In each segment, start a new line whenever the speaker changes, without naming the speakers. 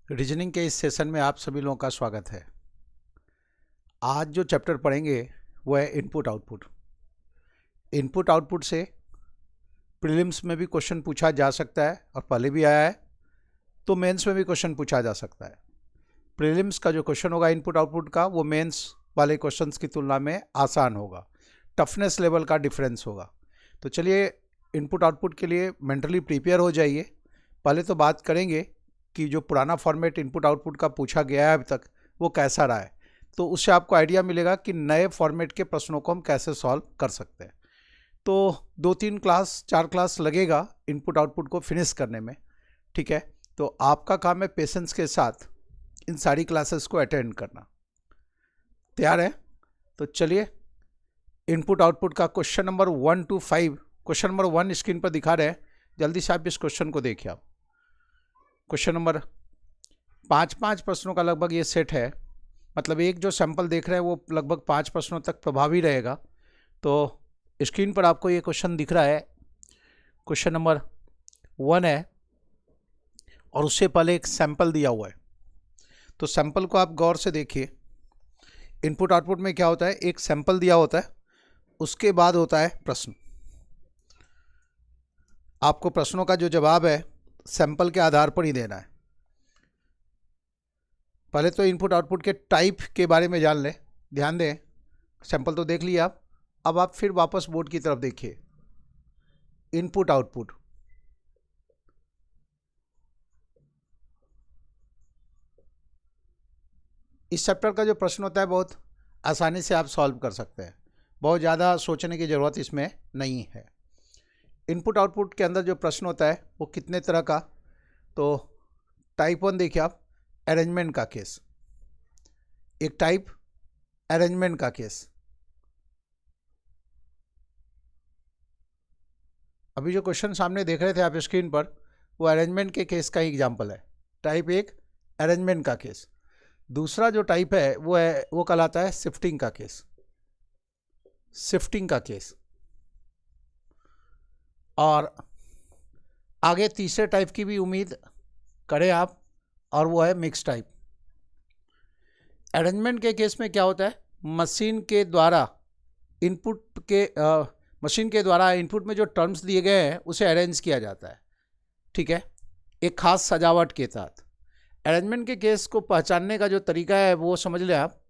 Reasoning के इस session में आप सभी लोगों का स्वागत है। आज जो चैप्टर पढ़ेंगे वो है इनपुट आउटपुट। इनपुट आउटपुट से प्रीलिम्स में भी क्वेश्चन पूछा जा सकता है और पहले भी आया है, तो मेंस में भी क्वेश्चन पूछा जा सकता है। प्रीलिम्स का जो क्वेश्चन होगा इनपुट आउटपुट का, वो मेंस वाले क्वेश्चंस की तुलना में आसान होगा, टफनेस लेवल का डिफरेंस होगा। तो चलिए इनपुट आउटपुट के लिए मेंटली प्रिपेयर हो जाइए। पहले तो बात करेंगे कि जो पुराना फॉर्मेट इनपुट आउटपुट का पूछा गया है अभी तक वो कैसा रहा है, तो उससे आपको आइडिया मिलेगा कि नए फॉर्मेट के प्रश्नों को हम कैसे सॉल्व कर सकते हैं। तो 2-3 क्लास 4 क्लास लगेगा इनपुट आउटपुट को फिनिश करने में, ठीक है। तो आपका काम है पेशेंस के साथ इन सारी क्लासेस को अटेंड करना। तैयार है? तो चलिए इनपुट आउटपुट का question number 1 to 5, question number 1 screen पर दिखा रहे हैं, जल्दी से आप इस क्वेश्चन को देखिए। आप क्वेश्चन नंबर 5 प्रश्नों का लगभग ये सेट है, मतलब एक जो सैंपल देख रहे हैं वो लगभग 5 प्रश्नों तक प्रभावी रहेगा। तो स्क्रीन पर आपको ये क्वेश्चन दिख रहा है, क्वेश्चन नंबर 1 है और उससे पहले एक सैंपल दिया हुआ है। तो सैंपल को आप गौर से देखिए। इनपुट आउटपुट में क्या होता है, एक सैंपल दिया होता है, उसके बाद होता है प्रश्न। आपको प्रश्नों का जो जवाब है सैंपल के आधार पर ही देना है। पहले तो इनपुट आउटपुट के टाइप के बारे में जान लें, ध्यान दें। सैंपल तो देख लिया आप, अब आप फिर वापस बोर्ड की तरफ देखिए। इनपुट आउटपुट, इस चैप्टर का जो प्रश्न होता है बहुत आसानी से आप सॉल्व कर सकते हैं, बहुत ज़्यादा सोचने की ज़रूरत इसमें नहीं है। इनपुट आउटपुट के अंदर जो प्रश्न होता है वो कितने तरह का, तो टाइप 1 देखिए आप, अरेंजमेंट का केस। एक टाइप अरेंजमेंट का केस। अभी जो क्वेश्चन सामने देख रहे थे आप स्क्रीन पर, वो अरेंजमेंट के केस का ही एग्जाम्पल है। टाइप 1 अरेंजमेंट का केस। दूसरा जो टाइप है वो कहलाता है शिफ्टिंग का केस। शिफ्टिंग का केस। और आगे तीसरे टाइप की भी उम्मीद करें आप, और वो है मिक्स टाइप। अरेंजमेंट के केस में क्या होता है, मशीन के द्वारा इनपुट में जो टर्म्स दिए गए हैं उसे अरेंज किया जाता है, ठीक है, एक खास सजावट के साथ। अरेंजमेंट के केस को पहचानने का जो तरीका है वो समझ लें आप।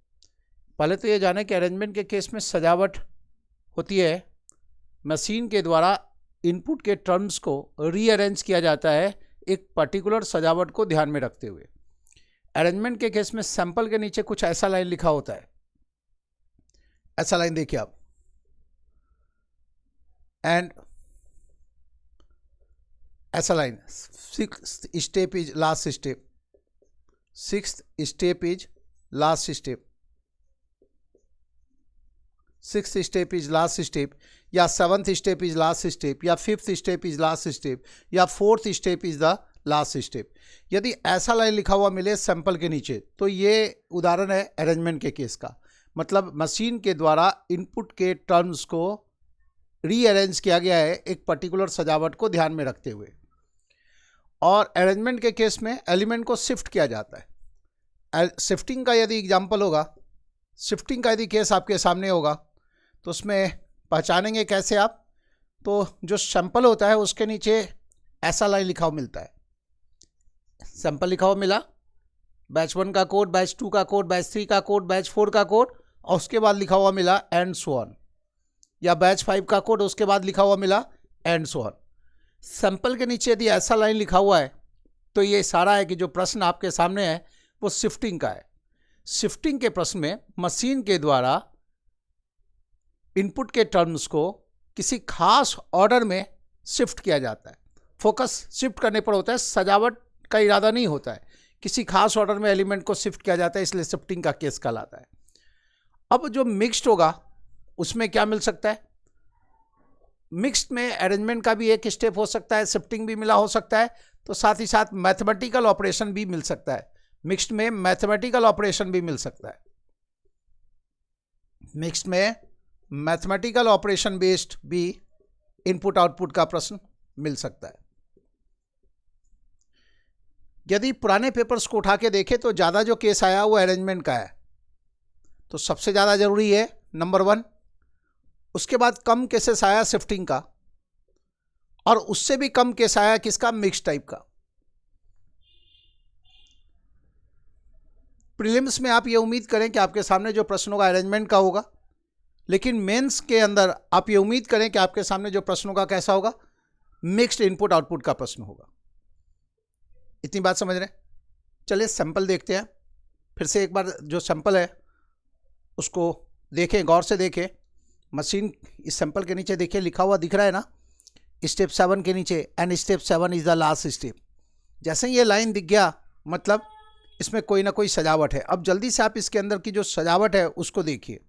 पहले तो ये जाने कि अरेंजमेंट के केस में सजावट होती है, मशीन के द्वारा इनपुट के टर्म्स को रीअरेंज किया जाता है एक पर्टिकुलर सजावट को ध्यान में रखते हुए। अरेंजमेंट के केस में सैंपल के नीचे कुछ ऐसा लाइन लिखा होता है, ऐसा लाइन देखिए आप, एंड ऐसा line, 6th step is last step, 6th step is last step, 6th step is last step, या 7th step is last step, या 5th step is last step, या 4th step is the last step. यदि ऐसा line लिखा हुआ मिले sample के नीचे तो ये उदाहरण है अरेंजमेंट के केस का, मतलब मशीन के द्वारा इनपुट के टर्म्स को रीअरेंज किया गया है एक पर्टिकुलर सजावट को ध्यान में रखते हुए। और अरेंजमेंट के केस में एलिमेंट को शिफ्ट किया जाता है। शिफ्टिंग का यदि एग्जाम्पल होगा, शिफ्टिंग का यदि केस आपके सामने होगा तो उसमें पहचानेंगे कैसे आप, तो जो सैंपल होता है उसके नीचे ऐसा लाइन लिखा हुआ मिलता है, सैंपल लिखा हुआ मिला, बैच 1 का कोड, बैच 2 का कोड, बैच 3 का कोड, बैच 4 का कोड, और उसके बाद लिखा हुआ मिला एंड सो ऑन, या बैच 5 का कोड, उसके बाद लिखा हुआ मिला एंड सो ऑन। सैंपल के नीचे यदि ऐसा लाइन लिखा हुआ है तो ये इशारा है कि जो प्रश्न आपके सामने है वो शिफ्टिंग का है। शिफ्टिंग के प्रश्न में मशीन के द्वारा इनपुट के टर्म्स को किसी खास ऑर्डर में शिफ्ट किया जाता है। फोकस शिफ्ट करने पर होता है, सजावट का इरादा नहीं होता है, किसी खास ऑर्डर में एलिमेंट को शिफ्ट किया जाता है, इसलिए शिफ्टिंग का केस कहलाता है। अब जो मिक्स्ड होगा उसमें क्या मिल सकता है, मिक्स्ड में अरेंजमेंट का भी एक स्टेप हो सकता है, शिफ्टिंग भी मिला हो सकता है, तो साथ ही साथ मैथमेटिकल ऑपरेशन भी मिल सकता है। मिक्स्ड में मैथमेटिकल ऑपरेशन भी मिल सकता है, मिक्स्ड में मैथमेटिकल ऑपरेशन बेस्ड भी इनपुट आउटपुट का प्रश्न मिल सकता है। यदि पुराने पेपर्स को उठा के देखें तो ज़्यादा जो केस आया वो अरेंजमेंट का है, तो सबसे ज़्यादा ज़रूरी है नंबर 1। उसके बाद कम केसेस आया शिफ्टिंग का, और उससे भी कम केस आया किसका, मिक्स टाइप का। प्रीलिम्स में आप ये उम्मीद करें कि आपके सामने जो प्रश्नों का अरेंजमेंट का होगा, लेकिन मेंस के अंदर आप ये उम्मीद करें कि आपके सामने जो प्रश्नों का कैसा होगा, मिक्स्ड इनपुट आउटपुट का प्रश्न होगा। इतनी बात समझ रहे हैं? चलिए सैंपल देखते हैं। फिर से एक बार जो सैंपल है उसको देखें, गौर से देखें। मशीन इस सैंपल के नीचे देखिए लिखा हुआ दिख रहा है ना, स्टेप 7 के नीचे, and step 7 is the last step. जैसे ही ये लाइन दिख गया मतलब इसमें कोई ना कोई सजावट है। अब जल्दी से आप इसके अंदर की जो सजावट है उसको देखिए।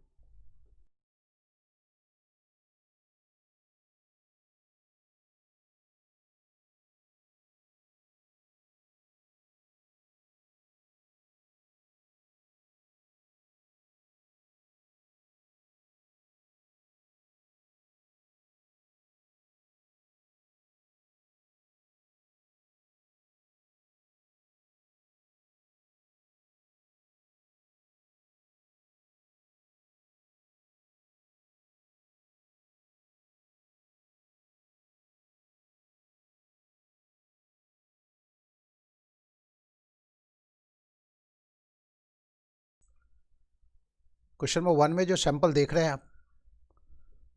क्वेश्चन नंबर 1 में जो सैंपल देख रहे हैं आप,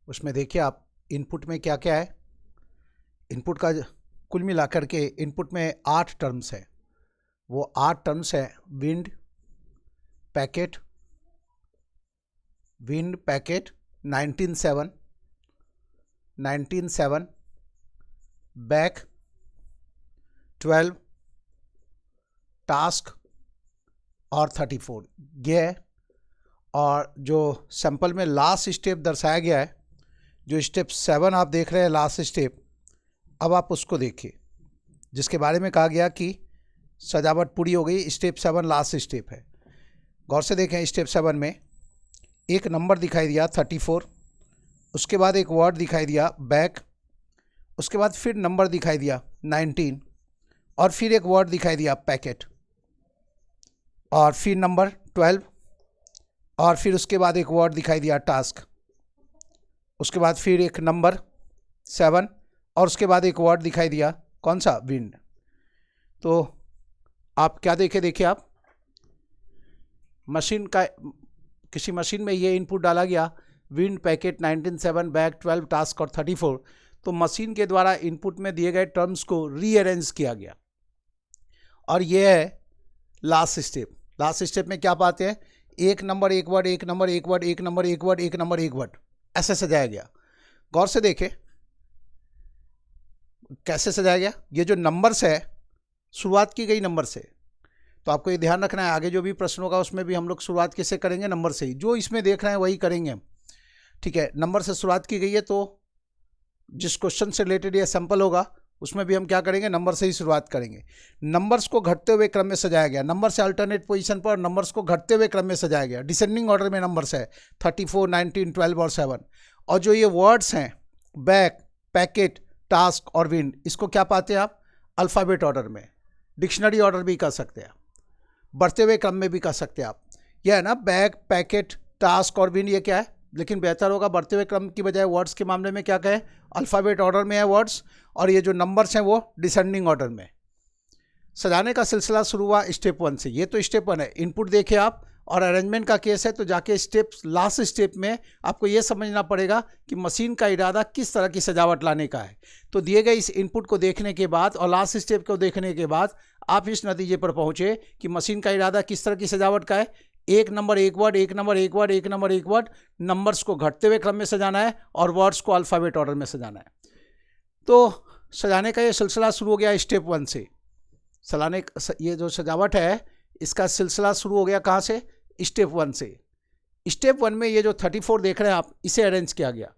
उसमें देखिए आप इनपुट में क्या क्या है। इनपुट का कुल मिलाकर के इनपुट में 8 टर्म्स है। वो 8 टर्म्स है विंड पैकेट, 19/7, 19/7 बैक, 12 टास्क और 34 ये है। और जो सैंपल में लास्ट स्टेप दर्शाया गया है, जो स्टेप 7 आप देख रहे हैं लास्ट स्टेप, अब आप उसको देखिए जिसके बारे में कहा गया कि सजावट पूरी हो गई, स्टेप 7 लास्ट स्टेप है। गौर से देखें, स्टेप 7 में एक नंबर दिखाई दिया 34, उसके बाद एक वर्ड दिखाई दिया बैक, उसके बाद फिर नंबर दिखाई दिया 19, और फिर एक वर्ड दिखाई दिया पैकेट, और फिर नंबर 12, और फिर उसके बाद एक वर्ड दिखाई दिया टास्क, उसके बाद फिर एक नंबर 7, और उसके बाद एक वर्ड दिखाई दिया कौन सा, विंड। तो आप क्या देखिए आप मशीन का, किसी मशीन में ये इनपुट डाला गया विंड पैकेट 19/7 बैक 12 टास्क और 34, तो मशीन के द्वारा इनपुट में दिए गए टर्म्स को रीअरेंज किया गया, और ये है लास्ट स्टेप। लास्ट स्टेप में क्या पाते हैं, एक नंबर एक वर्ड, एक नंबर एक वर्ड, एक नंबर एक वर्ड, एक नंबर एक वर्ड, ऐसे सजाया गया। गौर से देखें कैसे सजाया गया। ये जो नंबर्स है शुरुआत की गई नंबर से, तो आपको ये ध्यान रखना है आगे जो भी प्रश्न होगा उसमें भी हम लोग शुरुआत किससे करेंगे, नंबर से ही। जो इसमें देख रहे हैं वही करेंगे, ठीक है। नंबर से शुरुआत की गई है, तो जिस क्वेश्चन से रिलेटेड ये सैंपल होगा उसमें भी हम क्या करेंगे, नंबर से ही शुरुआत करेंगे। नंबर्स को घटते हुए क्रम में सजाया गया, नंबर से अल्टरनेट पोजीशन पर नंबर्स को घटते हुए क्रम में सजाया गया। डिसेंडिंग ऑर्डर में नंबर्स है 34, 19, 12 और 7। और जो ये वर्ड्स हैं बैक, पैकेट, टास्क और विंड, इसको क्या पाते हैं आप, अल्फ़ाबेट ऑर्डर में, डिक्शनरी ऑर्डर भी कर सकते हैं, बढ़ते हुए क्रम में भी कर सकते हैं आप। यह है ना बैक, पैकेट, टास्क और विंड, ये क्या है, लेकिन बेहतर होगा बढ़ते हुए क्रम की बजाय वर्ड्स के मामले में क्या कहें, अल्फ़ाबेट ऑर्डर में है वर्ड्स, और ये जो नंबर्स हैं वो डिसेंडिंग ऑर्डर में। सजाने का सिलसिला शुरू हुआ स्टेप 1 से। ये तो स्टेप 1 है, इनपुट देखिए आप, और अरेंजमेंट का केस है, तो जाके स्टेप लास्ट स्टेप में आपको ये समझना पड़ेगा कि मशीन का इरादा किस तरह की सजावट लाने का है। तो दिए गए इस इनपुट को देखने के बाद और लास्ट स्टेप को देखने के बाद आप इस नतीजे पर पहुँचे कि मशीन का इरादा किस तरह की सजावट का है, एक नंबर एक वर्ड, एक नंबर एक वर्ड, एक नंबर एक वर्ड, नंबर्स को घटते हुए क्रम में सजाना है और वर्ड्स को अल्फ़ाबेट ऑर्डर में सजाना है। तो सजाने का ये सिलसिला शुरू हो गया स्टेप 1 से। सजाने ये जो सजावट है इसका सिलसिला शुरू हो गया कहाँ से, स्टेप 1 से। स्टेप 1 में ये जो 34 देख रहे हैं आप, इसे अरेंज किया गया,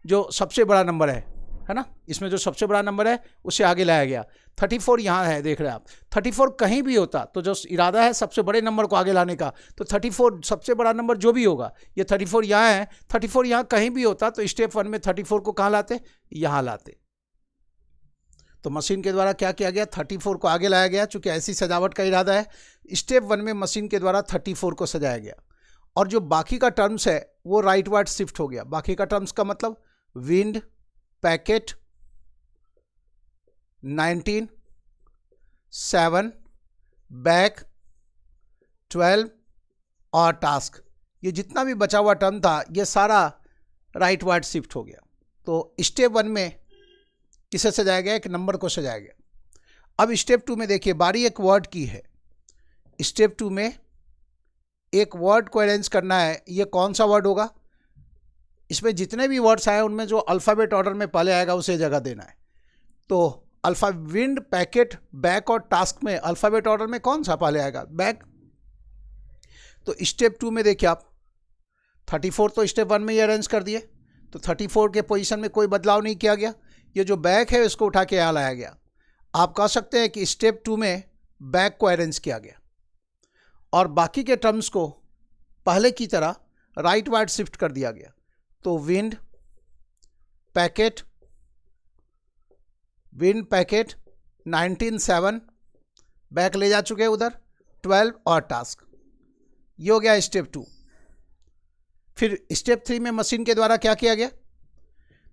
जो सबसे बड़ा नंबर है ना, इसमें जो सबसे बड़ा नंबर है उसे आगे लाया गया। 34 यहाँ है, देख रहे हैं आप। 34 कहीं भी होता तो जो इरादा है सबसे बड़े नंबर को आगे लाने का, तो 34 सबसे बड़ा नंबर जो भी होगा, ये 34 यहाँ है, 34 यहाँ कहीं भी होता तो स्टेप 1 में 34 को कहाँ लाते, यहाँ लाते। तो मशीन के द्वारा क्या किया गया, 34 को आगे लाया गया, चूंकि ऐसी सजावट का इरादा है। स्टेप 1 में मशीन के द्वारा 34 को सजाया गया, और जो बाकी का टर्म्स है वो राइट वर्ड शिफ्ट हो गया। बाकी का टर्म्स का मतलब विंड, पैकेट, 19, 7, बैक, 12 और टास्क, ये जितना भी बचा हुआ टर्म था ये सारा राइट वर्ड शिफ्ट हो गया। तो स्टेप 1 में किसे सजाया गया, एक नंबर को सजाया गया। अब स्टेप 2 में देखिए, बारी एक वर्ड की है। स्टेप 2 में एक वर्ड को अरेंज करना है। ये कौन सा वर्ड होगा, इसमें जितने भी वर्ड्स आए उनमें जो अल्फ़ाबेट ऑर्डर में पहले आएगा उसे जगह देना है। तो अल्फा विंड, पैकेट, बैक और टास्क में अल्फ़ाबेट ऑर्डर में कौन सा पहले आएगा, बैक। तो स्टेप 2 में देखिए आप 34 तो स्टेप 1 में ही अरेंज कर दिए, तो 34 के पोजीशन में कोई बदलाव नहीं किया गया। ये जो बैक है इसको उठा के यहाँ लाया गया। आप कह सकते हैं कि स्टेप 2 में बैक को अरेंज किया गया और बाकी के टर्म्स को पहले की तरह राइट वर्ड शिफ्ट कर दिया गया। तो विंड, पैकेट, 19, 7, बैक ले जा चुके हैं उधर, 12 और टास्क। ये हो गया स्टेप 2। फिर स्टेप 3 में मशीन के द्वारा क्या किया गया,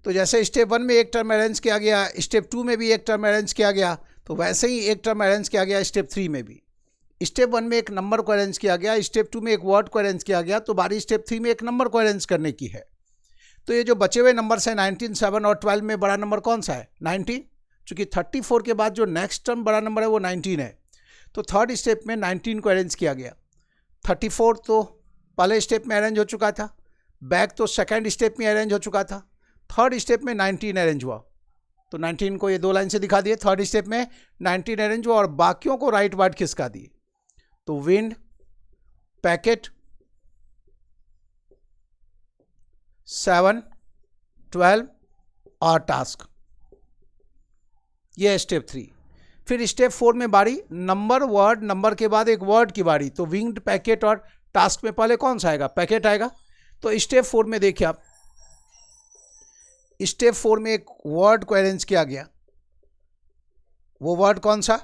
तो जैसे स्टेप 1 में एक टर्म अरेंज किया गया, स्टेप 2 में भी एक टर्म अरेंज किया गया, तो वैसे ही एक टर्म अरेंज किया गया स्टेप 3 में भी। स्टेप 1 में एक नंबर को अरेंज किया गया, स्टेप 2 में एक वर्ड को अरेंज किया गया, तो बारी स्टेप 3 में एक नंबर को अरेंज करने की है। तो ये जो बचे हुए नंबर्स हैं 19, 7 और 12 में बड़ा नंबर कौन सा है, 19, चूँकि 34 के बाद जो नेक्स्ट टर्म बड़ा नंबर है वो 19 है। तो थर्ड स्टेप में 19 को अरेंज किया गया। 34 तो पहले स्टेप में अरेंज हो चुका था, बैक तो सेकेंड स्टेप में अरेंज हो चुका था, थर्ड स्टेप में 19 अरेंज हुआ। तो 19 को ये 2 लाइन से दिखा दिए, थर्ड स्टेप में 19 अरेंज हुआ और बाकियों को राइट वर्ड खिसका दिए। तो विंड, पैकेट, 7, 12 और टास्क, ये स्टेप 3। फिर स्टेप 4 में बारी नंबर, वर्ड, नंबर के बाद एक वर्ड की बारी। तो विंड, पैकेट और टास्क में पहले कौन सा आएगा, पैकेट आएगा। तो स्टेप 4 में देखिए आप, स्टेप 4 में एक वर्ड को अरेंज किया गया। वो वर्ड कौन सा,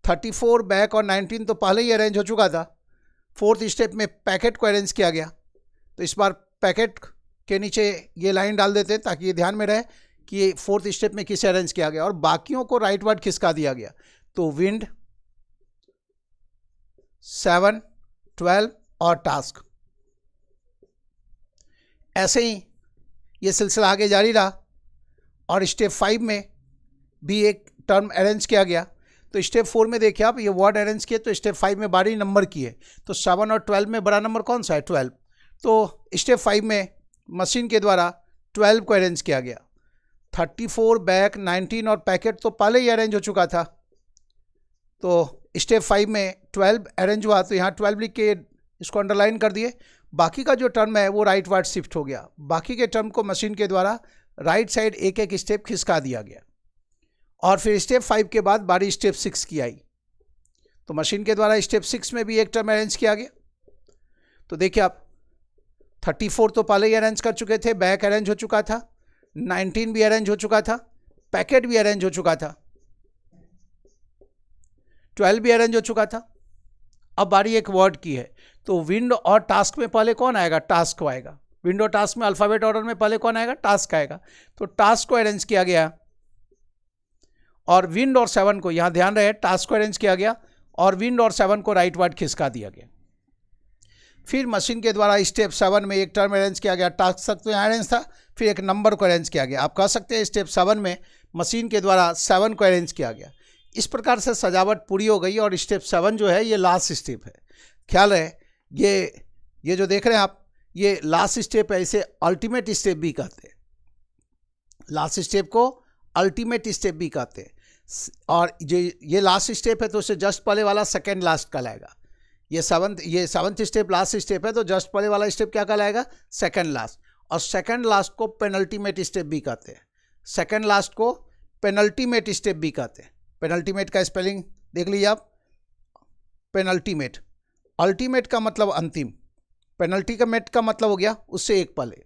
34, बैक और 19 तो पहले ही अरेंज हो चुका था। फोर्थ स्टेप में पैकेट को अरेंज किया गया। तो इस बार पैकेट के नीचे ये लाइन डाल देते हैं ताकि ये ध्यान में रहे कि ये फोर्थ स्टेप में किसे अरेंज किया गया, और बाकियों को राइट वर्ड खिसका दिया गया। तो विंड, 7, 12 और टास्क। ऐसे ही ये सिलसिला आगे जारी रहा और स्टेप 5 में भी एक टर्म अरेंज किया गया। तो स्टेप 4 में देखिए आप, ये वर्ड अरेंज किए, तो स्टेप 5 में बारी नंबर की है। तो 7 और 12 में बड़ा नंबर कौन सा है, 12। तो स्टेप 5 में मशीन के द्वारा 12 को अरेंज किया गया। 34, बैक, 19 और पैकेट तो पहले ही अरेंज हो चुका था। तो स्टेप 5 में 12 अरेंज हुआ, तो यहाँ 12 लिख के इसको अंडरलाइन कर दिए। बाकी का जो टर्म है वो राइट वर्ड शिफ्ट हो गया। बाकी के टर्म को मशीन के द्वारा राइट साइड एक एक स्टेप खिसका दिया गया। और फिर स्टेप 5 के बाद बारी स्टेप 6 की आई। तो मशीन के द्वारा स्टेप 6 में भी एक टर्म अरेंज किया गया। तो देखिए आप, 34 तो पहले ही अरेंज कर चुके थे, बैक अरेंज हो चुका था, 19 भी अरेंज हो चुका था, पैकेट भी अरेंज हो चुका था, 12 भी अरेंज हो चुका था। अब बारी एक वर्ड की है। तो विंड और टास्क में पहले कौन आएगा, टास्क को आएगा। विंड और टास्क में अल्फाबेट ऑर्डर में पहले कौन आएगा, टास्क आएगा। तो टास्क को अरेंज किया गया और विंड और 7 को, यहाँ ध्यान रहे, टास्क को अरेंज किया गया और विंड और 7 को राइट वर्ड खिसका दिया गया। फिर मशीन के द्वारा स्टेप 7 में एक टर्म अरेंज किया गया, टास्क तक तो यहाँ अरेंज था, फिर एक नंबर को अरेंज किया गया। आप कह सकते हैं स्टेप 7 में मशीन के द्वारा 7 को अरेंज किया गया। इस प्रकार से सजावट पूरी हो गई और स्टेप 7 जो है ये लास्ट स्टेप है। ख्याल है, ये जो देख रहे हैं आप, ये लास्ट स्टेप है, इसे अल्टीमेट स्टेप भी कहते हैं। लास्ट स्टेप को अल्टीमेट स्टेप भी कहते हैं। और जो ये लास्ट स्टेप है तो उससे जस्ट पहले वाला सेकेंड लास्ट कहलाएगा। ये सेवंथ स्टेप लास्ट स्टेप है, तो जस्ट पहले वाला स्टेप क्या कहलाएगा, सेकेंड लास्ट। और सेकेंड लास्ट को पेनल्टीमेट स्टेप भी कहते हैं। सेकेंड लास्ट को पेनल्टीमेट स्टेप भी कहते हैं। पेनल्टीमेट का स्पेलिंग देख लीजिए आप, पेनल्टीमेट। अल्टीमेट का मतलब अंतिम, पेनल्टी का मेट का मतलब हो गया उससे एक पहले।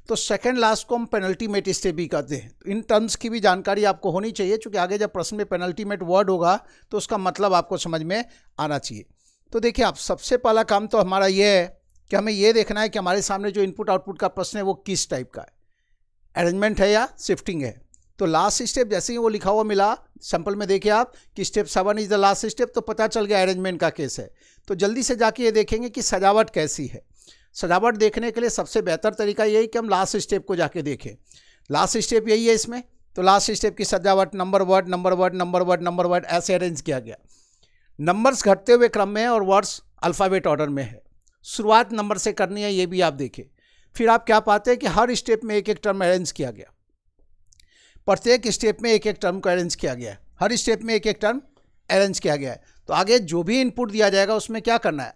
तो सेकंड लास्ट को हम पेनल्टीमेट स्टेप भी कहते हैं। तो इन टर्म्स की भी जानकारी आपको होनी चाहिए, क्योंकि आगे जब प्रश्न में पेनल्टीमेट वर्ड होगा तो उसका मतलब आपको समझ में आना चाहिए। तो देखिए आप, सबसे पहला काम तो हमारा ये है कि हमें ये देखना है कि हमारे सामने जो इनपुट आउटपुट का प्रश्न है वो किस टाइप का है, अरेंजमेंट है या शिफ्टिंग है। तो लास्ट स्टेप जैसे ही वो लिखा हुआ मिला सैंपल में, देखिए आप कि step 7 is the last step, तो पता चल गया अरेंजमेंट का केस है। तो जल्दी से जाके ये देखेंगे कि सजावट कैसी है। सजावट देखने के लिए सबसे बेहतर तरीका यही कि हम लास्ट स्टेप को जाके देखें। लास्ट स्टेप यही है इसमें। तो लास्ट स्टेप की सजावट number word number word number word number word ऐसे अरेंज किया गया। नंबर्स घटते हुए क्रम में है और वर्ड्स अल्फ़ाबेट ऑर्डर में है। शुरुआत नंबर से करनी है, ये भी आप देखें। फिर आप क्या पाते हैं कि हर स्टेप में एक एक टर्म अरेंज किया गया, प्रत्येक स्टेप में एक एक टर्म को अरेंज किया गया है, हर स्टेप में एक एक टर्म अरेंज किया गया है। तो आगे जो भी इनपुट दिया जाएगा उसमें क्या करना है,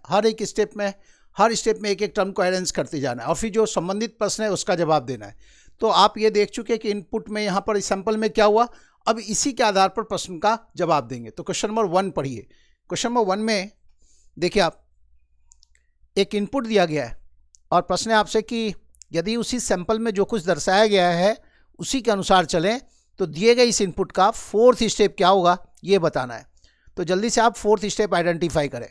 हर स्टेप में एक एक टर्म को अरेंज करते जाना है और फिर जो संबंधित प्रश्न है उसका जवाब देना है। तो आप ये देख चुके कि इनपुट में यहाँ पर सैंपल में क्या हुआ, अब इसी के आधार पर प्रश्न का जवाब देंगे। तो क्वेश्चन नंबर 1 पढ़िए। क्वेश्चन नंबर 1 में देखिए आप, एक इनपुट दिया गया है और प्रश्न है आपसे कि यदि उसी सैंपल में जो कुछ दर्शाया गया है उसी के अनुसार चलें तो दिए गए इस इनपुट का 4th स्टेप क्या होगा ये बताना है। तो जल्दी से आप 4th स्टेप आइडेंटिफाई करें।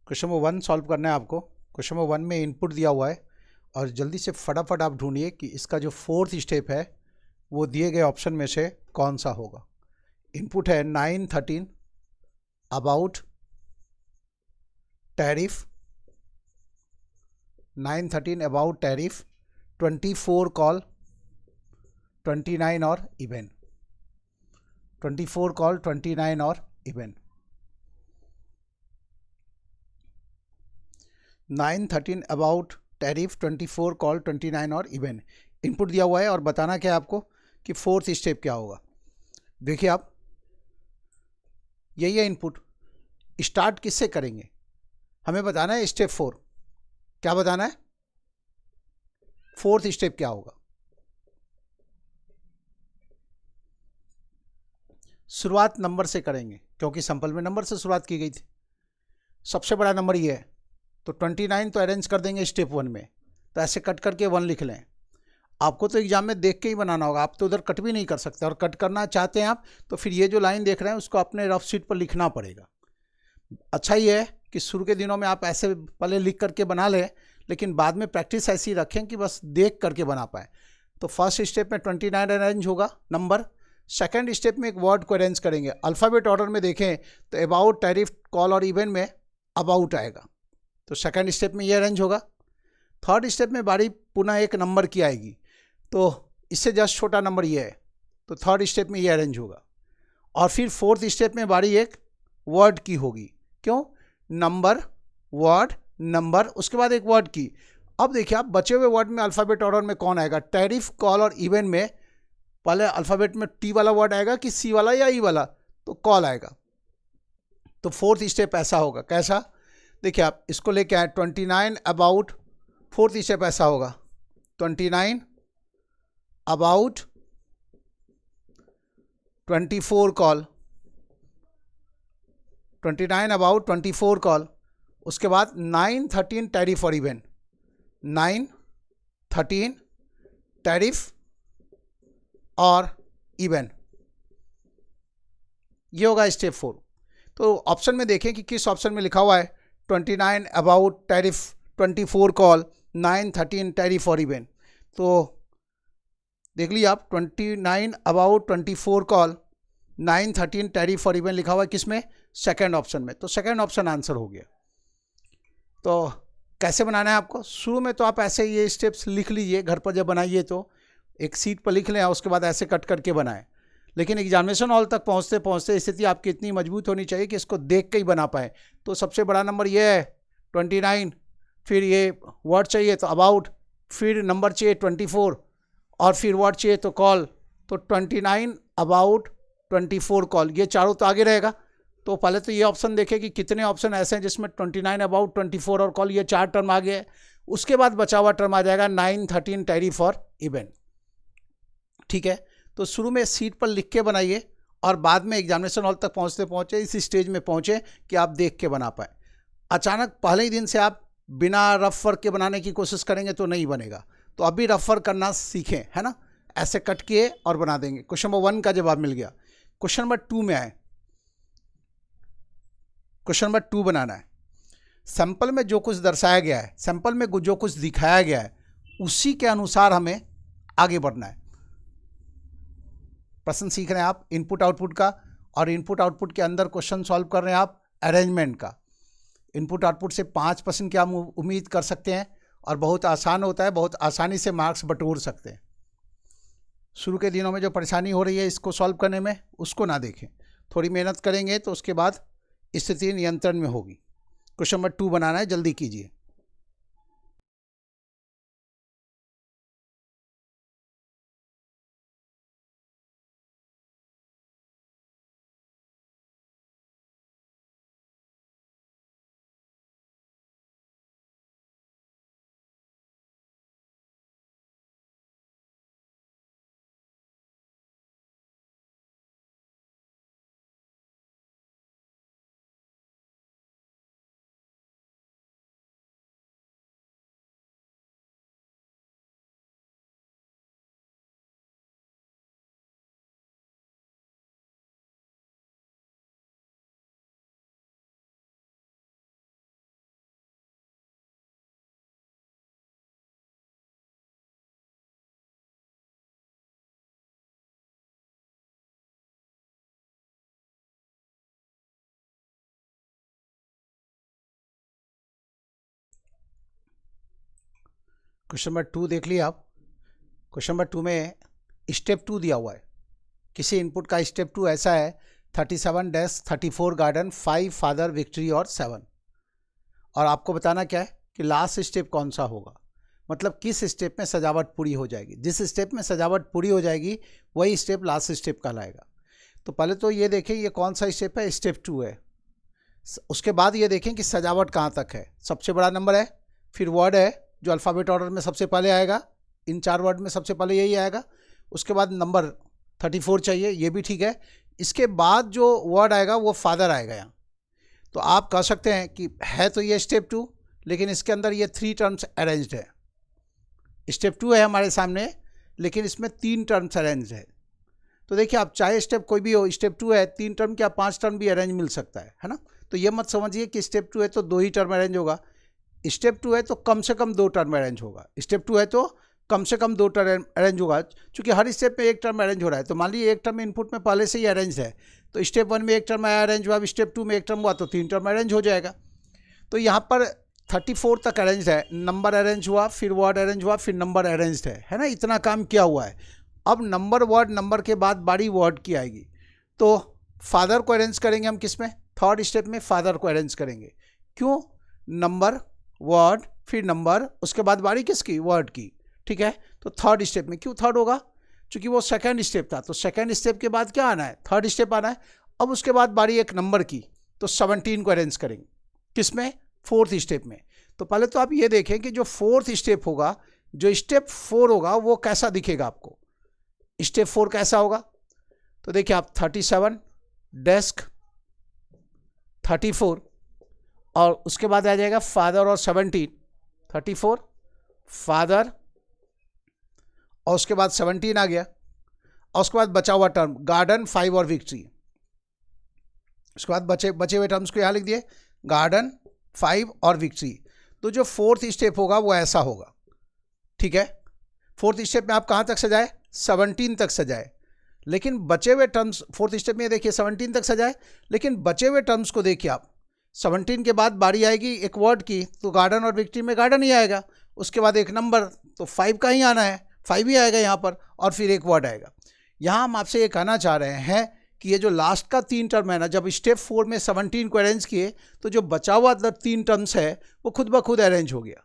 क्वेश्चन नंबर 1 सॉल्व करना है आपको। क्वेश्चन नंबर 1 में इनपुट दिया हुआ है और जल्दी से फटाफट आप ढूंढिए कि इसका जो 4th स्टेप है वो दिए गए ऑप्शन में से कौन सा होगा। इनपुट है 9:13 about tariff, 9:13 about tariff, 24 call, 29 और इवेंट, 24 कॉल, 29 और इवेंट। 9:13 अबाउट टैरिफ, 24 कॉल, 29 और इवेंट इनपुट दिया हुआ है और बताना क्या है आपको कि 4th स्टेप क्या होगा। देखिए आप, यही है इनपुट। स्टार्ट किससे करेंगे, हमें बताना है स्टेप 4। क्या बताना है, 4th स्टेप क्या होगा। शुरुआत नंबर से करेंगे क्योंकि सैंपल में नंबर से शुरुआत की गई थी। सबसे बड़ा नंबर ये है तो 29 तो अरेंज कर देंगे स्टेप 1 में, तो ऐसे कट करके 1 लिख लें। आपको तो एग्जाम में देख के ही बनाना होगा, आप तो उधर कट भी नहीं कर सकते, और कट करना चाहते हैं आप तो फिर ये जो लाइन देख रहे हैं उसको अपने रफ शीट पर लिखना पड़ेगा। अच्छा ही है कि शुरू के दिनों में आप ऐसे पहले लिख करके बना लें, लेकिन बाद में प्रैक्टिस ऐसी रखें कि बस देख करके बना पाए। तो फर्स्ट स्टेप में 29 अरेंज होगा नंबर। सेकेंड स्टेप में एक वर्ड को अरेंज करेंगे। अल्फ़ाबेट ऑर्डर में देखें तो अबाउट, टैरिफ, कॉल और इवेंट में अबाउट आएगा, तो सेकेंड स्टेप में ये अरेंज होगा। थर्ड स्टेप में बारी पुनः एक नंबर की आएगी, तो इससे जस्ट छोटा नंबर ये है, तो थर्ड स्टेप में ये अरेंज होगा। और फिर 4th स्टेप में बारी एक वर्ड की होगी। क्यों, नंबर, वर्ड, नंबर, उसके बाद एक वर्ड की। अब देखिए आप बचे हुए वर्ड में अल्फ़ाबेट ऑर्डर में कौन आएगा, टैरिफ, कॉल और इवेंट में पहले अल्फ़ाबेट में टी वाला वर्ड आएगा कि सी वाला या ई वाला, तो कॉल आएगा। तो फोर्थ स्टेप ऐसा होगा, कैसा, देखिए आप इसको लेके आए 29 अबाउट, फोर्थ स्टेप ऐसा होगा 29 अबाउट 24 कॉल, 29 अबाउट 24 कॉल। उसके बाद 9-13 टैरिफ और इवेंट, 9-13 टैरिफ और इवेंट, ये होगा स्टेप 4। तो ऑप्शन में देखें कि किस ऑप्शन में लिखा हुआ है 29 अबाउट टैरिफ 24 कॉल 9-13 टैरिफ और इवेंट। तो देख लीजिए आप 29 अबाउट 24 कॉल 9-13 टैरिफ और इवेंट लिखा हुआ है किसमें, सेकंड ऑप्शन में। तो सेकंड ऑप्शन आंसर हो गया। तो कैसे बनाना है आपको, शुरू में तो आप ऐसे ये स्टेप्स लिख लीजिए, घर पर जब बनाइए तो एक सीट पर लिख लें, उसके बाद ऐसे कट करके बनाएं। लेकिन एग्जामिनेशन हॉल तक पहुंचते पहुंचते स्थिति आपकी इतनी मजबूत होनी चाहिए कि इसको देख के ही बना पाए। तो सबसे बड़ा नंबर ये है 29, फिर ये वर्ड चाहिए तो अबाउट, फिर नंबर चाहिए 24 और फिर वर्ड चाहिए तो कॉल। तो 29 अबाउट 24 कॉल, ये चारों तो आगे रहेगा। तो पहले तो ये ऑप्शन देखें कि कितने ऑप्शन ऐसे हैं जिसमें 29 अबाउट 24 और कॉल, ये 4 टर्म आ गए हैं। उसके बाद बचा हुआ टर्म आ जाएगा 9-13 टैरिफ और इवेंट। ठीक है, तो शुरू में सीट पर लिख के बनाइए और बाद में एग्जामिनेशन हॉल तक पहुंचते पहुंचे इस स्टेज में पहुंचे कि आप देख के बना पाए। अचानक पहले ही दिन से आप बिना रफ वर्क के बनाने की कोशिश करेंगे तो नहीं बनेगा। तो अभी रफ वर्क करना सीखें, है ना, ऐसे कट किए और बना देंगे। क्वेश्चन नंबर 1 का जवाब मिल गया। क्वेश्चन नंबर 2 में आए, क्वेश्चन नंबर 2 बनाना है। सैंपल में जो कुछ दर्शाया गया है, सैंपल में जो कुछ दिखाया गया है उसी के अनुसार हमें आगे बढ़ना है। प्रश्न सीख रहे हैं आप इनपुट आउटपुट का, और इनपुट आउटपुट के अंदर क्वेश्चन सॉल्व कर रहे हैं आप अरेंजमेंट का। इनपुट आउटपुट से 5 प्रश्न की हम उम्मीद कर सकते हैं और बहुत आसान होता है, बहुत आसानी से मार्क्स बटोर सकते हैं। शुरू के दिनों में जो परेशानी हो रही है इसको सॉल्व करने में, उसको ना देखें, थोड़ी मेहनत करेंगे तो उसके बाद स्थिति नियंत्रण में होगी। क्वेश्चन नंबर 2 बनाना है, जल्दी कीजिए। क्वेश्चन नंबर 2 देख लिया आप। क्वेश्चन नंबर 2 में स्टेप 2 दिया हुआ है। किसी इनपुट का स्टेप 2 ऐसा है 37-34 गार्डन 5 फादर विक्ट्री और 7, और आपको बताना क्या है कि लास्ट स्टेप कौन सा होगा, मतलब किस स्टेप में सजावट पूरी हो जाएगी। जिस स्टेप में सजावट पूरी हो जाएगी वही स्टेप लास्ट स्टेप कहलाएगा। तो पहले तो ये देखें ये कौन सा स्टेप है, स्टेप 2 है। उसके बाद ये देखें कि सजावट कहाँ तक है। सबसे बड़ा नंबर है, फिर वर्ड है जो अल्फ़ाबेट ऑर्डर में सबसे पहले आएगा, इन 4 वर्ड में सबसे पहले यही आएगा। उसके बाद नंबर 34 चाहिए, ये भी ठीक है। इसके बाद जो वर्ड आएगा वो फादर आएगा यहाँ। तो आप कह सकते हैं कि है तो ये स्टेप 2, लेकिन इसके अंदर ये 3 टर्म्स अरेंज्ड है। स्टेप 2 है हमारे सामने, लेकिन इसमें 3 टर्म्स अरेंज्ड है। तो देखिए आप चाहे स्टेप कोई भी हो, स्टेप 2 है 3 टर्म क्या 5 टर्म भी अरेंज मिल सकता है ना। तो ये मत समझिए कि स्टेप 2 है तो 2 ही टर्म अरेंज होगा। स्टेप 2 है तो कम से कम 2 टर्म अरेंज होगा। स्टेप 2 है तो कम से कम 2 टर्म अरेंज होगा, क्योंकि हर स्टेप में 1 टर्म अरेंज हो रहा है। तो मान लीजिए 1 टर्म इनपुट में पहले से ही अरेंज है, तो स्टेप 1 में 1 टर्म अरेंज हुआ, स्टेप 2 में 1 टर्म हुआ तो 3 टर्म अरेंज हो जाएगा। तो यहाँ पर 34 तक अरेंज है, नंबर अरेंज हुआ, फिर वर्ड अरेंज हुआ, फिर नंबर अरेंज्ड है ना। इतना काम किया हुआ है। अब नंबर वर्ड नंबर के बाद बारी वर्ड की आएगी। तो फादर को अरेंज करेंगे हम किस में, थर्ड स्टेप में फादर को अरेंज करेंगे। क्यों, नंबर वर्ड फिर नंबर, उसके बाद बारी किसकी, वर्ड की, ठीक है। तो थर्ड स्टेप में, क्यों थर्ड होगा, क्योंकि वो सेकंड स्टेप था, तो सेकंड स्टेप के बाद क्या आना है, थर्ड स्टेप आना है। अब उसके बाद बारी एक नंबर की, तो 17 को अरेंज करेंगे किसमें, फोर्थ स्टेप में। तो पहले तो आप ये देखें कि जो फोर्थ स्टेप होगा, जो स्टेप 4 होगा वो कैसा दिखेगा आपको, स्टेप 4 कैसा होगा। तो देखिए आप 37 डेस्क 34 और उसके बाद आ जाएगा फादर और 17, 34 फादर और उसके बाद 17 आ गया, और उसके बाद बचा हुआ टर्म गार्डन 5 और विक्ट्री। उसके बाद बचे हुए टर्म्स को यहाँ लिख दिए, गार्डन 5 और विक्ट्री। तो जो फोर्थ स्टेप होगा वो ऐसा होगा, ठीक है। फोर्थ स्टेप में आप कहाँ तक सजाए, 17 तक सजाए, लेकिन बचे हुए टर्म्स फोर्थ स्टेप में देखिए 17 तक सजाए, लेकिन बचे हुए टर्म्स को देखिए आप, 17 के बाद बारी आएगी एक वर्ड की, तो गार्डन और विक्ट्री में गार्डन ही आएगा, उसके बाद एक नंबर, तो 5 का ही आना है, 5 ही आएगा यहाँ पर, और फिर एक वर्ड आएगा। यहाँ हम आपसे ये कहना चाह रहे हैं कि ये जो लास्ट का 3 टर्म है ना, जब स्टेप 4 में 17 को अरेंज किए तो जो बचा हुआ 3 टर्म्स है वो खुद ब खुद अरेंज हो गया।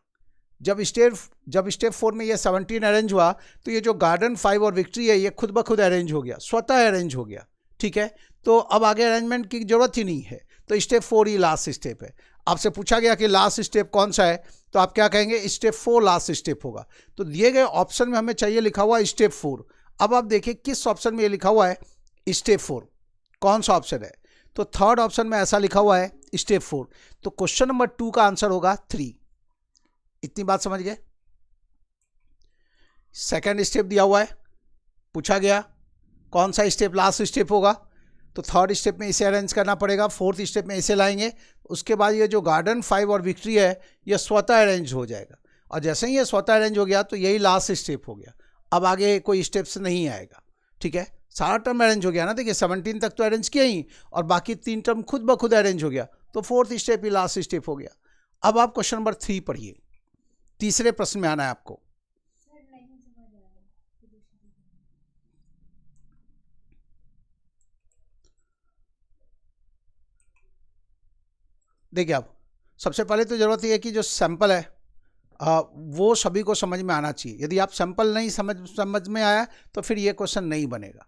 जब स्टेप 4 में ये 17 अरेंज हुआ तो ये जो गार्डन 5 और विक्ट्री है ये खुद ब खुद अरेंज हो गया, स्वतः अरेंज हो गया, ठीक है। तो अब आगे अरेंजमेंट की जरूरत ही नहीं है, तो स्टेप 4 ही लास्ट स्टेप है। आपसे पूछा गया कि लास्ट स्टेप कौन सा है, तो आप क्या कहेंगे, स्टेप 4 लास्ट स्टेप होगा। तो दिए गए ऑप्शन में हमें चाहिए लिखा हुआ स्टेप 4। अब आप देखिए किस ऑप्शन में ये लिखा हुआ है स्टेप 4, कौन सा ऑप्शन है, तो थर्ड ऑप्शन में ऐसा लिखा हुआ है स्टेप 4। तो क्वेश्चन नंबर 2 का आंसर होगा 3। इतनी बात समझ गए। सेकंड स्टेप दिया हुआ है, पूछा गया कौन सा स्टेप लास्ट स्टेप होगा, तो थर्ड स्टेप में इसे अरेंज करना पड़ेगा, फोर्थ स्टेप में इसे लाएंगे, उसके बाद ये जो गार्डन 5 और विक्ट्री है ये स्वतः अरेंज हो जाएगा, और जैसे ही ये स्वतः अरेंज हो गया तो यही लास्ट स्टेप हो गया। अब आगे कोई स्टेप्स नहीं आएगा, ठीक है, सारा टर्म अरेंज हो गया ना। देखिए 17 तक तो अरेंज किया ही, और बाकी 3 टर्म खुद ब खुद अरेंज हो गया, तो फोर्थ स्टेप ही लास्ट स्टेप हो गया। अब आप क्वेश्चन नंबर 3 पढ़िए, तीसरे प्रश्न में आना है आपको। देखिए आप सबसे पहले तो जरूरत यह है कि जो सैंपल है वो सभी को समझ में आना चाहिए। यदि आप सैंपल नहीं समझ में आया तो फिर ये क्वेश्चन नहीं बनेगा।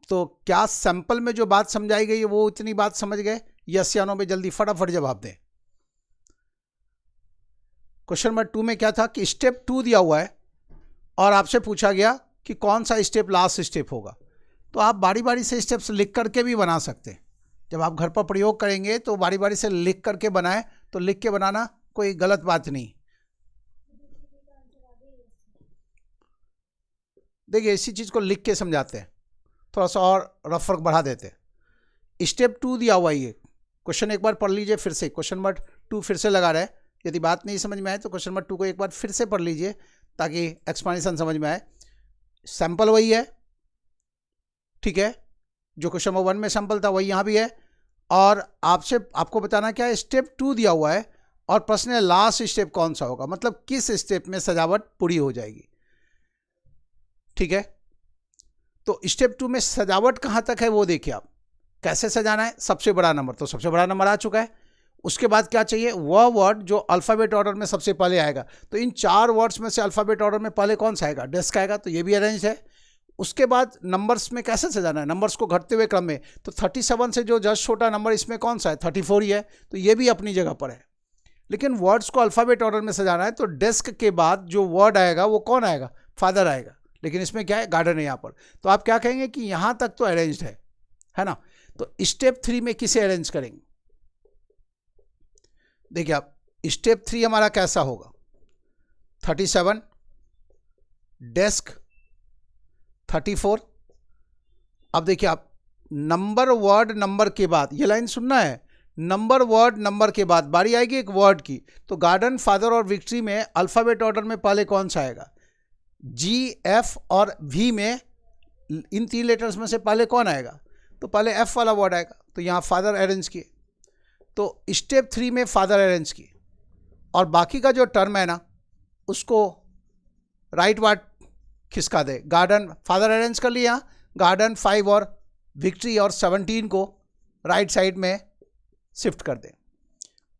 तो क्या सैंपल में जो बात समझाई गई है वो इतनी बात समझ गए, यस या नो में जल्दी फटाफट जवाब दें। क्वेश्चन नंबर 2 में क्या था कि स्टेप 2 दिया हुआ है और आपसे पूछा गया कि कौन सा स्टेप लास्ट स्टेप होगा। तो आप बारी बारी से स्टेप्स लिख करके भी बना सकते हैं। जब आप घर पर प्रयोग करेंगे तो बारी बारी से लिख करके बनाएं, तो लिख के बनाना कोई गलत बात नहीं। देखिए इसी चीज़ को लिख के समझाते हैं, थोड़ा सा और रफ फर्क बढ़ा देते हैं। स्टेप 2 दिया हुआ ये क्वेश्चन एक बार पढ़ लीजिए फिर से, क्वेश्चन नंबर 2 फिर से लगा रहे हैं। यदि बात नहीं समझ में आए तो क्वेश्चन नंबर 2 को एक बार फिर से पढ़ लीजिए ताकि एक्सप्लेनेशन समझ में आए। सैंपल वही है, ठीक है, जो क्वेश्चन नंबर 1 में सैंपल था वही यहाँ भी है। और आपको बताना क्या है, स्टेप 2 दिया हुआ है और प्रश्न है लास्ट स्टेप कौन सा होगा, मतलब किस स्टेप में सजावट पूरी हो जाएगी, ठीक है। तो स्टेप 2 में सजावट कहाँ तक है वो देखिए आप, कैसे सजाना है। सबसे बड़ा नंबर, तो सबसे बड़ा नंबर आ चुका है। उसके बाद क्या चाहिए, वह वर्ड जो अल्फ़ाबेट ऑर्डर में सबसे पहले आएगा। तो इन 4 वर्ड्स में से अल्फ़ाबेट ऑर्डर में पहले कौन सा आएगा, डेस्क आएगा, तो ये भी अरेंज है। उसके बाद नंबर्स में कैसे सजाना है, नंबर्स को घटते हुए क्रम में। तो 37 से जो जस्ट छोटा नंबर इसमें कौन सा है, 34 ही है, तो ये भी अपनी जगह पर है। लेकिन वर्ड्स को अल्फ़ाबेट ऑर्डर में सजाना है, तो डेस्क के बाद जो वर्ड आएगा वो कौन आएगा, फादर आएगा। लेकिन इसमें क्या है, गार्डन है यहाँ पर। तो आप क्या कहेंगे कि यहाँ तक तो अरेंज्ड है ना। तो स्टेप 3 में किसे अरेंज करेंगे, देखिए आप स्टेप 3 हमारा कैसा होगा, 37 डेस्क 34। अब देखिए आप नंबर वर्ड नंबर के बाद, ये लाइन सुनना है, नंबर वर्ड नंबर के बाद बारी आएगी एक वर्ड की। तो गार्डन, फादर और विक्ट्री में अल्फ़ाबेट ऑर्डर में पहले कौन सा आएगा, जी, एफ और वी में इन 3 लेटर्स में से पहले कौन आएगा, तो पहले एफ वाला वर्ड आएगा। तो यहाँ फादर अरेंज किए, तो स्टेप 3 में फादर अरेंज किए, और बाकी का जो टर्म है ना उसको राइट वर्ड खिसका दे। गार्डन, फादर अरेंज कर लिया, गार्डन 5 और विक्ट्री और 17 को राइट साइड में शिफ्ट कर दे।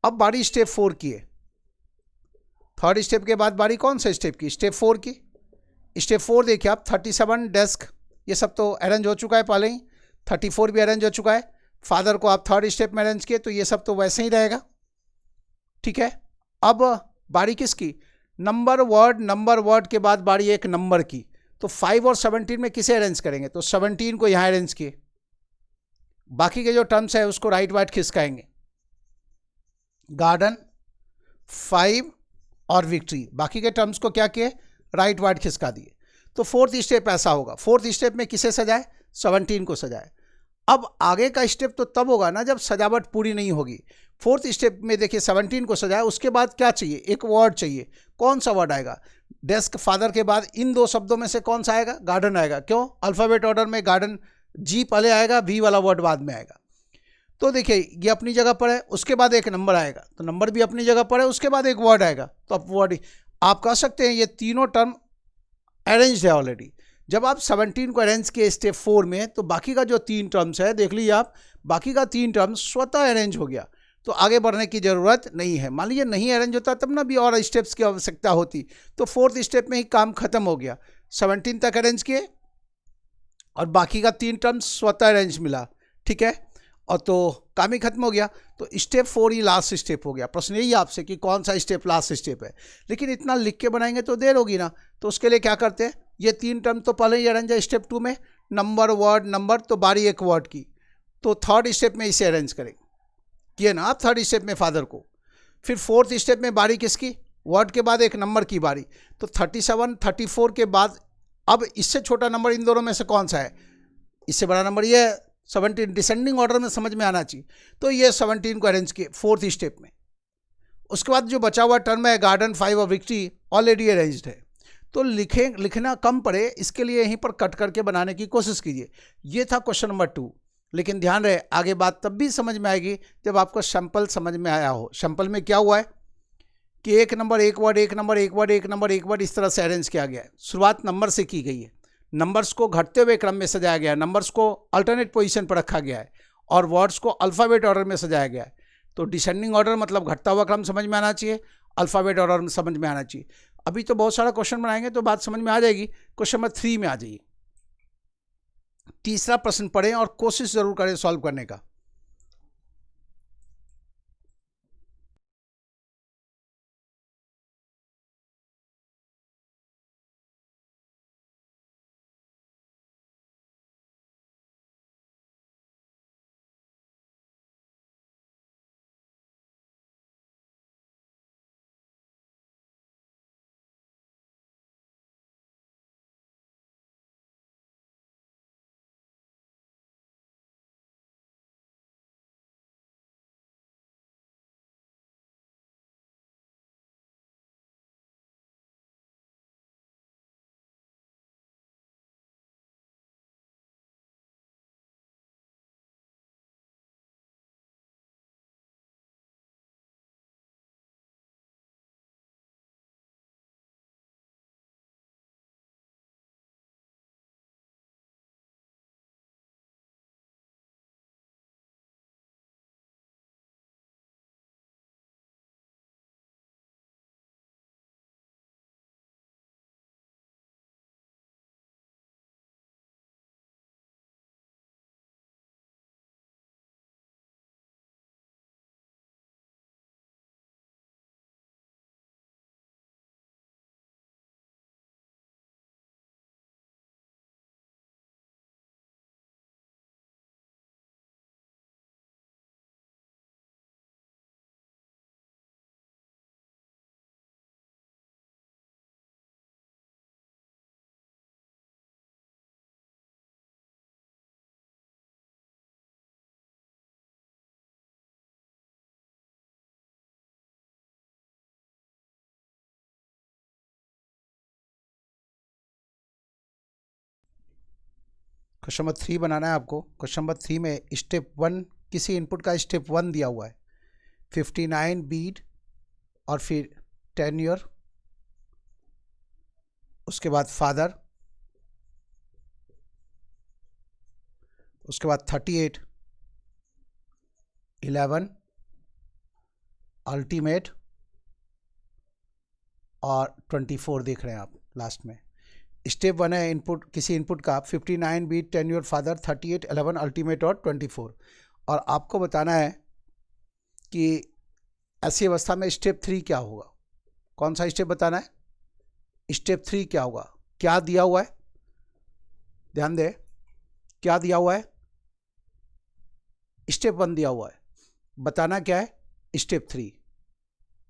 अब बारी स्टेप 4 की है। थर्ड स्टेप के बाद बारी कौन सा स्टेप की, स्टेप 4 की। स्टेप 4 देखिए आप, 37 डेस्क, ये सब तो अरेंज हो चुका है पहले ही, 34 भी अरेंज हो चुका है। फादर को आप थर्ड स्टेप में अरेंज किए तो ये सब तो वैसे ही रहेगा, ठीक है। अब बारी किसकी, नंबर वर्ड के बाद बारी एक नंबर की। तो 5 और 17 में किसे अरेंज करेंगे, तो 17 को यहाँ अरेंज किए, बाकी के जो टर्म्स है उसको राइट वाइट खिसकाएंगे, गार्डन 5 और विक्ट्री, बाकी के टर्म्स को क्या किए, राइट वाइट खिसका दिए। तो फोर्थ स्टेप ऐसा होगा, फोर्थ स्टेप में किसे सजाए, 17 को सजाए। अब आगे का स्टेप तो तब होगा ना जब सजावट पूरी नहीं होगी। फोर्थ स्टेप में देखिए 17 को सजाए, उसके बाद क्या चाहिए, एक वर्ड चाहिए। कौन सा वर्ड आएगा, डेस्क फादर के बाद इन दो शब्दों में से कौन सा आएगा, गार्डन आएगा। क्यों, अल्फ़ाबेट ऑर्डर में गार्डन जी पहले आएगा, वी वाला वर्ड बाद में आएगा। तो देखिए ये अपनी जगह पर है, उसके बाद एक नंबर आएगा, तो नंबर भी अपनी जगह पर है, उसके बाद एक वर्ड आएगा, तो अब वर्ड आप कह सकते हैं ये तीनों टर्म अरेंज है ऑलरेडी। जब आप 17 को अरेंज किए स्टेप 4 में, तो बाकी का जो 3 टर्म्स है देख लीजिए आप, बाकी का 3 टर्म्स स्वतः अरेंज हो गया, तो आगे बढ़ने की ज़रूरत नहीं है। मान लीजिए नहीं अरेंज होता तब ना भी और स्टेप्स की आवश्यकता होती, तो फोर्थ स्टेप में ही काम खत्म हो गया। 17 तक अरेंज किए और बाकी का 3 टर्म्स स्वतः अरेंज मिला, ठीक है, और तो काम ही खत्म हो गया। तो स्टेप 4 ही लास्ट स्टेप हो गया। प्रश्न यही आपसे कि कौन सा स्टेप लास्ट स्टेप है, लेकिन इतना लिख के बनाएंगे तो देर होगी ना, तो उसके लिए क्या करते हैं, ये 3 टर्म तो पहले ही अरेंज है स्टेप 2 में, नंबर वर्ड नंबर, तो बारी एक वर्ड की, तो थर्ड स्टेप में इसे अरेंज करेंगे, किए ना आप थर्ड स्टेप में फादर को। फिर फोर्थ स्टेप में बारी किसकी, वर्ड के बाद एक नंबर की बारी, तो 37 34 के बाद अब इससे छोटा नंबर इन दोनों में से कौन सा है, इससे बड़ा नंबर ये 17, डिसेंडिंग ऑर्डर में समझ में आना चाहिए, तो ये 17 को अरेंज किए फोर्थ स्टेप में। उसके बाद जो बचा हुआ टर्म है गार्डन 5 और विक्ट्री ऑलरेडी अरेंज्ड है, तो लिखना कम पड़े इसके लिए यहीं पर कट करके बनाने की कोशिश कीजिए। ये था क्वेश्चन नंबर 2, लेकिन ध्यान रहे आगे बात तब भी समझ में आएगी जब आपको सैंपल समझ में आया हो। सैंपल में क्या हुआ है कि एक नंबर एक वर्ड एक नंबर एक वर्ड एक नंबर एक वर्ड इस तरह से अरेंज किया गया है। शुरुआत नंबर से की गई है, नंबर्स को घटते हुए क्रम में सजाया गया है, नंबर्स को अल्टरनेट पोजीशन पर रखा गया है और वर्ड्स को अल्फ़ाबेट ऑर्डर में सजाया गया है। तो डिसेंडिंग ऑर्डर मतलब घटता हुआ क्रम समझ में आना चाहिए, अल्फ़ाबेट ऑर्डर में समझ में आना चाहिए। अभी तो बहुत सारा क्वेश्चन बनाएंगे तो बात समझ में आ जाएगी। क्वेश्चन नंबर 3 में आ जाइए, तीसरा प्रश्न पढ़ें और कोशिश जरूर करें सॉल्व करने का। क्वेश्चन नंबर 3 बनाना है आपको। क्वेश्चन नंबर 3 में स्टेप 1 किसी इनपुट का स्टेप 1 दिया हुआ है, 59 बीट और फिर 10 ईयर, उसके बाद फादर, उसके बाद 38 11 अल्टीमेट और 24 देख रहे हैं आप लास्ट में। स्टेप 1 है इनपुट, किसी इनपुट का 59 बीट 10 योर फादर 38 11 अल्टीमेट और 24, और आपको बताना है कि ऐसी अवस्था में स्टेप 3 क्या होगा। कौन सा स्टेप बताना है? स्टेप 3 क्या होगा, क्या दिया हुआ है, ध्यान दे, क्या दिया हुआ है? स्टेप 1 दिया हुआ है, बताना क्या है स्टेप 3।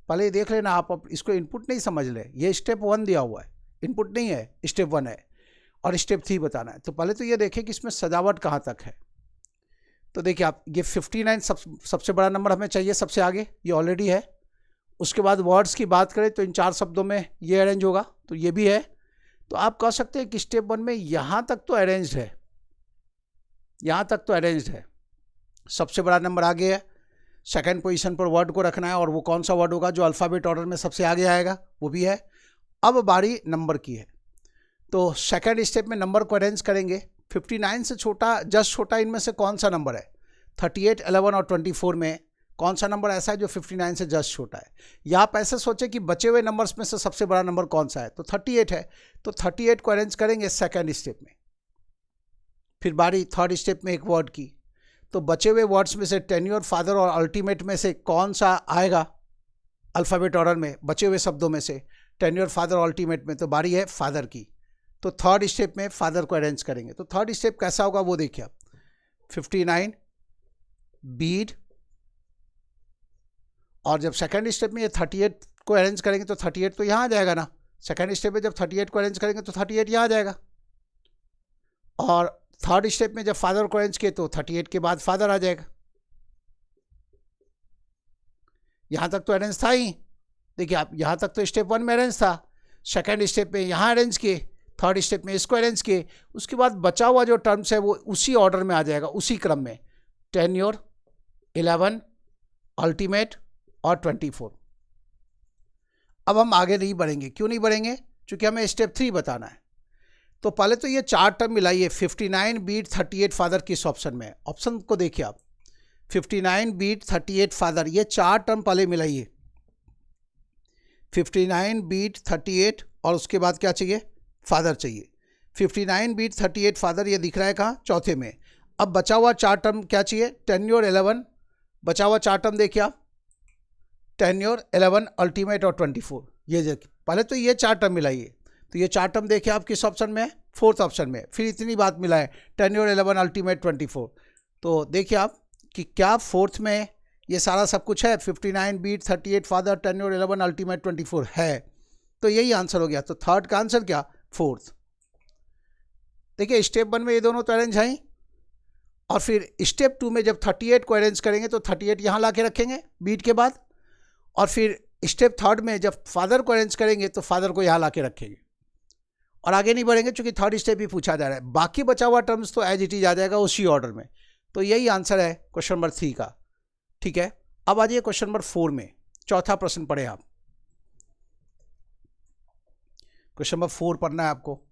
पहले देख लेना आप, अब इसको इनपुट नहीं समझ ले, ये स्टेप 1 दिया हुआ है, इनपुट नहीं है, स्टेप 1 है, और स्टेप 3 बताना है। तो पहले तो ये देखें कि इसमें सजावट कहाँ तक है। तो देखिए आप, ये 59 सबसे बड़ा नंबर हमें चाहिए, सबसे आगे ये ऑलरेडी है। उसके बाद वर्ड्स की बात करें तो इन 4 शब्दों में ये अरेंज होगा, तो ये भी है। तो आप कह सकते हैं कि स्टेप 1 में यहाँ तक तो अरेंज्ड है, यहाँ तक तो अरेंज्ड है, सबसे बड़ा नंबर आगे है। सेकंड पोजीशन पर वर्ड को रखना है, और वो कौन सा वर्ड होगा जो अल्फ़ाबेट ऑर्डर में सबसे आगे आएगा, वो भी है। अब बारी नंबर की है, तो सेकंड स्टेप में नंबर को अरेंज करेंगे। 59 से छोटा, जस्ट छोटा इनमें से कौन सा नंबर है? 38 11 और 24 में कौन सा नंबर ऐसा है जो 59 से जस्ट छोटा है? या आप ऐसे सोचें कि बचे हुए नंबर्स में से सबसे बड़ा नंबर कौन सा है, तो 38 है, तो 38 को अरेंज करेंगे सेकंड स्टेप में। फिर बारी थर्ड स्टेप में एक वर्ड की, तो बचे हुए वर्ड्स में से 10 योर फादर और अल्टीमेट में से कौन सा आएगा अल्फ़ाबेट ऑर्डर में, बचे हुए शब्दों में से 10 योर फादर अल्टीमेट में, तो बारी है फादर की। तो थर्ड स्टेप में फादर को अरेंज करेंगे। तो थर्ड स्टेप कैसा होगा वो देखिए आप, 59 बीड, और जब सेकंड स्टेप में ये 38 को अरेंज करेंगे तो 38 तो यहाँ आ जाएगा ना, सेकंड स्टेप में जब 38 को अरेंज करेंगे तो 38 यहाँ आ जाएगा। और थर्ड स्टेप में जब फादर को अरेंज किए तो 38 के बाद फादर आ जाएगा। यहाँ तक तो अरेंज था ही, देखिए आप, यहाँ तक तो स्टेप 1 में अरेंज था, सेकंड स्टेप में यहाँ अरेंज किए, थर्ड स्टेप में इसको अरेंज किए, उसके बाद बचा हुआ जो टर्म्स है वो उसी ऑर्डर में आ जाएगा, उसी क्रम में, 10 योर 11 अल्टीमेट और 24। अब हम आगे नहीं बढ़ेंगे, क्यों नहीं बढ़ेंगे? क्योंकि हमें स्टेप 3 बताना है। तो पहले तो ये 4 टर्म मिलाइए, 59 बीट 38 फादर किस ऑप्शन में है? ऑप्शन को देखिए आप, 59 बीट 38 फादर, ये 4 टर्म पहले मिलाइए, 59 बीट 38 और उसके बाद क्या चाहिए? फादर चाहिए। 59 बीट 38 फादर ये दिख रहा है कहाँ? चौथे में। अब बचा हुआ 4 टर्म क्या चाहिए? 10 योर 11, बचा हुआ 4 टर्म देखिए आप, 10 योर 11 अल्टीमेट और 24, ये देखिए, पहले तो ये 4 टर्म मिलाइए। तो ये 4 टर्म देखिए आप किस ऑप्शन में है? फोर्थ ऑप्शन में। फिर इतनी बात मिला है, 10 योर 11 अल्टीमेट 24, तो देखिए आप कि क्या फोर्थ में ये सारा सब कुछ है? 59 बीट 38 फादर 10 योर 11 अल्टीमेट 24 है, तो यही आंसर हो गया। तो थर्ड का आंसर क्या? फोर्थ। देखिए स्टेप 1 में ये दोनों तो अरेंज हैं, और फिर स्टेप 2 में जब 38 को अरेंज करेंगे तो 38 यहाँ ला के रखेंगे बीट के बाद, और फिर स्टेप थर्ड में जब फादर को अरेंज करेंगे तो फादर को यहाँ ला के रखेंगे, और आगे नहीं बढ़ेंगे क्योंकि थर्ड स्टेप ही पूछा जा रहा है। बाकी बचा हुआ टर्म्स तो एज इट इज आ जाएगा उसी ऑर्डर में। तो यही आंसर है क्वेश्चन नंबर 3 का, ठीक है। अब आ जाइए क्वेश्चन नंबर 4 में, चौथा प्रश्न पढ़े आप। क्वेश्चन नंबर 4 पढ़ना है आपको।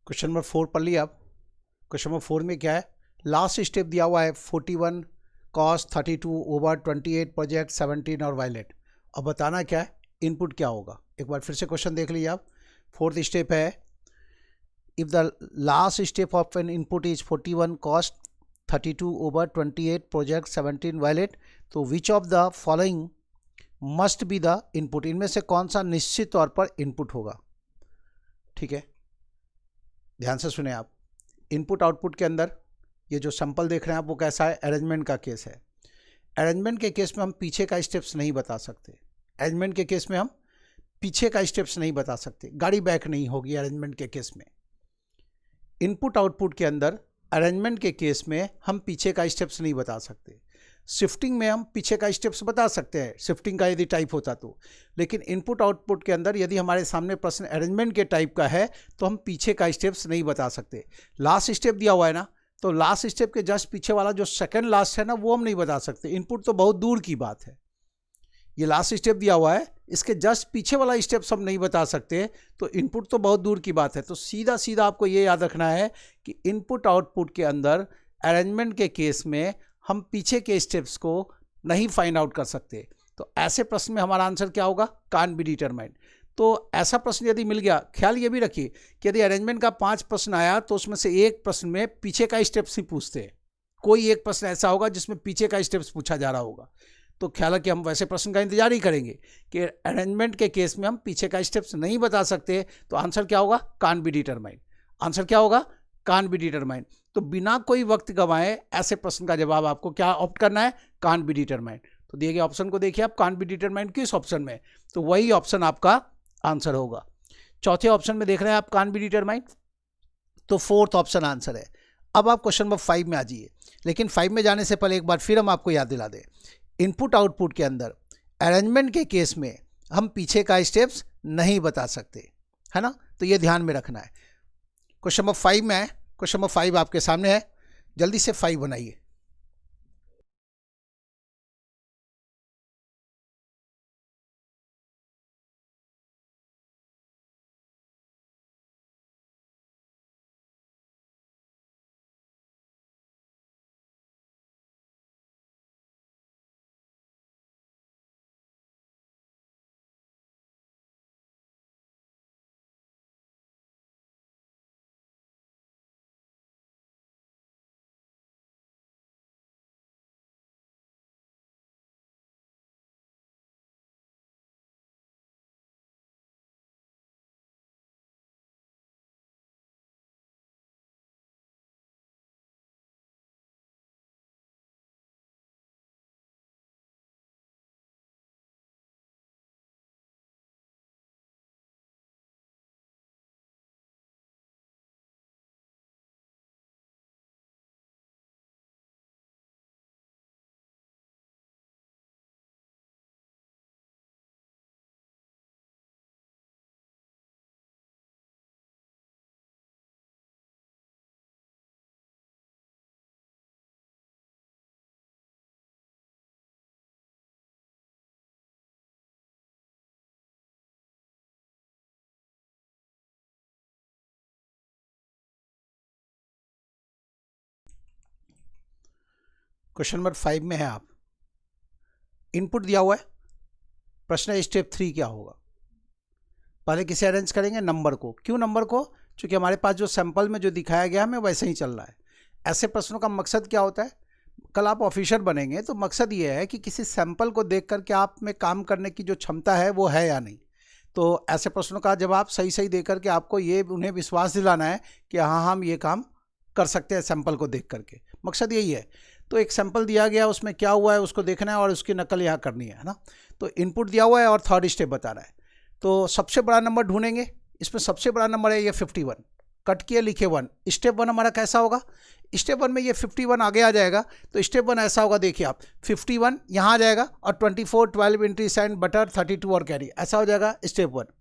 क्वेश्चन नंबर 4 पढ़ लिया आप। क्वेश्चन नंबर 4 में क्या है, लास्ट स्टेप दिया हुआ है 41 कॉस 32 ओवर 28 प्रोजेक्ट 17 और वायलेट। अब बताना क्या है, इनपुट क्या होगा। एक बार फिर से क्वेश्चन देख लीजिए आप। 4th स्टेप है, if the last step of an input is 41 cos 32 over 28 project 17 violet, तो which of the following must be the input, इनमें से कौन सा निश्चित तौर पर इनपुट होगा। ठीक है, ध्यान से सुने आप। इनपुट आउटपुट के अंदर ये जो सैंपल देख रहे हैं आप, वो कैसा है, अरेंजमेंट का केस है। अरेंजमेंट के केस में हम पीछे का स्टेप्स नहीं बता सकते। अरेंजमेंट के केस में हम पीछे का स्टेप्स नहीं बता सकते, गाड़ी बैक नहीं होगी अरेंजमेंट के केस में। इनपुट आउटपुट के अंदर अरेंजमेंट के केस में हम पीछे का स्टेप्स नहीं बता सकते। शिफ्टिंग में हम पीछे का स्टेप्स बता सकते हैं, शिफ्टिंग का यदि टाइप होता तो। लेकिन इनपुट आउटपुट के अंदर यदि हमारे सामने प्रश्न अरेंजमेंट के टाइप का है तो हम पीछे का स्टेप्स नहीं बता सकते। लास्ट स्टेप दिया हुआ है ना, तो लास्ट स्टेप के जस्ट पीछे वाला जो सेकंड लास्ट है ना, वो हम नहीं बता सकते। इनपुट तो बहुत दूर की बात है, ये लास्ट स्टेप दिया हुआ है, इसके जस्ट पीछे वाला स्टेप्स हम नहीं बता सकते, तो इनपुट तो बहुत दूर की बात है। तो सीधा सीधा आपको ये याद रखना है कि इनपुट आउटपुट के अंदर अरेंजमेंट के केस में हम पीछे के स्टेप्स को नहीं फाइंड आउट कर सकते। तो ऐसे प्रश्न में हमारा आंसर क्या होगा, कान बी डिटरमाइंड। तो ऐसा प्रश्न यदि मिल गया, ख्याल ये भी रखिए कि यदि अरेंजमेंट का 5 प्रश्न आया तो उसमें से एक प्रश्न में पीछे का स्टेप्स ही पूछते हैं। कोई एक प्रश्न ऐसा होगा जिसमें पीछे का स्टेप्स पूछा जा रहा होगा। तो ख्याल है कि हम वैसे प्रश्न का इंतजार ही करेंगे कि अरेंजमेंट के केस में हम पीछे का स्टेप्स नहीं बता सकते। तो आंसर क्या होगा, कान बी डिटरमाइंड। आंसर क्या होगा, कान बी डिटरमाइंड। तो बिना कोई वक्त गंवाए ऐसे प्रश्न का जवाब आपको क्या ऑप्ट करना है, कान बी डिटरमाइंड। तो दिए गए ऑप्शन को देखिए आप, कान बी डिटरमाइंड किस ऑप्शन में, तो वही ऑप्शन आपका आंसर होगा। चौथे ऑप्शन में देख रहे हैं आप कान बी डिटरमाइंड, तो 4th ऑप्शन आंसर है। अब आप क्वेश्चन नंबर 5 में आ जाइए। लेकिन 5 में जाने से पहले एक बार फिर हम आपको याद दिला दें, इनपुट आउटपुट के अंदर अरेंजमेंट के केस में हम पीछे का स्टेप्स नहीं बता सकते, है ना। तो ये ध्यान में रखना है। क्वेश्चन नंबर 5 में है, क्वेश्चन नंबर 5 आपके सामने है, जल्दी से 5 बनाइए। क्वेश्चन नंबर 5 में है आप, इनपुट दिया हुआ है, प्रश्न है स्टेप 3 क्या होगा। पहले किसे अरेंज करेंगे, नंबर को। क्यों नंबर को, क्योंकि हमारे पास जो सैंपल में जो दिखाया गया हमें वैसे ही चल रहा है। ऐसे प्रश्नों का मकसद क्या होता है, कल आप ऑफिसर बनेंगे तो मकसद ये है कि किसी सैंपल को देख करके आप में काम करने की जो क्षमता है वो है या नहीं। तो ऐसे प्रश्नों का जवाब सही सही दे करके आपको ये उन्हें विश्वास दिलाना है कि हाँ हम ये काम कर सकते हैं सैंपल को देख करके, मकसद यही है। तो एक सैंपल दिया गया, उसमें क्या हुआ है उसको देखना है और उसकी नकल यहाँ करनी है ना। तो इनपुट दिया हुआ है और 3rd स्टेप बता रहा है। तो सबसे बड़ा नंबर ढूंढेंगे, इसमें सबसे बड़ा नंबर है ये 51, कट किए लिखे 1। स्टेप 1 हमारा कैसा होगा, स्टेप 1 में ये 51 आगे आ जाएगा। तो स्टेप 1 ऐसा होगा, देखिए आप 51 यहाँ आ जाएगा और 24 12 इंट्री साइन बटर 32 और कैरी, ऐसा हो जाएगा स्टेप 1।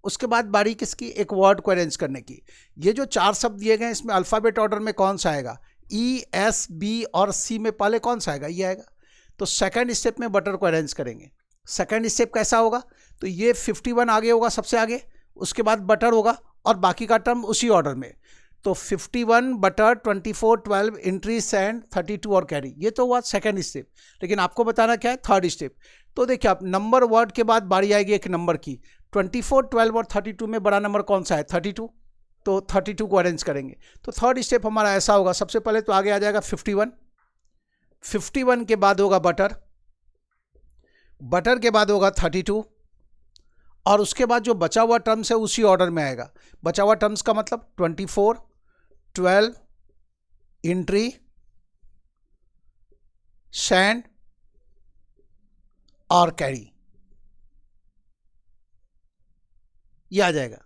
उसके बाद बारी किसकी, एक वर्ड को अरेंज करने की। ये जो 4 शब्द दिए गए इसमें अल्फ़ाबेट ऑर्डर में कौन सा आएगा, ई एस बी और सी में पहले कौन सा आएगा, ये आएगा। तो सेकंड स्टेप में बटर को अरेंज करेंगे। सेकंड स्टेप कैसा होगा, तो ये 51 आगे होगा सबसे आगे, उसके बाद बटर होगा और बाकी का टर्म उसी ऑर्डर में। तो 51/24, 12 एंट्री, सैंड, 32 और कैरी, ये तो हुआ सेकेंड स्टेप। लेकिन आपको बताना क्या है, थर्ड स्टेप। तो देखिए आप नंबर वर्ड के बाद बारी आएगी एक नंबर की। 24, 12 और 32 में बड़ा नंबर कौन सा है, 32। तो 32 को अरेंज करेंगे। तो थर्ड स्टेप हमारा ऐसा होगा, सबसे पहले तो आगे आ जाएगा 51, 51 के बाद होगा बटर, बटर के बाद होगा 32, और उसके बाद जो बचा हुआ टर्म्स है उसी ऑर्डर में आएगा। बचा हुआ टर्म्स का मतलब 24, 12 एंट्री, सैंड और कैरी, ये आ जाएगा।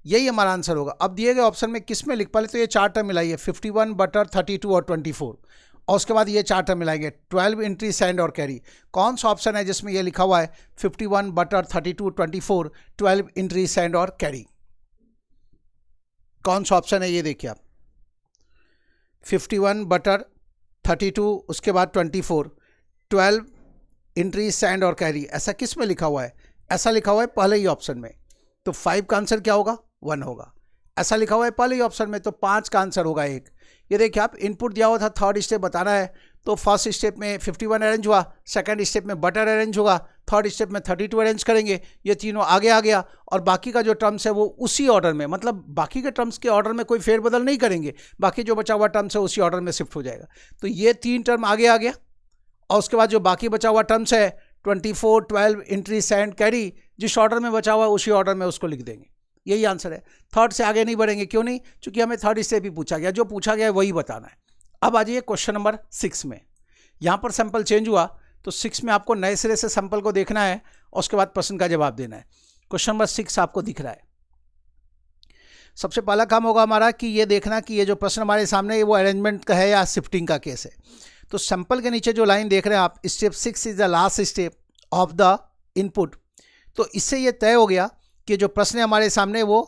यही हमारा आंसर होगा। अब दिए गए ऑप्शन में किस में लिख, पहले तो ये चार टर्म मिलाइए, 51, बटर, 32 और 24, और उसके बाद ये चार टर्म मिलाएंगे, 12 एंट्री, सैंड और कैरी। कौन सा ऑप्शन है जिसमें ये लिखा हुआ है 51, बटर, 32, 24, 12 एंट्री, सैंड और कैरी? कौन सा ऑप्शन है ये देखिए आप, 51, बटर, 32, उसके बाद 24, 12 एंट्री, सैंड और कैरी, ऐसा किस में लिखा हुआ है? ऐसा लिखा हुआ है पहले ही ऑप्शन में। तो 5 का आंसर क्या होगा, 1 होगा। ऐसा लिखा हुआ है पहले ही ऑप्शन में, तो 5 का आंसर होगा 1। ये देखिए आप, इनपुट दिया हुआ था थर्ड स्टेप बताना है, तो फर्स्ट स्टेप में 51 अरेंज हुआ, सेकंड स्टेप में बटर अरेंज होगा, थर्ड स्टेप में 32 अरेंज करेंगे, ये तीनों आगे आ गया। और बाकी का जो टर्म्स है वो उसी ऑर्डर में, मतलब बाकी के टर्म्स के ऑर्डर में कोई फेरबदल नहीं करेंगे, बाकी जो बचा हुआ टर्म्स है उसी ऑर्डर में शिफ्ट हो जाएगा। तो ये 3 टर्म आगे आ गया, और उसके बाद जो बाकी बचा हुआ टर्म्स है 24, 12 एंट्री, सैंड, कैरी, जिस ऑर्डर में बचा हुआ है उसी ऑर्डर में उसको लिख देंगे। यही आंसर है। थर्ड से आगे नहीं बढ़ेंगे, क्यों नहीं? क्योंकि हमें थर्ड स्टेप ही पूछा गया, जो पूछा गया है वही बताना है। अब आ जाइए क्वेश्चन नंबर 6 में। यहाँ पर सैंपल चेंज हुआ, तो 6 में आपको नए सिरे से सैंपल को देखना है और उसके बाद प्रश्न का जवाब देना है। क्वेश्चन नंबर 6 आपको दिख रहा है। सबसे पहला काम होगा हमारा कि ये देखना कि ये जो प्रश्न हमारे सामने है वो अरेंजमेंट का है या शिफ्टिंग का केस है। तो सैंपल के नीचे जो लाइन देख रहे हैं आप, step 6 is the last step of the input. तो इससे ये तय हो गया कि जो प्रश्न है हमारे सामने वो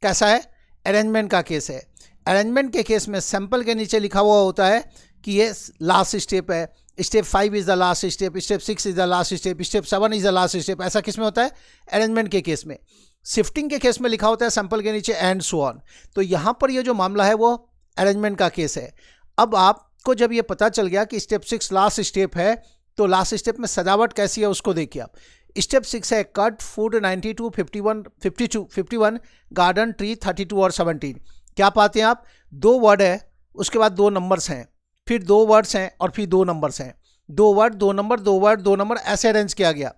कैसा है, अरेंजमेंट का केस है। अरेंजमेंट के केस में सैंपल के नीचे लिखा हुआ होता है कि ये लास्ट स्टेप है, step 5 is the last step, step 6 is the last step, step 7 is the last step. ऐसा किस में होता है, अरेंजमेंट के केस में। शिफ्टिंग के केस में लिखा होता है सैंपल के नीचे एंड सो ऑन। तो यहाँ पर ये जो मामला है वो अरेंजमेंट का केस है। अब आपको जब ये पता चल गया कि स्टेप 6 लास्ट स्टेप है, तो लास्ट स्टेप में सजावट कैसी है उसको देखिए आप। स्टेप 6 है कट, फूड, 92, 51, गार्डन, ट्री, 32 और 17। क्या पाते हैं आप, 2 वर्ड है, उसके बाद 2 नंबर्स हैं, फिर 2 वर्ड्स हैं और फिर 2 नंबर्स हैं। 2 वर्ड 2 नंबर, 2 वर्ड 2 नंबर, ऐसे अरेंज किया गया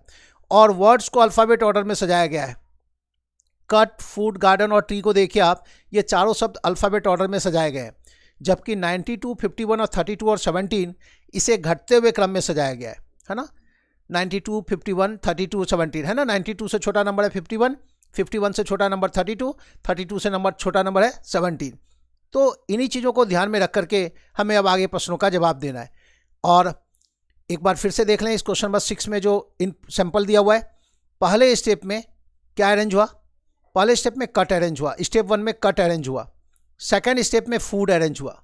और वर्ड्स को अल्फ़ाबेट ऑर्डर में सजाया गया है। कट, फूड, गार्डन और ट्री को देखिए आप, ये चारों शब्द अल्फ़ाबेट ऑर्डर में सजाए गए हैं, जबकि 92, 51 और 32 और 17 इसे घटते हुए क्रम में सजाया गया है ना। 92, 51, 32, 17 है ना। 92 से छोटा नंबर है 51, 51 से छोटा नंबर 32, 32 से छोटा नंबर है 17। तो इन्हीं चीज़ों को ध्यान में रख करके हमें अब आगे प्रश्नों का जवाब देना है। और एक बार फिर से देख लें इस क्वेश्चन नंबर 6 में जो इन सैंपल दिया हुआ है, पहले स्टेप में क्या अरेंज हुआ, पहले स्टेप में कट अरेंज हुआ, स्टेप 1 में कट अरेंज हुआ। सेकेंड स्टेप में फूड अरेंज हुआ,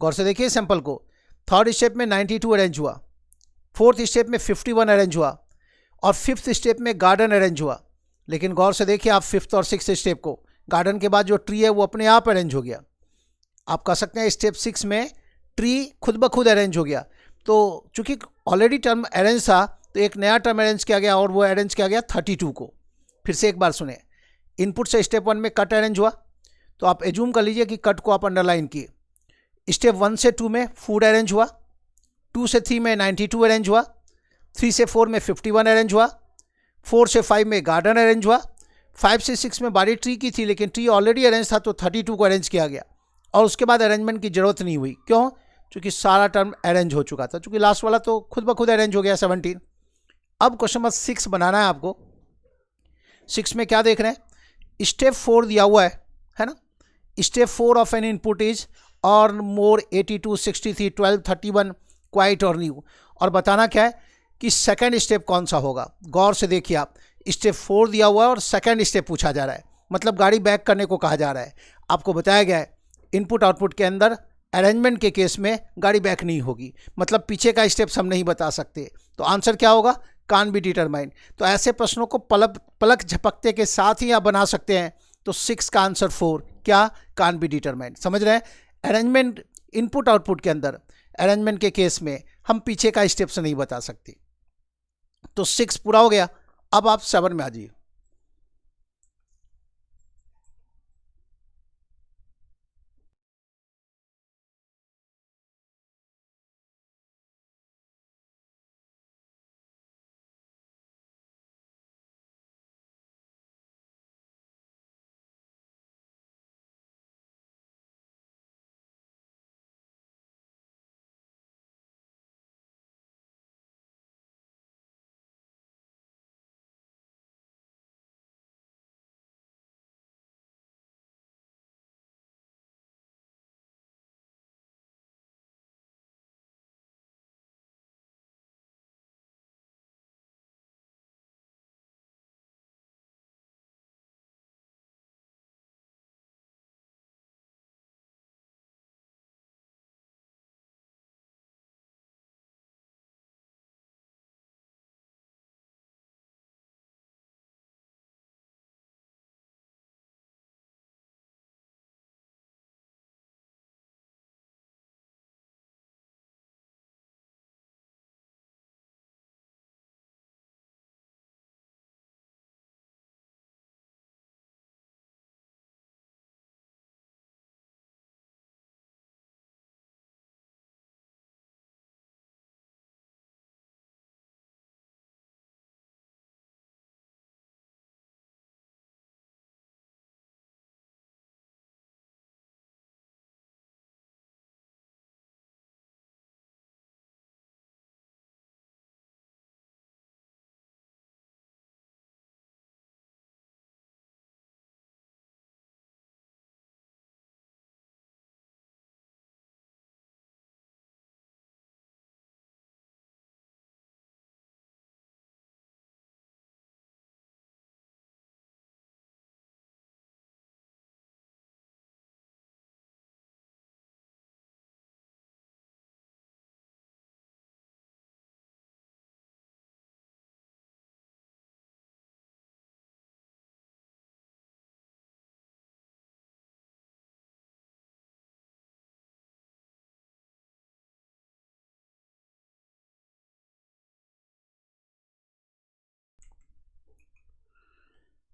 गौर से देखिए सैंपल को। थर्ड स्टेप में 92 अरेंज हुआ, फोर्थ स्टेप में 51 अरेंज हुआ और फिफ्थ स्टेप में गार्डन अरेंज हुआ। लेकिन गौर से देखिए आप फिफ्थ और सिक्स्थ स्टेप को, गार्डन के बाद जो ट्री है वो अपने आप अरेंज हो गया। आप कह सकते हैं स्टेप 6 में ट्री खुद ब खुद अरेंज हो गया। तो चूंकि ऑलरेडी टर्म अरेंज था तो एक नया टर्म अरेंज किया गया और वो अरेंज किया गया 32 को। फिर से एक बार सुने, इनपुट से स्टेप 1 में कट अरेंज हुआ, तो आप एज्यूम कर लीजिए कि कट को आप अंडरलाइन किए। स्टेप 1 से 2 में फूड अरेंज हुआ, 2 से 3 में 92 अरेंज हुआ, 3 से 4 में 51 अरेंज हुआ, 4 से 5 में गार्डन अरेंज हुआ, 5 से 6 में बारी ट्री की थी लेकिन ट्री ऑलरेडी अरेंज था तो 32 को अरेंज किया गया और उसके बाद अरेंजमेंट की ज़रूरत नहीं हुई। क्यों? क्योंकि सारा टर्म अरेंज हो चुका था, क्योंकि लास्ट वाला तो खुद ब खुद अरेंज हो गया 17। अब क्वेश्चन नंबर 6 बनाना है आपको। 6 में क्या देख रहे हैं, स्टेप 4 दिया हुआ है ना। Step 4 of an input is और मोर 82, 63, 12, 31 क्वाइट और न्यू। और बताना क्या है कि सेकंड स्टेप कौन सा होगा। गौर से देखिए आप, स्टेप 4 दिया हुआ है और सेकंड स्टेप पूछा जा रहा है, मतलब गाड़ी बैक करने को कहा जा रहा है। आपको बताया गया है इनपुट आउटपुट के अंदर अरेंजमेंट के केस में गाड़ी बैक नहीं होगी, मतलब पीछे का स्टेप्स हम नहीं बता सकते। तो आंसर क्या होगा, कान बी डिटरमाइन। तो ऐसे प्रश्नों को पलक झपकते के साथ ही आप बना सकते हैं तो 6 का आंसर 4 क्या कान बी डिटरमाइंड। समझ रहे हैं? अरेंजमेंट इनपुट आउटपुट के अंदर अरेंजमेंट के केस में हम पीछे का स्टेप्स नहीं बता सकते। तो 6 पूरा हो गया। अब आप 7 में आ जाइए।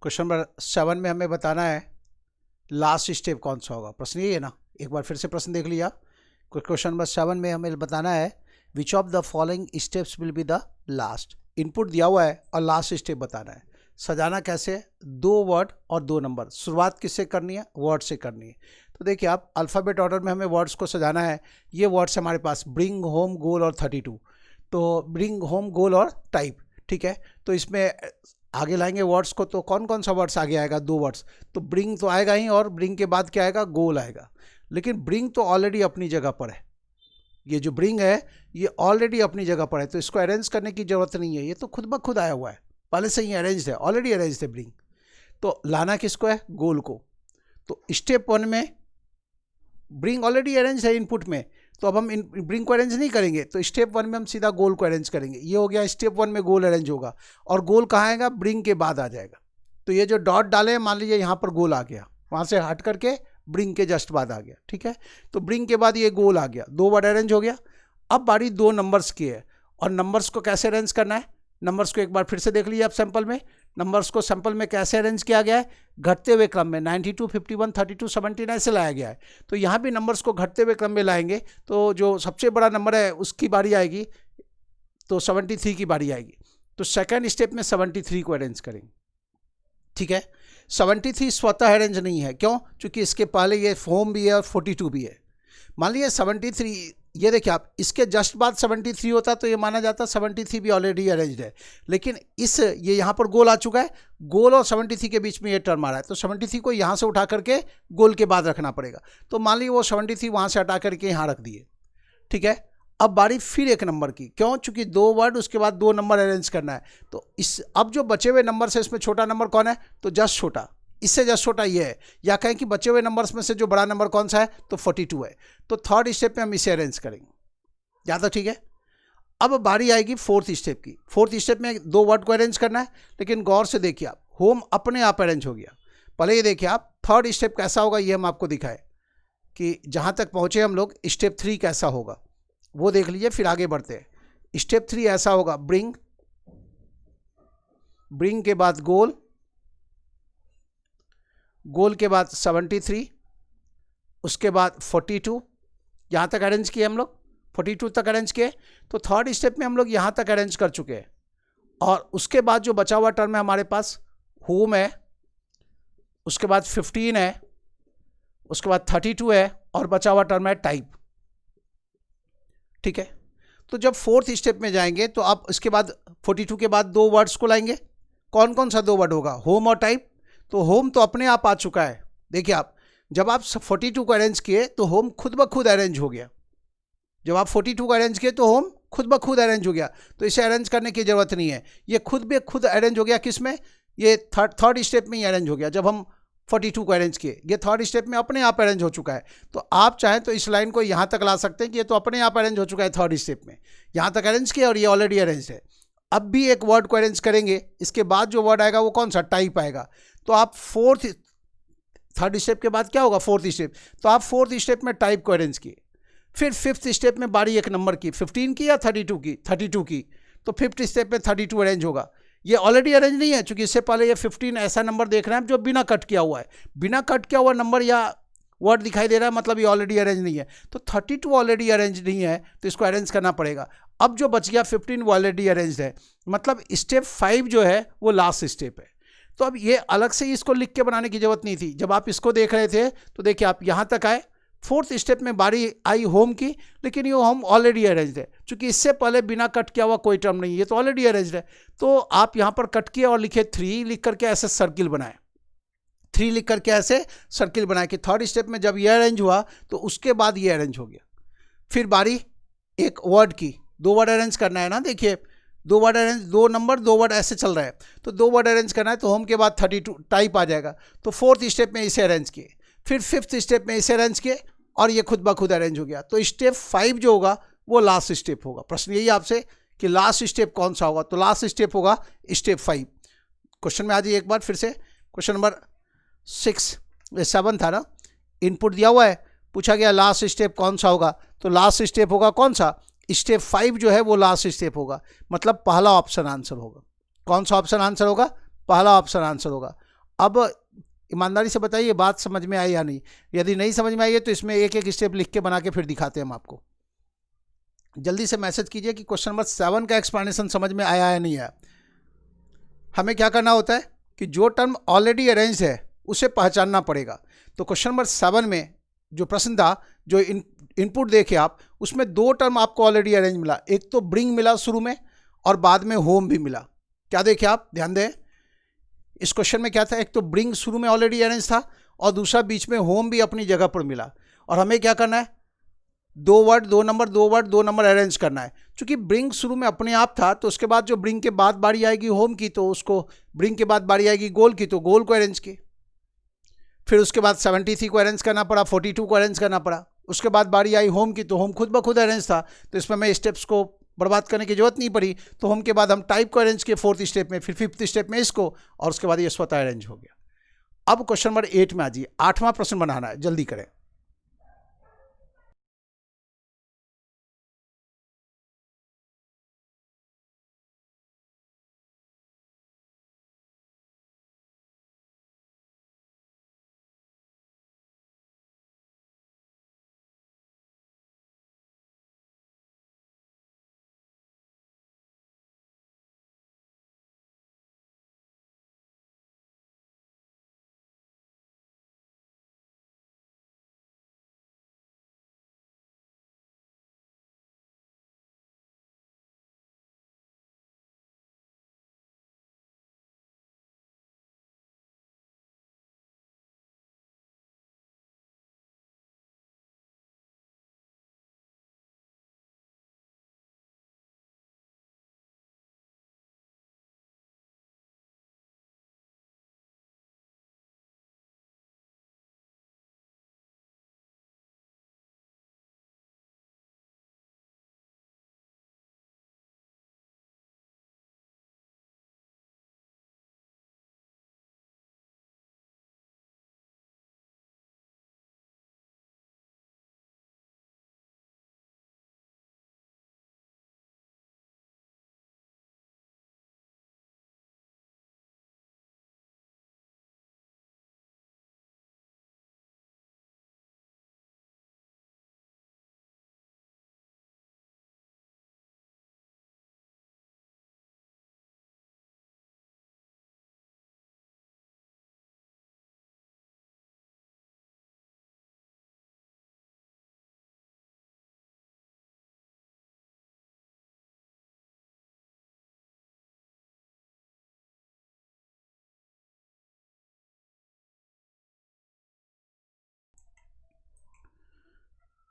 क्वेश्चन नंबर 7 में हमें बताना है लास्ट स्टेप कौन सा होगा। प्रश्न यही है ना, एक बार फिर से प्रश्न देख लिया। क्वेश्चन नंबर 7 में हमें बताना है विच of the following steps will be the last. Input दिया हुआ है और लास्ट स्टेप बताना है। सजाना कैसे? 2 वर्ड और 2 नंबर। शुरुआत किससे करनी है? वर्ड से करनी है। तो देखिए आप, अल्फ़ाबेट ऑर्डर में हमें वर्ड्स को सजाना है। ये वर्ड्स हमारे पास ब्रिंग होम गोल और 32। तो ब्रिंग होम गोल और टाइप, ठीक है। तो इसमें आगे लाएंगे वर्ड्स को, तो कौन कौन सा वर्ड्स आगे आएगा? 2 वर्ड्स। तो ब्रिंग तो आएगा ही, और ब्रिंग के बाद क्या आएगा? गोल आएगा। लेकिन ब्रिंग तो ऑलरेडी अपनी जगह पर है। ये जो ब्रिंग है ये ऑलरेडी अपनी जगह पर है, तो इसको अरेंज करने की जरूरत नहीं है। ये तो खुद ब खुद आया हुआ है, पहले से ही अरेंज है, ऑलरेडी अरेंज है ब्रिंग। तो लाना किसको है? गोल को। तो स्टेप 1 में ब्रिंग ऑलरेडी अरेंज है इनपुट में, तो अब हम ब्रिंग को अरेंज नहीं करेंगे। तो स्टेप 1 में हम सीधा गोल को अरेंज करेंगे। ये हो गया स्टेप 1 में गोल अरेंज होगा, और गोल कहाँ आएगा? ब्रिंग के बाद आ जाएगा। तो ये जो डॉट डाले, मान लीजिए यहाँ पर गोल आ गया, वहाँ से हट करके ब्रिंग के जस्ट बाद आ गया, ठीक है। तो ब्रिंग के बाद ये गोल आ गया, 2 वर्ड अरेंज हो गया। अब बारी 2 नंबर्स की है, और नंबर्स को कैसे अरेंज करना है? नंबर्स को एक बार फिर से देख लीजिए आप सैंपल में। नंबर्स को सैंपल में कैसे अरेंज किया गया है? घटते हुए क्रम में 92, 51, 32, 79 ऐसे लाया गया है। तो यहाँ भी नंबर्स को घटते हुए क्रम में लाएंगे, तो जो सबसे बड़ा नंबर है उसकी बारी आएगी, तो 73 की बारी आएगी। तो सेकेंड स्टेप में 73 को अरेंज करेंगे, ठीक है। 73 स्वतः अरेंज नहीं है, क्यों? क्योंकि इसके पहले ये होम भी है और 42 भी है। मान लीजिए 73, ये देखिए आप, इसके जस्ट बाद 73 होता तो ये माना जाता 73 भी ऑलरेडी अरेंज्ड है। लेकिन ये यहाँ पर गोल आ चुका है, गोल और 73 के बीच में ये टर्म आ रहा है, तो 73 को यहाँ से उठा करके गोल के बाद रखना पड़ेगा। तो मान लीजिए वो 73 वहाँ से हटा करके यहाँ रख दिए, ठीक है। अब बारी फिर एक नंबर की, क्यों? चूंकि 2 वर्ड उसके बाद 2 नंबर अरेंज करना है। तो अब जो बचे हुए नंबर से इसमें छोटा नंबर कौन है? तो जस्ट छोटा, इससे जस्ट छोटा ये है। या कहें कि बचे हुए नंबर्स में से जो बड़ा नंबर कौन सा है? तो 42 है। तो थर्ड स्टेप में हम इसे अरेंज करेंगे, ज़्यादा, ठीक है। अब बारी आएगी फोर्थ स्टेप की। फोर्थ स्टेप में 2 वर्ड को अरेंज करना है, लेकिन गौर से देखिए आप, होम अपने आप अरेंज हो गया। पहले ये देखिए आप थर्ड स्टेप कैसा होगा ये हम आपको दिखाए कि जहाँ तक पहुँचे हम लोग, स्टेप 3 कैसा होगा वो देख लीजिए, फिर आगे बढ़ते हैं। स्टेप 3 ऐसा होगा, ब्रिंग के बाद गोल, गोल के बाद 73, उसके बाद 42, यहाँ तक अरेंज किए हम लोग, 42 तक अरेंज किए। तो थर्ड स्टेप में हम लोग यहाँ तक अरेंज कर चुके हैं। और उसके बाद जो बचा हुआ टर्म है हमारे पास, होम है, उसके बाद 15 है, उसके बाद 32 है, और बचा हुआ टर्म है टाइप। ठीक है, तो जब फोर्थ स्टेप में जाएंगे तो आप इसके बाद 42 के बाद दो वर्ड्स को लाएंगे। कौन कौन सा दो वर्ड होगा, होम और टाइप। तो होम तो अपने आप आ चुका है, देखिए आप जब आप 42 को अरेंज किए तो होम खुद ब खुद अरेंज हो गया। जब आप 42 को अरेंज किए तो होम खुद ब खुद अरेंज हो गया, तो इसे अरेंज करने की ज़रूरत नहीं है, ये खुद ब खुद अरेंज हो गया। किस में, ये थर्ड स्टेप में ही अरेंज हो गया। जब हम 42 को अरेंज किए, ये थर्ड स्टेप में अपने आप अरेंज हो चुका है। तो आप चाहें तो इस लाइन को यहाँ तक ला सकते हैं कि ये तो अपने आप अरेंज हो चुका है थर्ड स्टेप में, यहाँ तक अरेंज किया और ये ऑलरेडी अरेंज है। अब भी एक वर्ड को अरेंज करेंगे, इसके बाद जो वर्ड आएगा वो कौन सा, टाइप आएगा। तो आप थर्ड स्टेप के बाद क्या होगा, फोर्थ स्टेप, तो आप फोर्थ स्टेप में टाइप को अरेंज किए। फिर फिफ्थ स्टेप में बारी एक नंबर की, 15 की या 32 की, 32 की, तो फिफ्थ स्टेप में 32 अरेंज होगा। ये ऑलरेडी अरेंज नहीं है, क्योंकि इससे पहले ये 15 ऐसा नंबर देख रहे हैं जो बिना कट किया हुआ है, बिना कट किया हुआ नंबर या वर्ड दिखाई दे रहा है, मतलब ये ऑलरेडी अरेंज नहीं है। तो 32 ऑलरेडी अरेंज नहीं है, तो इसको अरेंज करना पड़ेगा। अब जो बच गया 15 वो ऑलरेडी अरेंज है, मतलब स्टेप 5 जो है वो लास्ट स्टेप है। तो अब ये अलग से इसको लिख के बनाने की जरूरत नहीं थी। जब आप इसको देख रहे थे तो देखिए आप यहाँ तक आए, फोर्थ स्टेप में बारी आई होम की, लेकिन ये होम ऑलरेडी अरेंज है, क्योंकि इससे पहले बिना कट किया हुआ कोई टर्म नहीं है, ये तो ऑलरेडी अरेंज है। तो आप यहाँ पर कट किए और लिखे 3 लिख करके ऐसे सर्किल बनाए, 3 लिख करके ऐसे सर्किल बनाए कि थर्ड स्टेप में जब ये अरेंज हुआ तो उसके बाद ये अरेंज हो गया। फिर बारी एक वर्ड की, दो वर्ड अरेंज करना है ना, देखिए दो वर्ड अरेंज, दो नंबर दो वर्ड ऐसे चल रहा है, तो दो वर्ड अरेंज करना है, तो होम के बाद 32 टाइप आ जाएगा। तो फोर्थ स्टेप में इसे अरेंज किए, फिर फिफ्थ स्टेप में इसे अरेंज किए, और ये खुद ब खुद अरेंज हो गया। तो स्टेप 5 जो होगा वो लास्ट स्टेप होगा। प्रश्न यही आपसे कि लास्ट स्टेप कौन सा होगा, तो लास्ट स्टेप होगा स्टेप 5। क्वेश्चन में आ जाइए एक बार फिर से, क्वेश्चन नंबर 7 था ना, इनपुट दिया हुआ है, पूछा गया लास्ट स्टेप कौन सा होगा, तो लास्ट स्टेप होगा कौन सा, स्टेप 5 जो है वो लास्ट स्टेप होगा, मतलब पहला ऑप्शन आंसर होगा। कौन सा ऑप्शन आंसर होगा, पहला ऑप्शन आंसर होगा। अब ईमानदारी से बताइए बात समझ में आई या नहीं। यदि नहीं समझ में आई है तो इसमें एक एक स्टेप लिख के बना के फिर दिखाते हैं हम आपको। जल्दी से मैसेज कीजिए कि क्वेश्चन नंबर 7 का एक्सप्लेनेशन समझ में आया या नहीं आया। हमें क्या करना होता है कि जो टर्म ऑलरेडी अरेंज है उसे पहचानना पड़ेगा। तो क्वेश्चन नंबर 7 में जो प्रश्न था, जो इनपुट देखे आप, उसमें दो टर्म आपको ऑलरेडी अरेंज मिला, एक तो ब्रिंग मिला शुरू में और बाद में होम भी मिला। क्या देखे आप, ध्यान दें, इस क्वेश्चन में क्या था, एक तो ब्रिंग शुरू में ऑलरेडी अरेंज था और दूसरा बीच में होम भी अपनी जगह पर मिला। और हमें क्या करना है, दो वर्ड दो नंबर, दो वर्ड दो नंबर अरेंज करना है। क्योंकि ब्रिंग शुरू में अपने आप था, तो उसके बाद जो ब्रिंग के बाद बारी आएगी होम की, तो उसको ब्रिंग के बाद बारी आएगी गोल की, तो गोल को अरेंज की। फिर उसके बाद 73 को अरेंज करना पड़ा, 42 को अरेंज करना पड़ा। उसके बाद बारी आई होम की, तो होम खुद ब खुद अरेंज था, तो इसमें हमें स्टेप्स को बर्बाद करने की जरूरत नहीं पड़ी। तो होम के बाद हम टाइप को अरेंज किए फोर्थ स्टेप में, फिर फिफ्थ स्टेप में इसको, और उसके बाद ये स्वतः अरेंज हो गया। अब क्वेश्चन नंबर 8 में आ जाइए, 8वां प्रश्न बनाना है, जल्दी करें।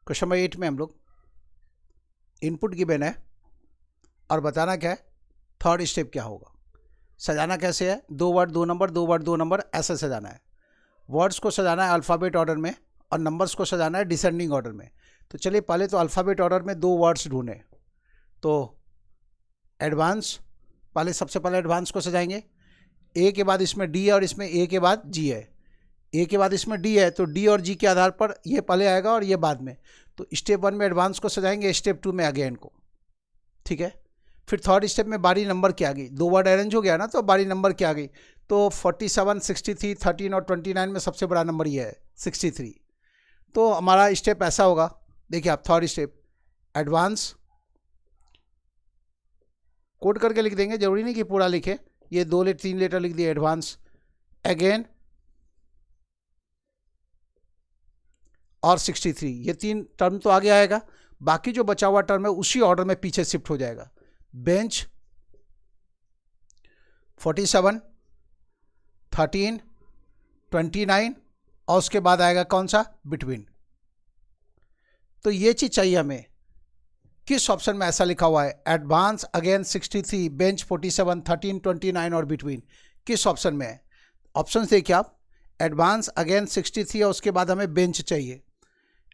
क्वेश्चन नंबर 8 में हम लोग इनपुट गिवन है और बताना क्या है थर्ड स्टेप क्या होगा। सजाना कैसे है, 2 वर्ड 2 नंबर, 2 वर्ड 2 नंबर, ऐसे सजाना है। वर्ड्स को सजाना है अल्फ़ाबेट ऑर्डर में और नंबर्स को सजाना है डिसेंडिंग ऑर्डर में। तो चलिए पहले तो अल्फ़ाबेट ऑर्डर में 2 वर्ड्स ढूंढें। तो एडवांस, पहले सबसे पहले एडवांस को सजाएंगे। ए के बाद इसमें डी है और इसमें ए के बाद जी है। ए के बाद इसमें डी है तो डी और जी के आधार पर ये पहले आएगा और ये बाद में। तो स्टेप 1 में एडवांस को सजाएंगे, स्टेप 2 में अगेन को, ठीक है। फिर थर्ड स्टेप में बारी नंबर की आ गई, 2 वर्ड अरेंज हो गया ना, तो बारी नंबर की आ गई। तो 47, 63, 13 और 29 में सबसे बड़ा नंबर ये है 63। तो हमारा स्टेप ऐसा होगा, देखिए आप थर्ड स्टेप एडवांस कोड करके लिख देंगे, जरूरी नहीं कि पूरा लिखे, ये 3 लेटर लिख दिए एडवांस, अगेन और 63, ये 3 टर्म तो आगे आएगा, बाकी जो बचा हुआ टर्म है उसी ऑर्डर में पीछे शिफ्ट हो जाएगा। बेंच 47, 13, 29 और उसके बाद आएगा कौन सा, बिटवीन। तो ये चीज चाहिए हमें, किस ऑप्शन में ऐसा लिखा हुआ है एडवांस अगेन 63, बेंच 47, 13, 29 और बिटवीन, किस ऑप्शन में है। ऑप्शन देखिए आप, एडवांस अगेन 63 और उसके बाद हमें बेंच चाहिए,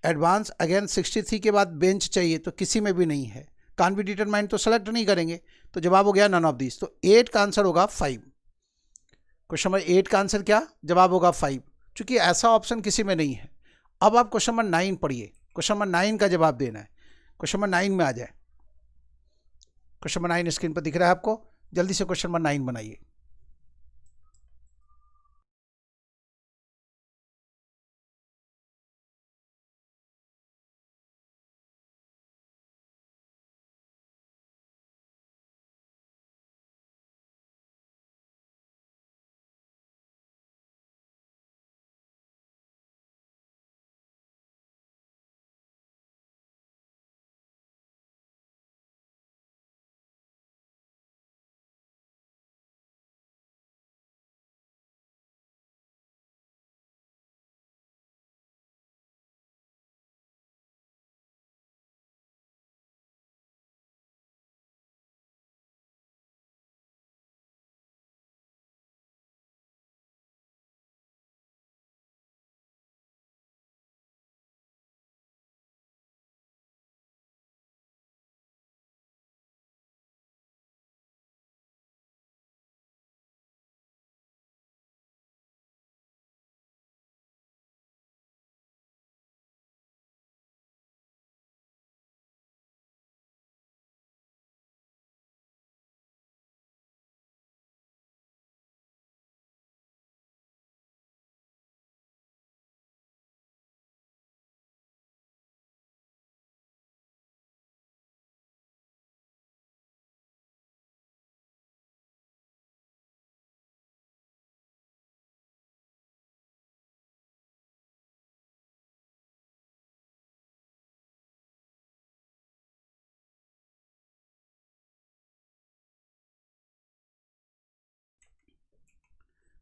एडवांस अगेन 63 के बाद बेंच चाहिए, तो किसी में भी नहीं है। कान बी डिटरमाइन तो सेलेक्ट नहीं करेंगे, तो जवाब हो गया नन ऑफ दिस। तो 8 का आंसर होगा 5। क्वेश्चन नंबर 8 का आंसर क्या, जवाब होगा 5, क्योंकि ऐसा ऑप्शन किसी में नहीं है। अब आप क्वेश्चन नंबर 9 पढ़िए, क्वेश्चन नंबर 9 का जवाब देना है। क्वेश्चन नंबर 9 में आ जाए, क्वेश्चन नंबर 9 स्क्रीन पर दिख रहा है आपको, जल्दी से क्वेश्चन नंबर 9 बनाइए।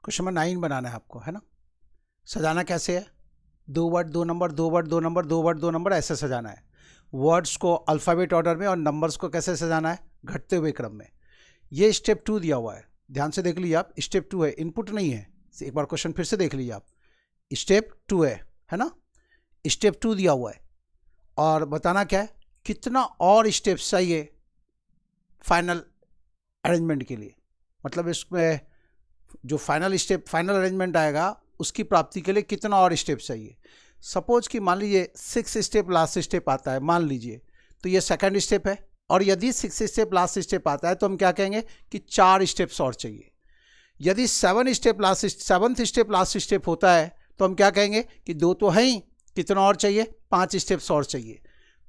क्वेश्चन नंबर 9 बनाना है आपको, है ना। सजाना कैसे है, 2 word 2 number, 2 word 2 number, 2 word 2 number, ऐसे सजाना है। वर्ड्स को अल्फ़ाबेट ऑर्डर में और नंबर्स को कैसे सजाना है, घटते हुए क्रम में। ये स्टेप 2 दिया हुआ है, ध्यान से देख लीजिए आप, स्टेप 2 है, इनपुट नहीं है। एक बार क्वेश्चन फिर से देख लीजिए आप, स्टेप 2 है ना, स्टेप 2 दिया हुआ है और बताना क्या है, कितना और स्टेप्स चाहिए फाइनल अरेंजमेंट के लिए। मतलब इसमें जो फाइनल स्टेप, फाइनल अरेंजमेंट आएगा उसकी प्राप्ति के लिए कितना और स्टेप चाहिए। सपोज कि मान लीजिए 6 स्टेप लास्ट स्टेप आता है, मान लीजिए, तो ये सेकंड स्टेप है, और यदि 6 स्टेप लास्ट स्टेप आता है तो हम क्या कहेंगे कि 4 स्टेप्स और चाहिए। यदि 7 step last, 7th step last step होता है तो हम क्या कहेंगे कि 2 तो है ही, कितना और चाहिए, 5 स्टेप्स और चाहिए।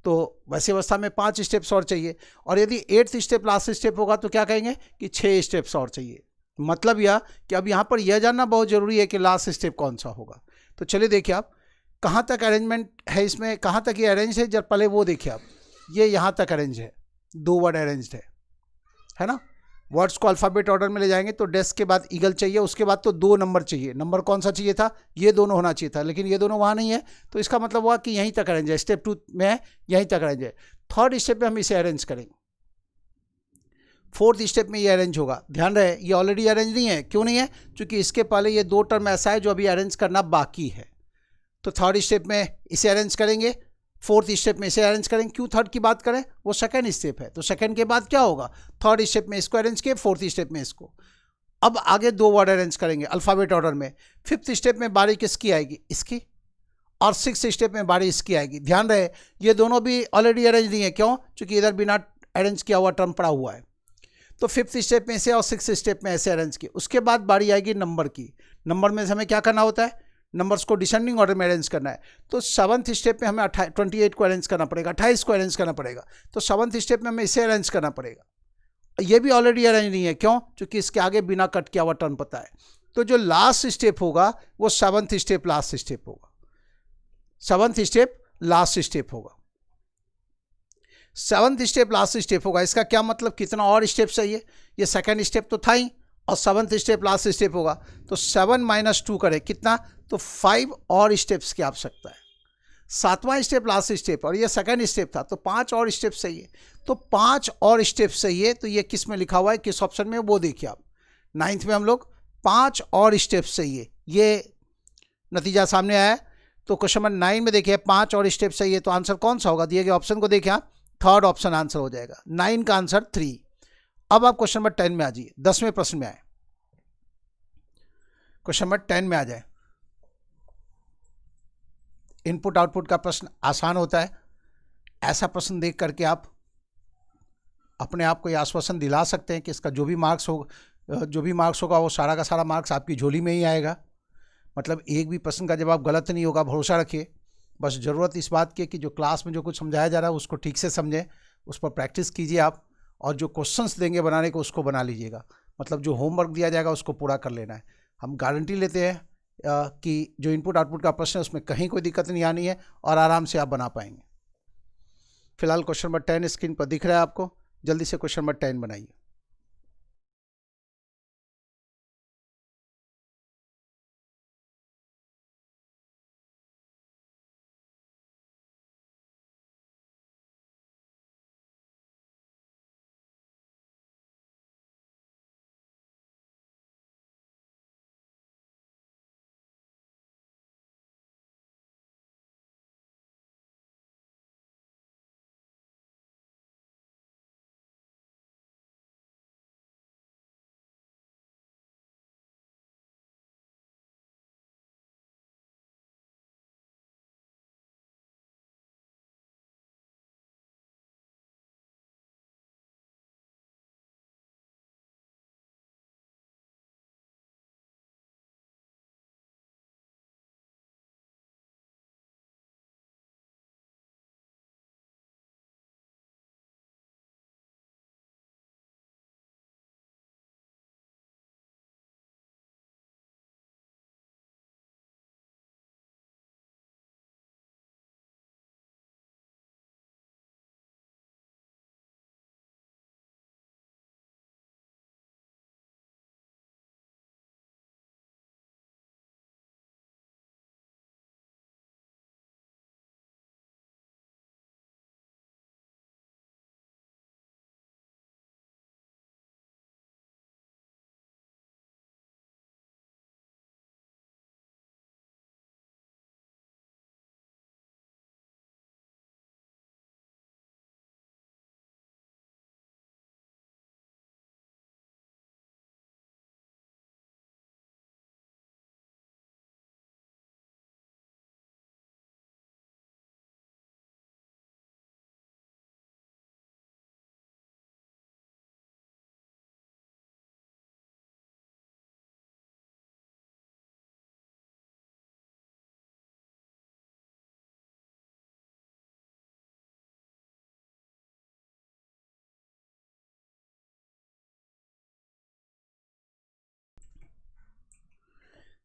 तो वैसी अवस्था में 5 स्टेप्स और चाहिए, और यदि 8th स्टेप लास्ट स्टेप होगा तो क्या कहेंगे कि 6 स्टेप्स और चाहिए। मतलब यह कि अब यहाँ पर यह जानना बहुत ज़रूरी है कि लास्ट स्टेप कौन सा होगा। तो चलिए देखिए आप, कहाँ तक अरेंजमेंट है इसमें, कहाँ तक ये अरेंज है, जब पहले वो देखिए आप, ये यहाँ तक अरेंज है, 2 वर्ड अरेंज्ड है ना। वर्ड्स को अल्फ़ाबेट ऑर्डर में ले जाएंगे तो डेस्क के बाद ईगल चाहिए, उसके बाद तो 2 नंबर चाहिए। नंबर कौन सा चाहिए था? ये दोनों होना चाहिए था, लेकिन ये दोनों वहाँ नहीं है, तो इसका मतलब हुआ कि यहीं तक अरेंज है। स्टेप 2 में है, यहीं तक अरेंज है। थर्ड स्टेप में हम इसे अरेंज करेंगे, फोर्थ स्टेप में ये अरेंज होगा। ध्यान रहे ये ऑलरेडी अरेंज नहीं है। क्यों नहीं है? क्योंकि इसके पहले ये 2 टर्म ऐसा है जो अभी अरेंज करना बाकी है। तो थर्ड स्टेप में इसे अरेंज करेंगे, फोर्थ स्टेप में इसे अरेंज करेंगे। क्यों थर्ड की बात करें? वो सेकंड स्टेप है, तो सेकंड के बाद क्या होगा? थर्ड स्टेप में इसको अरेंज किए, फोर्थ स्टेप में इसको। अब आगे 2 वर्ड अरेंज करेंगे अल्फ़ाबेट ऑर्डर में। फिफ्थ स्टेप में बारी किसकी आएगी? इसकी। और सिक्स्थ स्टेप में बारी इसकी आएगी। ध्यान रहे ये दोनों भी ऑलरेडी अरेंज नहीं है। क्यों? क्योंकि इधर बिना अरेंज किया हुआ टर्म पड़ा हुआ है। तो फिफ्थ स्टेप में से और सिक्स्थ स्टेप में ऐसे अरेंज किए। उसके बाद बारी आएगी नंबर की। नंबर में से हमें क्या करना होता है? नंबर्स को डिसेंडिंग ऑर्डर में अरेंज करना है। तो सेवन्थ स्टेप में हमें 28 को अरेंज करना पड़ेगा, 28 को अरेंज करना पड़ेगा। तो सेवन्थ स्टेप में हमें इसे अरेंज करना पड़ेगा। ये भी ऑलरेडी अरेंज नहीं है। क्यों? क्योंकि इसके आगे बिना कट किया हुआ टर्म पता है। तो जो लास्ट स्टेप होगा वो सेवन्थ स्टेप लास्ट स्टेप होगा। सेवन्थ स्टेप लास्ट स्टेप होगा। सेवन्थ स्टेप लास्ट स्टेप होगा। इसका क्या मतलब? कितना और स्टेप चाहिए? ये सेकंड स्टेप तो था ही, और सेवन्थ स्टेप लास्ट स्टेप होगा। तो 7 - 2 करें कितना? तो 5 और स्टेप्स की आवश्यकता है। 7वां स्टेप लास्ट स्टेप, और ये सेकंड स्टेप था, तो 5 और स्टेप चाहिए। तो 5 और स्टेप चाहिए। तो ये किस में लिखा हुआ है, किस ऑप्शन में, वो देखिए आप। 9th में हम लोग 5 और स्टेप चाहिए, ये नतीजा सामने आया। तो क्वेश्चन नंबर 9 में देखिए 5 और स्टेप चाहिए। तो आंसर कौन सा होगा? दिए गए ऑप्शन को देखिए आप, थर्ड ऑप्शन आंसर हो जाएगा। 9 का आंसर 3। अब आप क्वेश्चन नंबर 10 में आ जाइए, 10वें प्रश्न में आए। क्वेश्चन नंबर 10 में आ जाए। इनपुट आउटपुट का प्रश्न आसान होता है। ऐसा प्रश्न देख करके आप अपने आप को यह आश्वासन दिला सकते हैं कि इसका जो भी मार्क्स होगा वो सारा का सारा मार्क्स आपकी झोली में ही आएगा। मतलब एक भी प्रश्न का जवाब गलत नहीं होगा, भरोसा रखिए। बस ज़रूरत इस बात की है कि जो क्लास में जो कुछ समझाया जा रहा है उसको ठीक से समझें, उस पर प्रैक्टिस कीजिए आप, और जो क्वेश्चंस देंगे बनाने को उसको बना लीजिएगा। मतलब जो होमवर्क दिया जाएगा उसको पूरा कर लेना है। हम गारंटी लेते हैं कि जो इनपुट आउटपुट का प्रश्न है उसमें कहीं कोई दिक्कत नहीं आनी है और आराम से आप बना पाएंगे। फिलहाल क्वेश्चन नंबर 10 स्क्रीन पर दिख रहा है आपको, जल्दी से क्वेश्चन नंबर 10 बनाइए।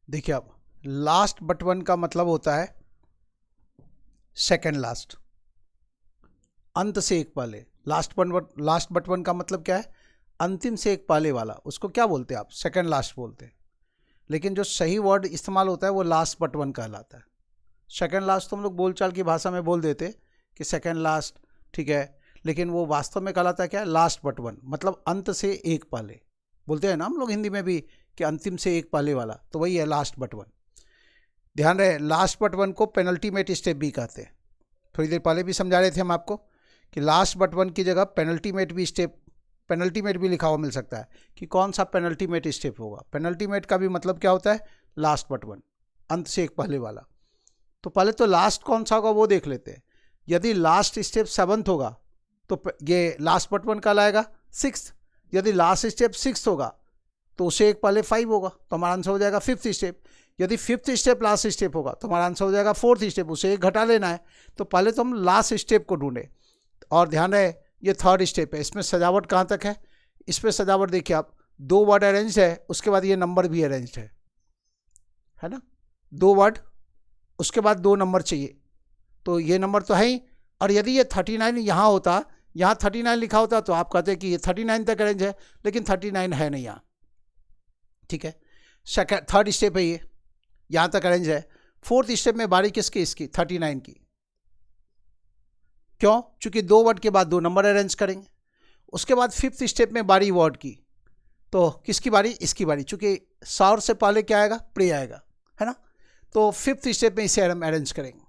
देखिए आप, लास्ट बट वन का मतलब होता है सेकंड लास्ट, अंत से एक पहले। लास्ट बट वन का मतलब क्या है? अंतिम से एक पहले वाला, उसको क्या बोलते हैं आप? सेकंड लास्ट बोलते हैं। लेकिन जो सही वर्ड इस्तेमाल होता है वो लास्ट बट वन कहलाता है। सेकंड लास्ट तो हम लोग बोलचाल की भाषा में बोल देते कि सेकंड लास्ट, ठीक है, लेकिन वो वास्तव में कहलाता है क्या? लास्ट बट वन, मतलब अंत से एक पहले। बोलते हैं ना हम लोग हिंदी में भी कि अंतिम से एक पहले वाला, तो वही है लास्ट बट वन। ध्यान रहे, लास्ट बट वन को पेनल्टीमेट स्टेप भी कहते हैं। थोड़ी देर पहले भी समझा रहे थे हम आपको कि लास्ट बट वन की जगह पेनल्टीमेट भी स्टेप, पेनल्टीमेट भी लिखा हुआ मिल सकता है कि कौन सा पेनल्टीमेट स्टेप होगा। पेनल्टीमेट का भी मतलब क्या होता है? लास्ट बट वन, अंत से एक पहले वाला। तो पहले तो लास्ट कौन सा होगा वो देख लेते हैं। यदि लास्ट स्टेप सेवन्थ होगा तो ये लास्ट बट वन कहलाएगा सिक्स। यदि लास्ट स्टेप सिक्स होगा तो उसे एक पहले फाइव होगा, तो हमारा आंसर हो जाएगा फिफ्थ स्टेप। यदि फिफ्थ स्टेप लास्ट स्टेप होगा तो हमारा आंसर हो जाएगा फोर्थ स्टेप, उसे एक घटा लेना है। तो पहले तो हम लास्ट स्टेप को ढूंढे। और ध्यान रहे ये थर्ड स्टेप है। इसमें सजावट कहाँ तक है? इसमें सजावट देखिए आप, दो वर्ड अरेंज है, उसके बाद ये नंबर भी अरेंज है ना, दो वर्ड, उसके बाद दो नंबर चाहिए, तो ये नंबर तो है ही। और यदि ये 39 यहाँ होता, यहाँ 39 लिखा होता तो आप कहते कि ये 39 तक अरेंज है, लेकिन 39 है नहीं यहाँ, ठीक है। सेकंड थर्ड स्टेप है ये, यहाँ तक अरेंज है। फोर्थ स्टेप में बारी किसकी? इसकी 39 की। क्यों? चूंकि दो वर्ड के बाद दो नंबर अरेंज करेंगे। उसके बाद फिफ्थ स्टेप में बारी वर्ड की, तो किसकी बारी? इसकी बारी, चूंकि सौर से पहले क्या आएगा? प्रे आएगा, है ना। तो फिफ्थ स्टेप में इसे हम अरेंज करेंगे,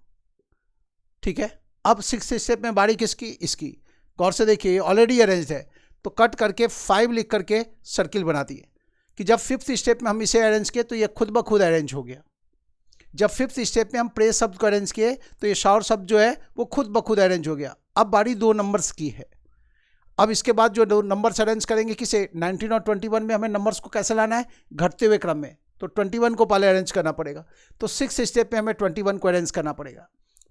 ठीक है। अब सिक्स स्टेप में बारी किसकी? इसकी। गौर से देखिए ऑलरेडी अरेंज है, तो कट करके 5 लिख करके सर्किल बना दिए कि जब फिफ्थ स्टेप में हम इसे अरेंज किए तो ये खुद ब खुद अरेंज हो गया। जब फिफ्थ स्टेप में हम प्रे शब्द को अरेंज किए तो ये शॉर शब्द जो है वो खुद ब खुद अरेंज हो गया। अब बारी दो नंबर्स की है। अब इसके बाद जो दो नंबर्स अरेंज करेंगे किसे? 19 और 21 में हमें नंबर्स को कैसे लाना है? घटते हुए क्रम में, तो 21 को पहले अरेंज करना पड़ेगा। तो सिक्स स्टेप में हमें 21 को अरेंज करना पड़ेगा।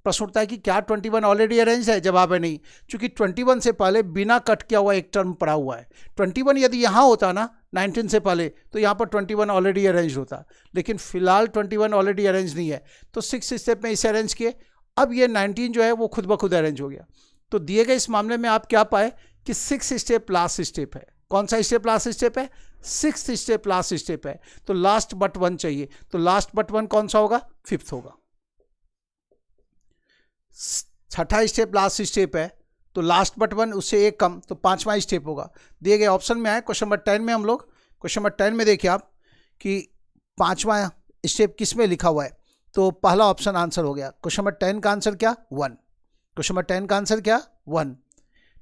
प्रश्न उठता है कि क्या 21 ऑलरेडी अरेंज है? जवाब है नहीं, क्योंकि 21 से पहले बिना कट किया हुआ एक टर्म पड़ा हुआ है। 21 यदि यहाँ होता ना 19 से पहले, तो यहाँ पर 21 ऑलरेडी अरेंज होता, लेकिन फिलहाल 21 ऑलरेडी अरेंज नहीं है, तो सिक्स स्टेप में इसे अरेंज किए। अब ये 19 जो है वो खुद ब खुद अरेंज हो गया। तो दिए गए इस मामले में आप क्या पाए कि सिक्स स्टेप लास्ट स्टेप है। कौन सा स्टेप लास्ट स्टेप है? सिक्स स्टेप लास्ट स्टेप है। तो लास्ट बट वन चाहिए, तो लास्ट बट वन कौन सा होगा? फिफ्थ होगा। छठा स्टेप लास्ट स्टेप है, तो लास्ट बट वन उससे एक कम, तो पांचवा स्टेप होगा। दिए गए ऑप्शन में आए क्वेश्चन नंबर 10 में, हम लोग क्वेश्चन नंबर 10 में देखिए आप कि पांचवा स्टेप किस में लिखा हुआ है, तो पहला ऑप्शन आंसर हो गया। क्वेश्चन नंबर 10 का आंसर क्या? 1। क्वेश्चन नंबर 10 का आंसर क्या? 1,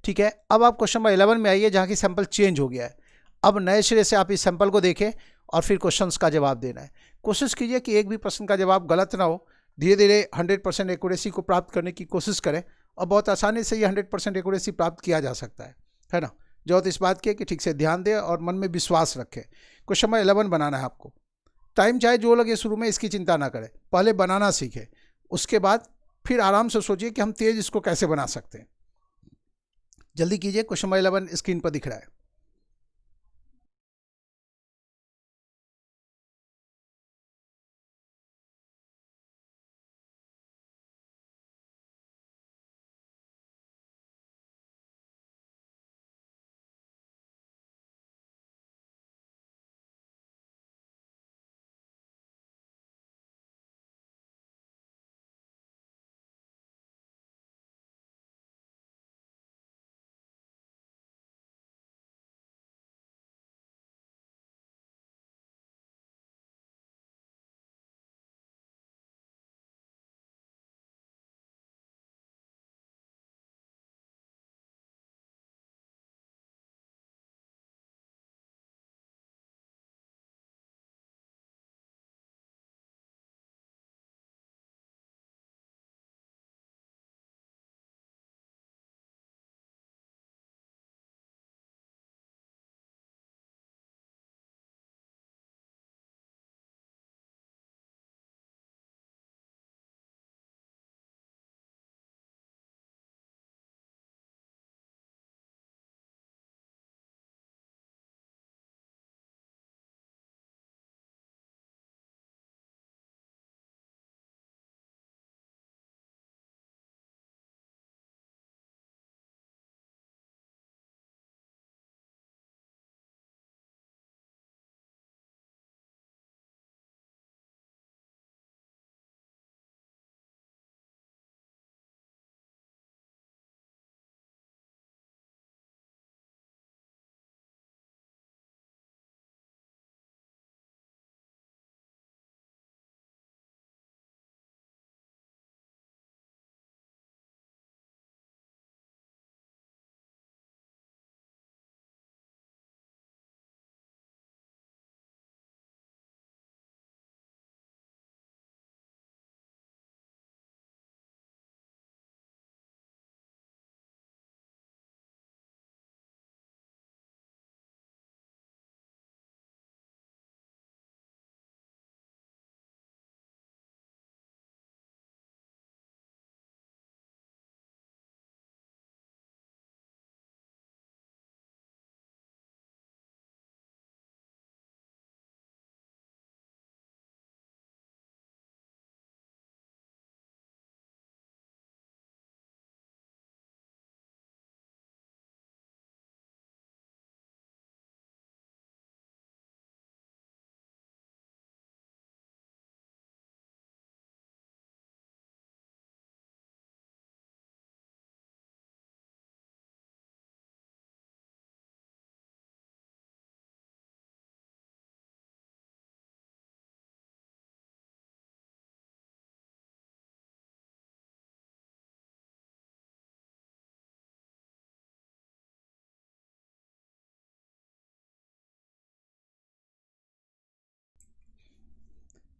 ठीक है। अब आप क्वेश्चन नंबर 11 में आइए, जहाँ की सैंपल चेंज हो गया है। अब नए सिरे से आप इस सैंपल को देखें और फिर क्वेश्चंस का जवाब देना है। कोशिश कीजिए कि एक भी प्रश्न का जवाब गलत ना हो। धीरे धीरे 100% एक्यूरेसी को प्राप्त करने की कोशिश करें, और बहुत आसानी से ये 100% एक्यूरेसी प्राप्त किया जा सकता है ना। जरूरत इस बात की है कि ठीक से ध्यान दें और मन में विश्वास रखें। क्वेश्चन नंबर 11 बनाना है आपको। टाइम चाहे जो लगे शुरू में, इसकी चिंता ना करें, पहले बनाना सीखें, उसके बाद फिर आराम से सोचिए कि हम तेज इसको कैसे बना सकते हैं। जल्दी कीजिए, क्वेश्चन नंबर 11 स्क्रीन पर दिख रहा है।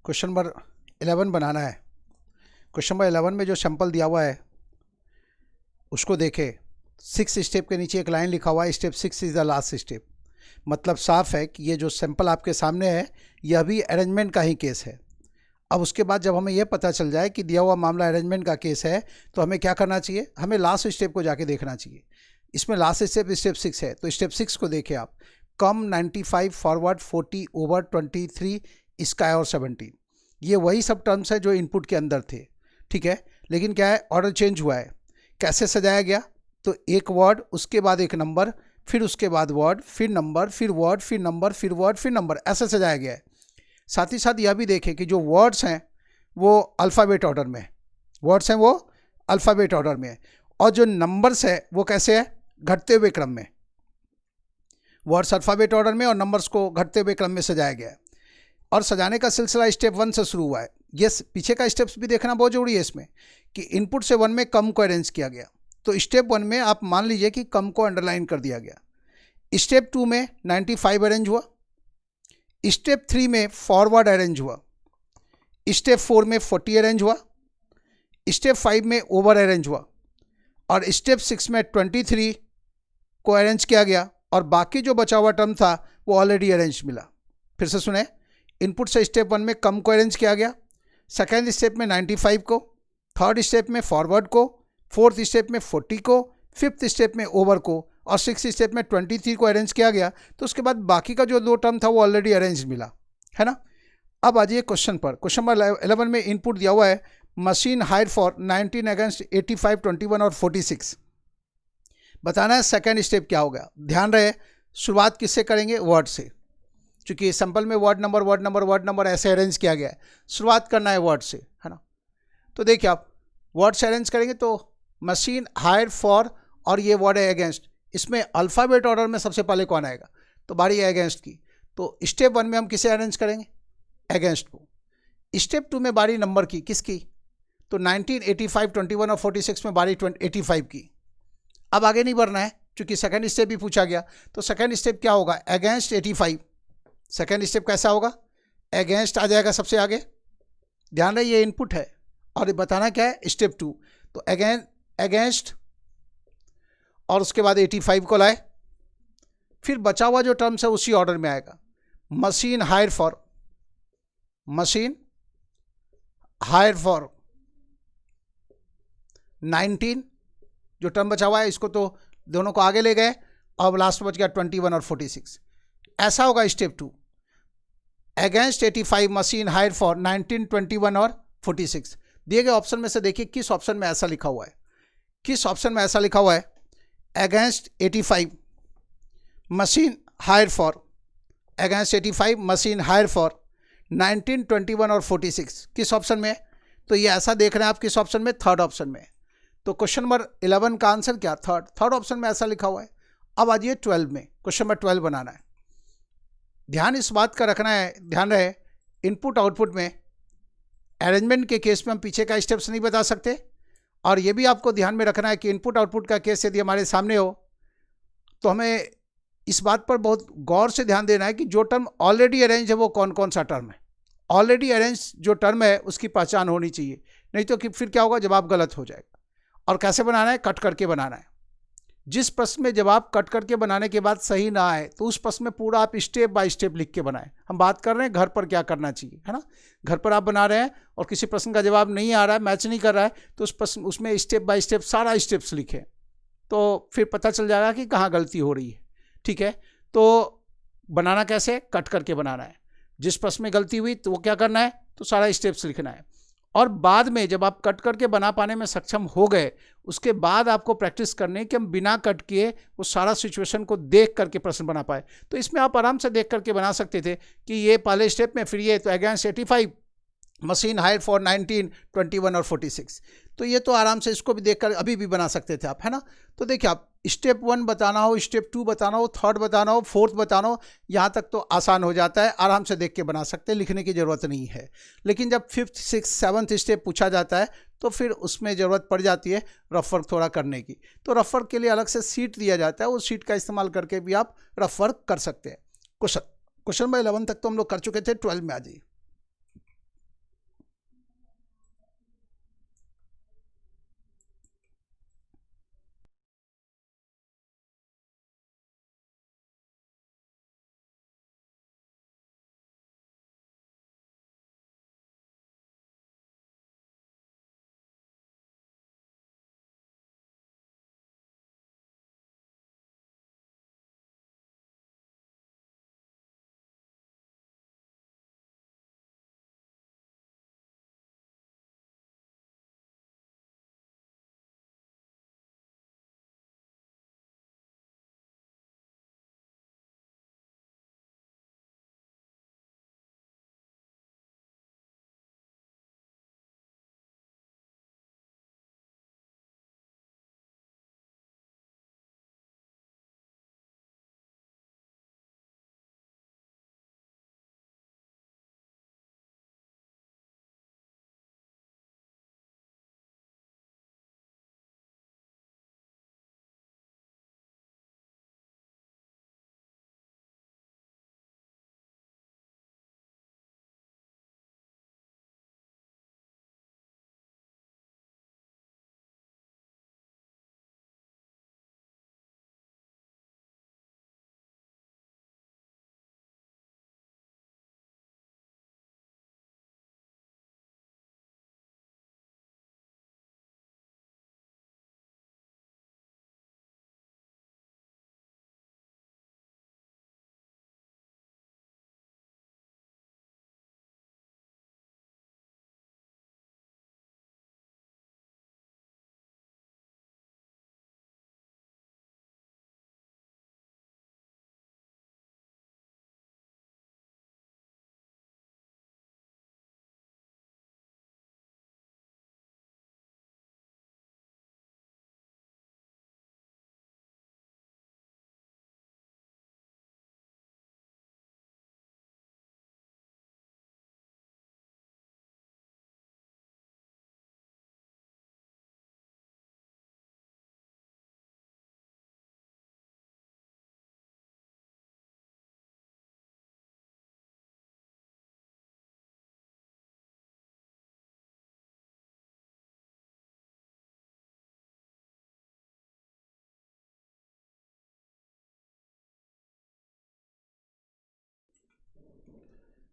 क्वेश्चन नंबर 11 बनाना है। क्वेश्चन नंबर 11 में जो सैंपल दिया हुआ है उसको देखे। 6 स्टेप के नीचे एक लाइन लिखा हुआ है, step 6 is the last step. मतलब साफ है कि ये जो सैंपल आपके सामने है यह भी अरेंजमेंट का ही केस है। अब उसके बाद जब हमें यह पता चल जाए कि दिया हुआ मामला अरेंजमेंट का केस है तो हमें क्या करना चाहिए, हमें लास्ट स्टेप को जाके देखना चाहिए। इसमें लास्ट स्टेप 6 है, तो स्टेप 6 को देखें आप। कम 95 फॉरवर्ड 40 ओवर 23 स्काई और 17। ये वही सब टर्म्स है जो इनपुट के अंदर थे, ठीक है। लेकिन क्या है, ऑर्डर चेंज हुआ है। कैसे सजाया गया, तो एक वर्ड उसके बाद एक नंबर, फिर उसके बाद वर्ड, फिर नंबर, फिर वर्ड, फिर नंबर, फिर वर्ड, फिर नंबर, ऐसे सजाया गया है। साथ ही साथ यह भी देखें कि जो वर्ड्स हैं वो अल्फ़ाबेट ऑर्डर में है, वर्ड्स हैं वो अल्फ़ाबेट ऑर्डर में है, और जो नंबर्स है वो कैसे है, घटते हुए क्रम में। वर्ड्स अल्फ़ाबेट ऑर्डर में और नंबर्स को घटते हुए क्रम में सजाया गया है। और सजाने का सिलसिला स्टेप 1 से शुरू हुआ है। ये पीछे का स्टेप्स भी देखना बहुत जरूरी है इसमें, कि इनपुट से 1 में कम को अरेंज किया गया। तो स्टेप 1 में आप मान लीजिए कि कम को अंडरलाइन कर दिया गया। स्टेप 2 में 95 अरेंज हुआ। स्टेप 3 में फॉरवर्ड अरेंज हुआ। स्टेप 4 में 40 अरेंज हुआ। स्टेप 5 में ओवर अरेंज हुआ। और स्टेप 6 में 23 को अरेंज किया गया, और बाकी जो बचा हुआ टर्म था वो ऑलरेडी अरेंज मिला। फिर से सुने, इनपुट से स्टेप 1 में कम को अरेंज किया गया, सेकेंड स्टेप में 95 को, थर्ड स्टेप में फॉरवर्ड को, फोर्थ स्टेप में 40 को, फिफ्थ स्टेप में ओवर को, और सिक्स स्टेप में 23 को अरेंज किया गया। तो उसके बाद बाकी का जो 2 टर्म था वो ऑलरेडी अरेंज मिला, है ना। अब आ जाइए क्वेश्चन पर। क्वेश्चन नंबर 11 में इनपुट दिया हुआ है, मशीन हायर फॉर 19 अगेंस्ट 85, 21 और 46। बताना है सेकेंड स्टेप क्या होगा। ध्यान रहे, शुरुआत किससे करेंगे, वर्ड से, क्योंकि सैंपल में word number word number word number ऐसे अरेंज किया गया है। शुरुआत करना है वर्ड से, है ना। तो देखिए आप वर्ड से अरेंज करेंगे तो मशीन हायर फॉर, और ये वर्ड है अगेंस्ट। इसमें अल्फ़ाबेट ऑर्डर में सबसे पहले कौन आएगा, तो बारी है अगेंस्ट की। तो स्टेप 1 में हम किसे अरेंज करेंगे, अगेंस्ट को। स्टेप 2 में बारी नंबर की, किसकी, तो 19, 85, 21 और 46 में बारी 85 की। अब आगे नहीं बढ़ना है क्योंकि सेकंड स्टेप भी पूछा गया। तो सेकंड स्टेप क्या होगा, अगेंस्ट 85। सेकंड स्टेप कैसा होगा, अगेंस्ट आ जाएगा सबसे आगे। ध्यान रहे ये इनपुट है और बताना क्या है, स्टेप 2। तो अगेंस्ट और उसके बाद 85 को लाए, फिर बचा हुआ जो टर्म्स है उसी ऑर्डर में आएगा। Machine hire for, machine hire for 19, जो टर्म बचा हुआ है इसको तो दोनों को आगे ले गए। अब लास्ट बच गया 21 और 46। ऐसा होगा step 2, against 85 machine hire for 19, 21 और 46। दिए गए ऑप्शन में से देखिए किस ऑप्शन में ऐसा लिखा हुआ है, किस ऑप्शन में ऐसा लिखा हुआ है, against 85 machine hire for, against 85 machine hire for 19, 21 और 46 किस ऑप्शन में है। तो ये ऐसा देख रहे हैं आप किस ऑप्शन में, थर्ड ऑप्शन में। तो क्वेश्चन नंबर 11 का आंसर क्या, थर्ड ऑप्शन में ऐसा लिखा हुआ है। अब आ जाइए 12 में, क्वेश्चन नंबर 12 बनाना है। ध्यान इस बात का रखना है, ध्यान रहे इनपुट आउटपुट में अरेंजमेंट के केस में हम पीछे का स्टेप्स नहीं बता सकते। और ये भी आपको ध्यान में रखना है कि इनपुट आउटपुट का केस यदि हमारे सामने हो तो हमें इस बात पर बहुत गौर से ध्यान देना है कि जो टर्म ऑलरेडी अरेंज है वो कौन कौन सा टर्म है। ऑलरेडी अरेंज जो टर्म है उसकी पहचान होनी चाहिए, नहीं तो कि फिर क्या होगा, जवाब गलत हो जाएगा। और कैसे बनाना है, कट करके बनाना है। जिस प्रश्न में जवाब कट करके बनाने के बाद सही ना आए तो उस प्रश्न में पूरा आप स्टेप बाय स्टेप लिख के बनाएं। हम बात कर रहे हैं घर पर क्या करना चाहिए, है ना। घर पर आप बना रहे हैं और किसी प्रश्न का जवाब नहीं आ रहा है, मैच नहीं कर रहा है, तो उस प्रश्न उसमें स्टेप बाय स्टेप सारा स्टेप्स लिखें, तो फिर पता चल जाएगा कि कहाँ गलती हो रही है, ठीक है। तो बनाना कैसे, कट करके बनाना है। जिस प्रश्न में गलती हुई तो वो क्या करना है, तो सारा स्टेप्स लिखना है। और बाद में जब आप कट करके बना पाने में सक्षम हो गए उसके बाद आपको प्रैक्टिस करने कि हम बिना कट किए वो सारा सिचुएशन को देख करके प्रश्न बना पाए। तो इसमें आप आराम से देख करके बना सकते थे कि ये पहले स्टेप में, फिर ये तो अगेंस्ट 85 मशीन हायर फॉर 19, 21 और 46। तो ये तो आराम से इसको भी देखकर अभी भी बना सकते थे आप, है ना। तो देखिए आप स्टेप 1 बताना हो, स्टेप 2 बताना हो, थर्ड बताना हो, फोर्थ बताना हो, यहाँ तक तो आसान हो जाता है, आराम से देख के बना सकते हैं, लिखने की ज़रूरत नहीं है। लेकिन जब 5th, 6th, 7th स्टेप पूछा जाता है तो फिर उसमें ज़रूरत पड़ जाती है रफ वर्क थोड़ा करने की। तो रफ वर्क के लिए अलग से सीट दिया जाता है, उस सीट का इस्तेमाल करके भी आप रफ वर्क कर सकते हैं। क्वेश्चन नंबर 11 तक तो हम लोग कर चुके थे, 12 में आ जाइए।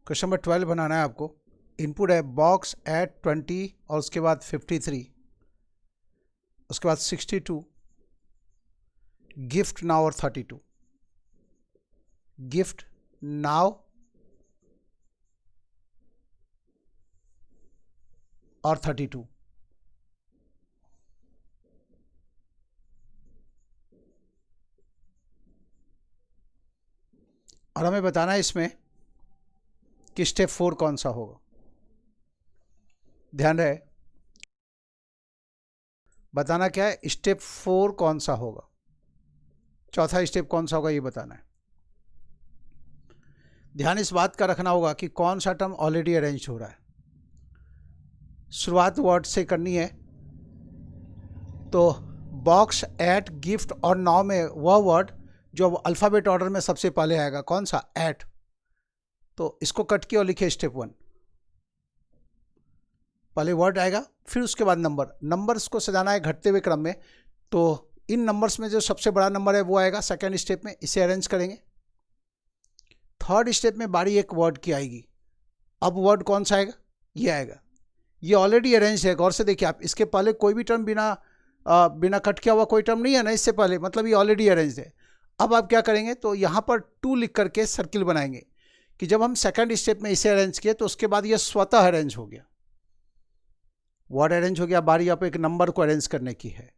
क्वेश्चन नंबर 12 बनाना है आपको। इनपुट है बॉक्स एट 20 और उसके बाद 53, उसके बाद 62, गिफ्ट नाउ और 32। गिफ्ट नाउ और 32। और हमें बताना है इसमें कि स्टेप 4 कौन सा होगा। ध्यान रहे, बताना क्या है, स्टेप 4 कौन सा होगा, चौथा स्टेप कौन सा होगा ये बताना है। ध्यान इस बात का रखना होगा कि कौन सा टर्म ऑलरेडी अरेंज हो रहा है। शुरुआत वर्ड से करनी है, तो बॉक्स एट गिफ्ट और नाउ में वह वर्ड जो अल्फ़ाबेट ऑर्डर में सबसे पहले आएगा, कौन सा, एट। तो इसको कट किया और लिखे स्टेप 1। पहले वर्ड आएगा, फिर उसके बाद नंबर। नंबर्स को सजाना है घटते हुए क्रम में, तो इन नंबर्स में जो सबसे बड़ा नंबर है वो आएगा सेकेंड स्टेप में, इसे अरेंज करेंगे। थर्ड स्टेप में बारी एक वर्ड की आएगी। अब वर्ड कौन सा आएगा, ये आएगा। ये ऑलरेडी अरेंज है, गौर से देखिए आप, इसके पहले कोई भी टर्म बिना कट किया हुआ कोई टर्म नहीं है ना इससे पहले, मतलब ये ऑलरेडी अरेंज है। अब आप क्या करेंगे, तो यहाँ पर 2 लिख करके सर्किल बनाएंगे कि जब हम सेकंड स्टेप में इसे अरेंज किए तो उसके बाद ये स्वतः अरेंज हो गया, वर्ड अरेंज हो गया। बारी आप एक नंबर को अरेंज करने की है।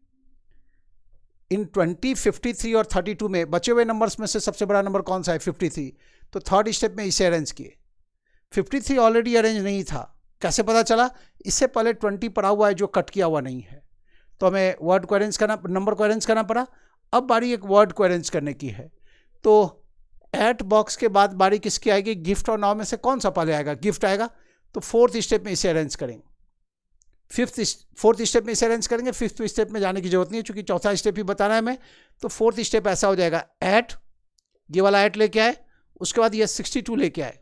इन 20, 53 और 32 में बचे हुए नंबर्स में से सबसे बड़ा नंबर कौन सा है, 53। तो थर्ड स्टेप में इसे अरेंज किए। 53 ऑलरेडी अरेंज नहीं था, कैसे पता चला, इससे पहले 20 पड़ा हुआ है जो कट किया हुआ नहीं है, तो हमें वर्ड को अरेंज करना, नंबर को अरेंज करना पड़ा। अब बारी एक वर्ड को अरेंज करने की है, तो एट बॉक्स के बाद बारी किसकी आएगी, गिफ्ट और नाउ में से कौन सा पहले आएगा, गिफ्ट आएगा। तो फोर्थ स्टेप में इसे अरेंज करेंगे। फोर्थ स्टेप में इसे अरेंज करेंगे, फिफ्थ स्टेप में जाने की जरूरत नहीं है क्योंकि चौथा स्टेप ही बताना है हमें। तो फोर्थ स्टेप ऐसा हो जाएगा, एट, ये वाला एट लेके आए, उसके बाद ये 62 लेके आए,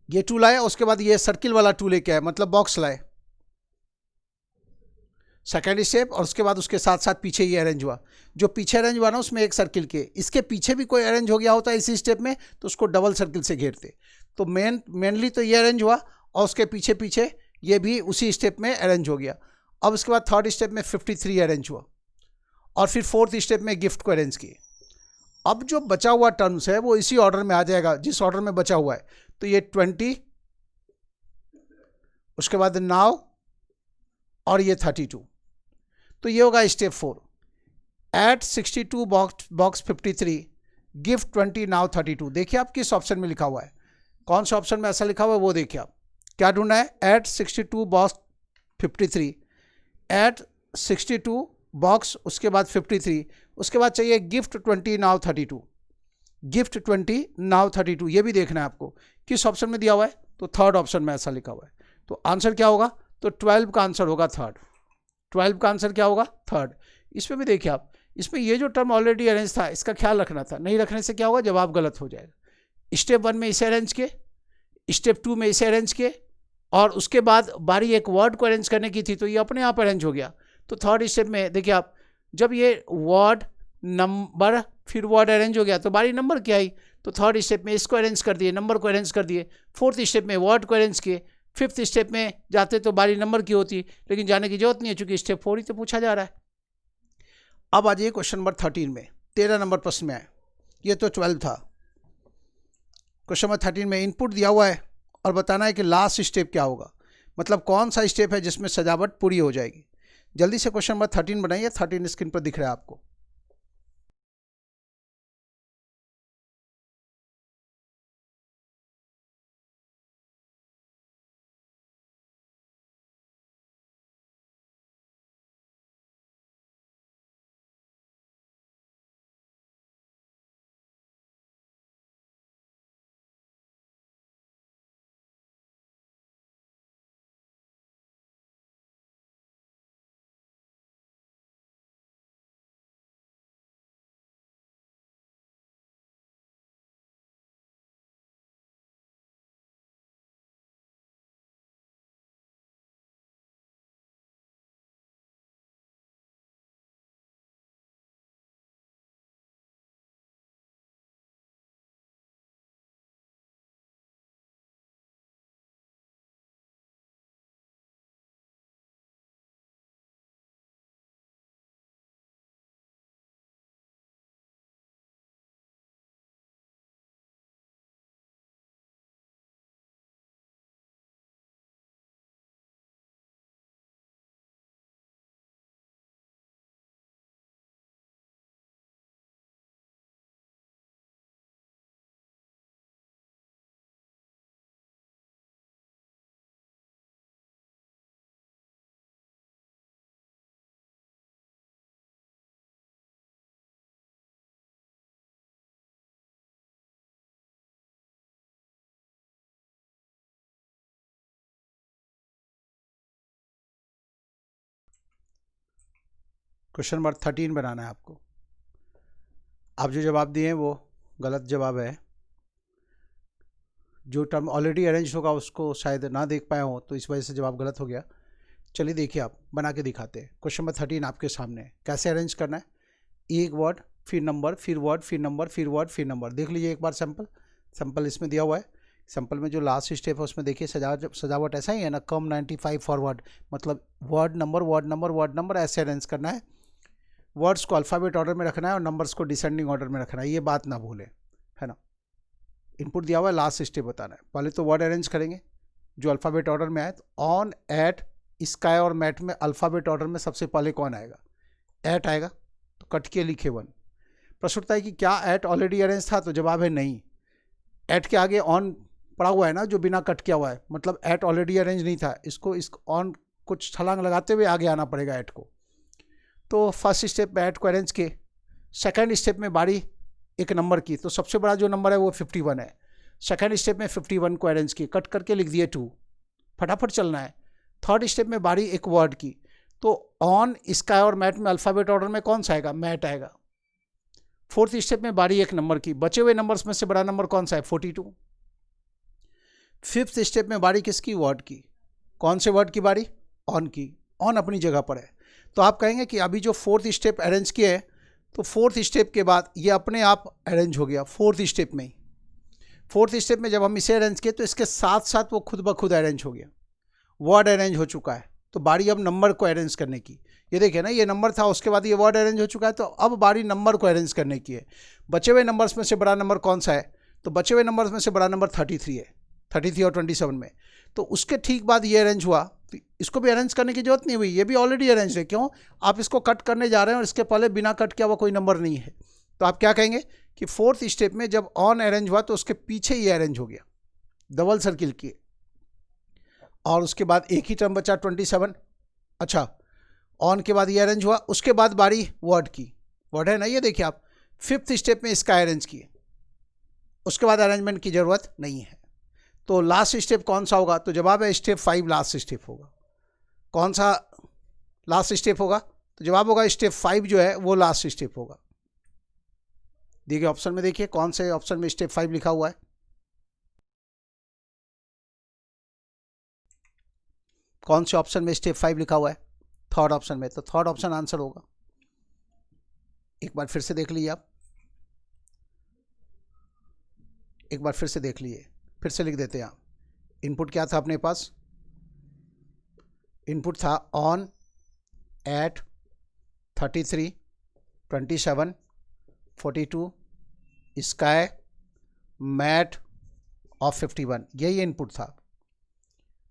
ये 2 लाए, उसके बाद ये सर्किल वाला 2 लेके आए, मतलब बॉक्स लाए, सेकेंड स्टेप। और उसके बाद उसके साथ साथ पीछे ये अरेंज हुआ, जो पीछे अरेंज हुआ ना उसमें एक सर्किल के, इसके पीछे भी कोई अरेंज हो गया होता है इसी स्टेप में तो उसको डबल सर्किल से घेरते। तो मेनली तो ये अरेंज हुआ और उसके पीछे पीछे ये भी उसी स्टेप में अरेंज हो गया। अब उसके बाद थर्ड स्टेप में 53 अरेंज हुआ और फिर फोर्थ स्टेप में गिफ्ट को अरेंज किए। अब जो बचा हुआ टर्म्स है वो इसी ऑर्डर में आ जाएगा जिस ऑर्डर में बचा हुआ है। तो ये 20, उसके बाद नाउ और ये 32। तो ये होगा step 4, at 62 box 53, gift 20 now 32। देखिए आप किस ऑप्शन में लिखा हुआ है, कौन सा ऑप्शन में ऐसा लिखा हुआ है वो देखिए आप। क्या ढूंढना है, एट 62 बॉक्स 53, एट 62 बॉक्स, उसके बाद 53, उसके बाद चाहिए गिफ्ट 20 नाउ 32। गिफ्ट 20 नाउ 32 ये भी देखना है आपको किस ऑप्शन में दिया हुआ है, तो थर्ड ऑप्शन में ऐसा लिखा हुआ है। तो आंसर क्या होगा, तो 12 का आंसर होगा थर्ड। 12 का आंसर क्या होगा, थर्ड। इसमें भी देखिए आप, इसमें ये जो टर्म ऑलरेडी अरेंज था इसका ख्याल रखना था, नहीं रखने से क्या होगा, जवाब गलत हो जाएगा। स्टेप 1 में इसे अरेंज किए, स्टेप 2 में इसे अरेंज किए, और उसके बाद बारी एक वर्ड को अरेंज करने की थी तो ये अपने आप अरेंज हो गया। तो थर्ड स्टेप में देखिए आप, जब ये वर्ड नंबर फिर वर्ड अरेंज हो गया तो बारी नंबर की आई, तो थर्ड स्टेप में इसको अरेंज कर दिए, नंबर को अरेंज कर दिए। फोर्थ स्टेप में वर्ड को अरेंज किए, फिफ्थ स्टेप में जाते तो बारी नंबर की होती, लेकिन जाने की जरूरत नहीं है क्योंकि स्टेप 4 ही तो पूछा जा रहा है। अब आ जाइए क्वेश्चन नंबर 13 में, 13 नंबर प्रश्न में आए, ये तो 12 था। क्वेश्चन नंबर 13 में इनपुट दिया हुआ है और बताना है कि लास्ट स्टेप क्या होगा, मतलब कौन सा स्टेप है जिसमें सजावट पूरी हो जाएगी। जल्दी से क्वेश्चन नंबर 13 बनाइए, 13 स्क्रीन पर दिख रहा है आपको। क्वेश्चन नंबर 13 बनाना है आपको। आप जो जवाब दिए हैं वो गलत जवाब है। जो टर्म ऑलरेडी अरेंज होगा उसको शायद ना देख पाए हो, तो इस वजह से जवाब गलत हो गया। चलिए देखिए, आप बना के दिखाते हैं। क्वेश्चन नंबर 13 आपके सामने है। कैसे अरेंज करना है? एक वर्ड फिर नंबर फिर वर्ड फिर नंबर फिर वर्ड फिर नंबर। देख लीजिए एक बार सैंपल इसमें दिया हुआ है। सैंपल में जो लास्ट स्टेप है उसमें देखिए सजावट ऐसा ही है ना, कम 95 फॉरवर्ड, मतलब word number word number word number ऐसे अरेंज करना है। वर्ड्स को अल्फ़ाबेट ऑर्डर में रखना है और नंबर्स को डिसेंडिंग ऑर्डर में रखना है, ये बात ना भूलें, है ना। इनपुट दिया हुआ है, लास्ट स्टेप बताना है। पहले तो वर्ड अरेंज करेंगे जो अल्फ़ाबेट ऑर्डर में आए। तो ऑन, एट, स्काई और मैट में अल्फ़ाबेट ऑर्डर में सबसे पहले कौन आएगा? एट आएगा, तो कट के लिखे 1। प्रश्न उठता है कि क्या एट ऑलरेडी अरेंज था? तो जवाब है नहीं। एट के आगे ऑन पड़ा हुआ है ना, जो बिना कट किया हुआ है, मतलब एट ऑलरेडी अरेंज नहीं था। इसको ऑन कुछ छलांग लगाते हुए आगे आना पड़ेगा एट को। तो फर्स्ट स्टेप में एट को अरेंज किए। सेकेंड स्टेप में बारी एक नंबर की, तो सबसे बड़ा जो नंबर है वो 51 है। सेकेंड स्टेप में 51 को अरेंज किए, कट करके लिख दिए 2। फटाफट चलना है। थर्ड स्टेप में बारी एक वर्ड की, तो ऑन, स्काई और मैट में अल्फ़ाबेट ऑर्डर में कौन सा आएगा? मैट आएगा। फोर्थ स्टेप में बारी एक नंबर की, बचे हुए नंबर्स में से बड़ा नंबर कौन सा है? 42। फिफ्थ स्टेप में बारी किसकी? वर्ड की। कौन से वर्ड की बारी? ऑन की। ऑन अपनी जगह पर है। तो आप कहेंगे कि अभी जो फोर्थ स्टेप अरेंज किए, तो फोर्थ स्टेप के बाद ये अपने आप अरेंज हो गया फोर्थ स्टेप में ही। फोर्थ स्टेप में जब हम इसे अरेंज किए तो इसके साथ साथ वो खुद ब खुद अरेंज हो गया। वर्ड अरेंज हो चुका है, तो बारी अब नंबर को अरेंज करने की। ये देखिए ना, ये नंबर था, उसके बाद ये वर्ड अरेंज हो चुका है, तो अब बारी नंबर को अरेंज करने की है। बचे हुए नंबर्स में से बड़ा नंबर कौन सा है? तो बचे हुए नंबर्स में से बड़ा नंबर 33 है, 33 और 27 में। तो उसके ठीक बाद ये अरेंज हुआ, तो इसको भी अरेंज करने की जरूरत नहीं हुई, ये भी ऑलरेडी अरेंज है। क्यों? आप इसको कट करने जा रहे हैं और इसके पहले बिना कट किया हुआ कोई नंबर नहीं है। तो आप क्या कहेंगे कि फोर्थ स्टेप में जब ऑन अरेंज हुआ तो उसके पीछे ये अरेंज हो गया, डबल सर्किल किए, और उसके बाद एक ही टर्म बचा 27। अच्छा, ऑन के बाद ये अरेंज हुआ, उसके बाद बारी वर्ड की। वर्ड है ना, ये देखिए आप, फिफ्थ स्टेप में इसका अरेंज किए, उसके बाद अरेंजमेंट की जरूरत नहीं है। तो लास्ट स्टेप कौन सा होगा? तो जवाब है स्टेप 5 लास्ट स्टेप होगा। कौन सा लास्ट स्टेप होगा? तो जवाब होगा स्टेप 5 जो है वो लास्ट स्टेप होगा। देखिए ऑप्शन में, देखिए कौन से ऑप्शन में स्टेप 5 लिखा हुआ है। कौन से ऑप्शन में स्टेप 5 लिखा हुआ है? थर्ड ऑप्शन में। तो थर्ड ऑप्शन आंसर होगा। एक बार फिर से देख लीजिए आप, एक बार फिर से देख लीजिए, फिर से लिख देते हैं आप। इनपुट क्या था अपने पास? इनपुट था ऑन, एट, 33, 27, 42, स्काई, मैट और 51, यही इनपुट था।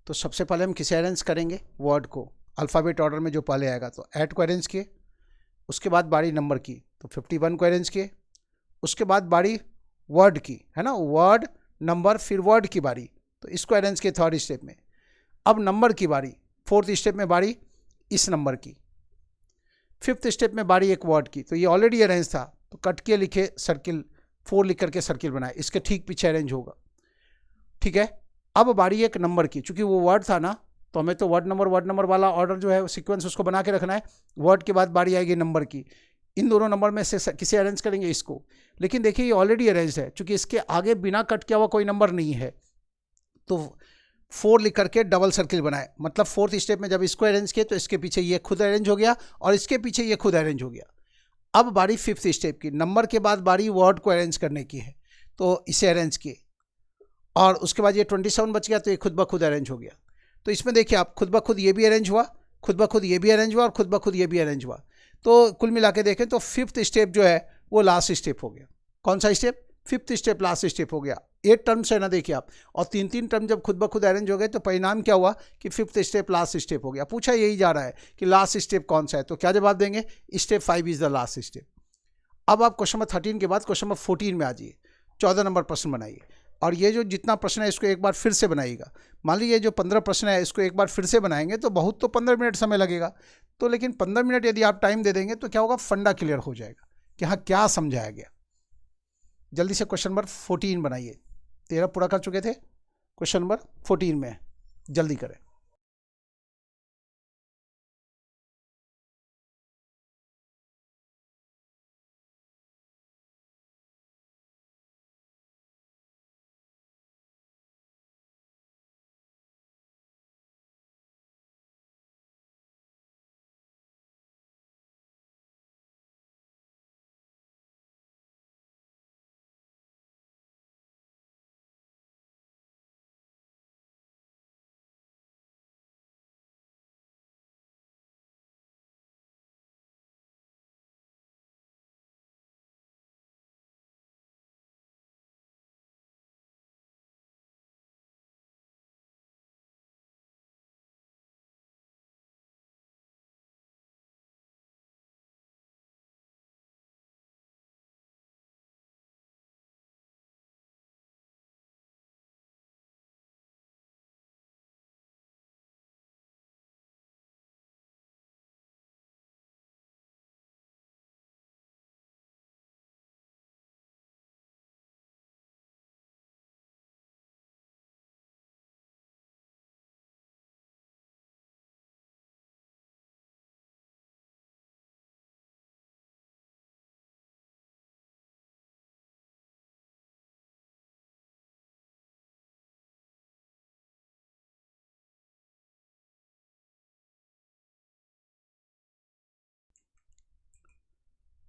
तो सबसे पहले हम किसे अरेंज करेंगे? वर्ड को, अल्फ़ाबेट ऑर्डर में जो पहले आएगा। तो एट को अरेंज किए, उसके बाद बारी नंबर की, तो 51 को अरेंज किए, उसके बाद बारी वर्ड की, है ना, वर्ड नंबर फिर वर्ड की बारी, तो इसको अरेंज किए थर्ड स्टेप में। अब नंबर की बारी, फोर्थ स्टेप में बारी इस नंबर की, फिफ्थ स्टेप में बारी एक वर्ड की। तो ये ऑलरेडी अरेंज था, तो कट के लिखे सर्किल, 4 लिख करके सर्किल बनाए, इसके ठीक पीछे अरेंज होगा। ठीक है, अब बारी एक नंबर की, चूंकि वो वर्ड था ना, तो हमें तो वर्ड नंबर वाला ऑर्डर जो है सीक्वेंस उसको बना के रखना है। वर्ड के बाद बारी आएगी नंबर की। इन दोनों नंबर में से किसे अरेंज करेंगे? इसको। लेकिन देखिए ये ऑलरेडी अरेंज है, चूंकि इसके आगे बिना कट किया हुआ कोई नंबर नहीं है, तो 4 लिख करके डबल सर्किल बनाए। मतलब फोर्थ स्टेप में जब इसको अरेंज किए तो इसके पीछे ये खुद अरेंज हो गया और इसके पीछे ये खुद अरेंज हो गया। अब बारी फिफ्थ स्टेप की, नंबर के बाद बारी वर्ड को अरेंज करने की है, तो इसे अरेंज किए, और उसके बाद ये 27 बच गया, तो ये खुद ब खुद अरेंज हो गया। तो इसमें देखिए आप, खुद ब खुद ये भी अरेंज हुआ, खुद ब खुद ये भी अरेंज हुआ और खुद ब खुद ये भी अरेंज हुआ। तो कुल मिला के देखें तो फिफ्थ स्टेप जो है वो लास्ट स्टेप हो गया। कौन सा step? Fifth step last step हो गया। 8 टर्म्स है ना, देखिए आप, और 3 टर्म जब खुद ब खुद अरेंज हो गए तो परिणाम क्या हुआ कि फिफ्थ स्टेप लास्ट स्टेप हो गया। पूछा यही जा रहा है कि लास्ट स्टेप कौन सा है, तो क्या जवाब देंगे? Step 5 is the last step. अब आप क्वेश्चन नंबर 13 के बाद क्वेश्चन नंबर 14 में आ जाइए। 14 नंबर प्रश्न बनाइए, और ये जो जितना प्रश्न है इसको एक बार फिर से बनाइएगा। मान लीजिए जो 15 प्रश्न है इसको एक बार फिर से बनाएंगे तो बहुत तो 15 मिनट समय लगेगा, तो लेकिन 15 मिनट यदि आप टाइम दे देंगे तो क्या होगा, फंडा क्लियर हो जाएगा कि हाँ क्या समझाया गया। जल्दी से क्वेश्चन नंबर 14 बनाइए। 13 पूरा कर चुके थे, क्वेश्चन नंबर 14 में जल्दी करें।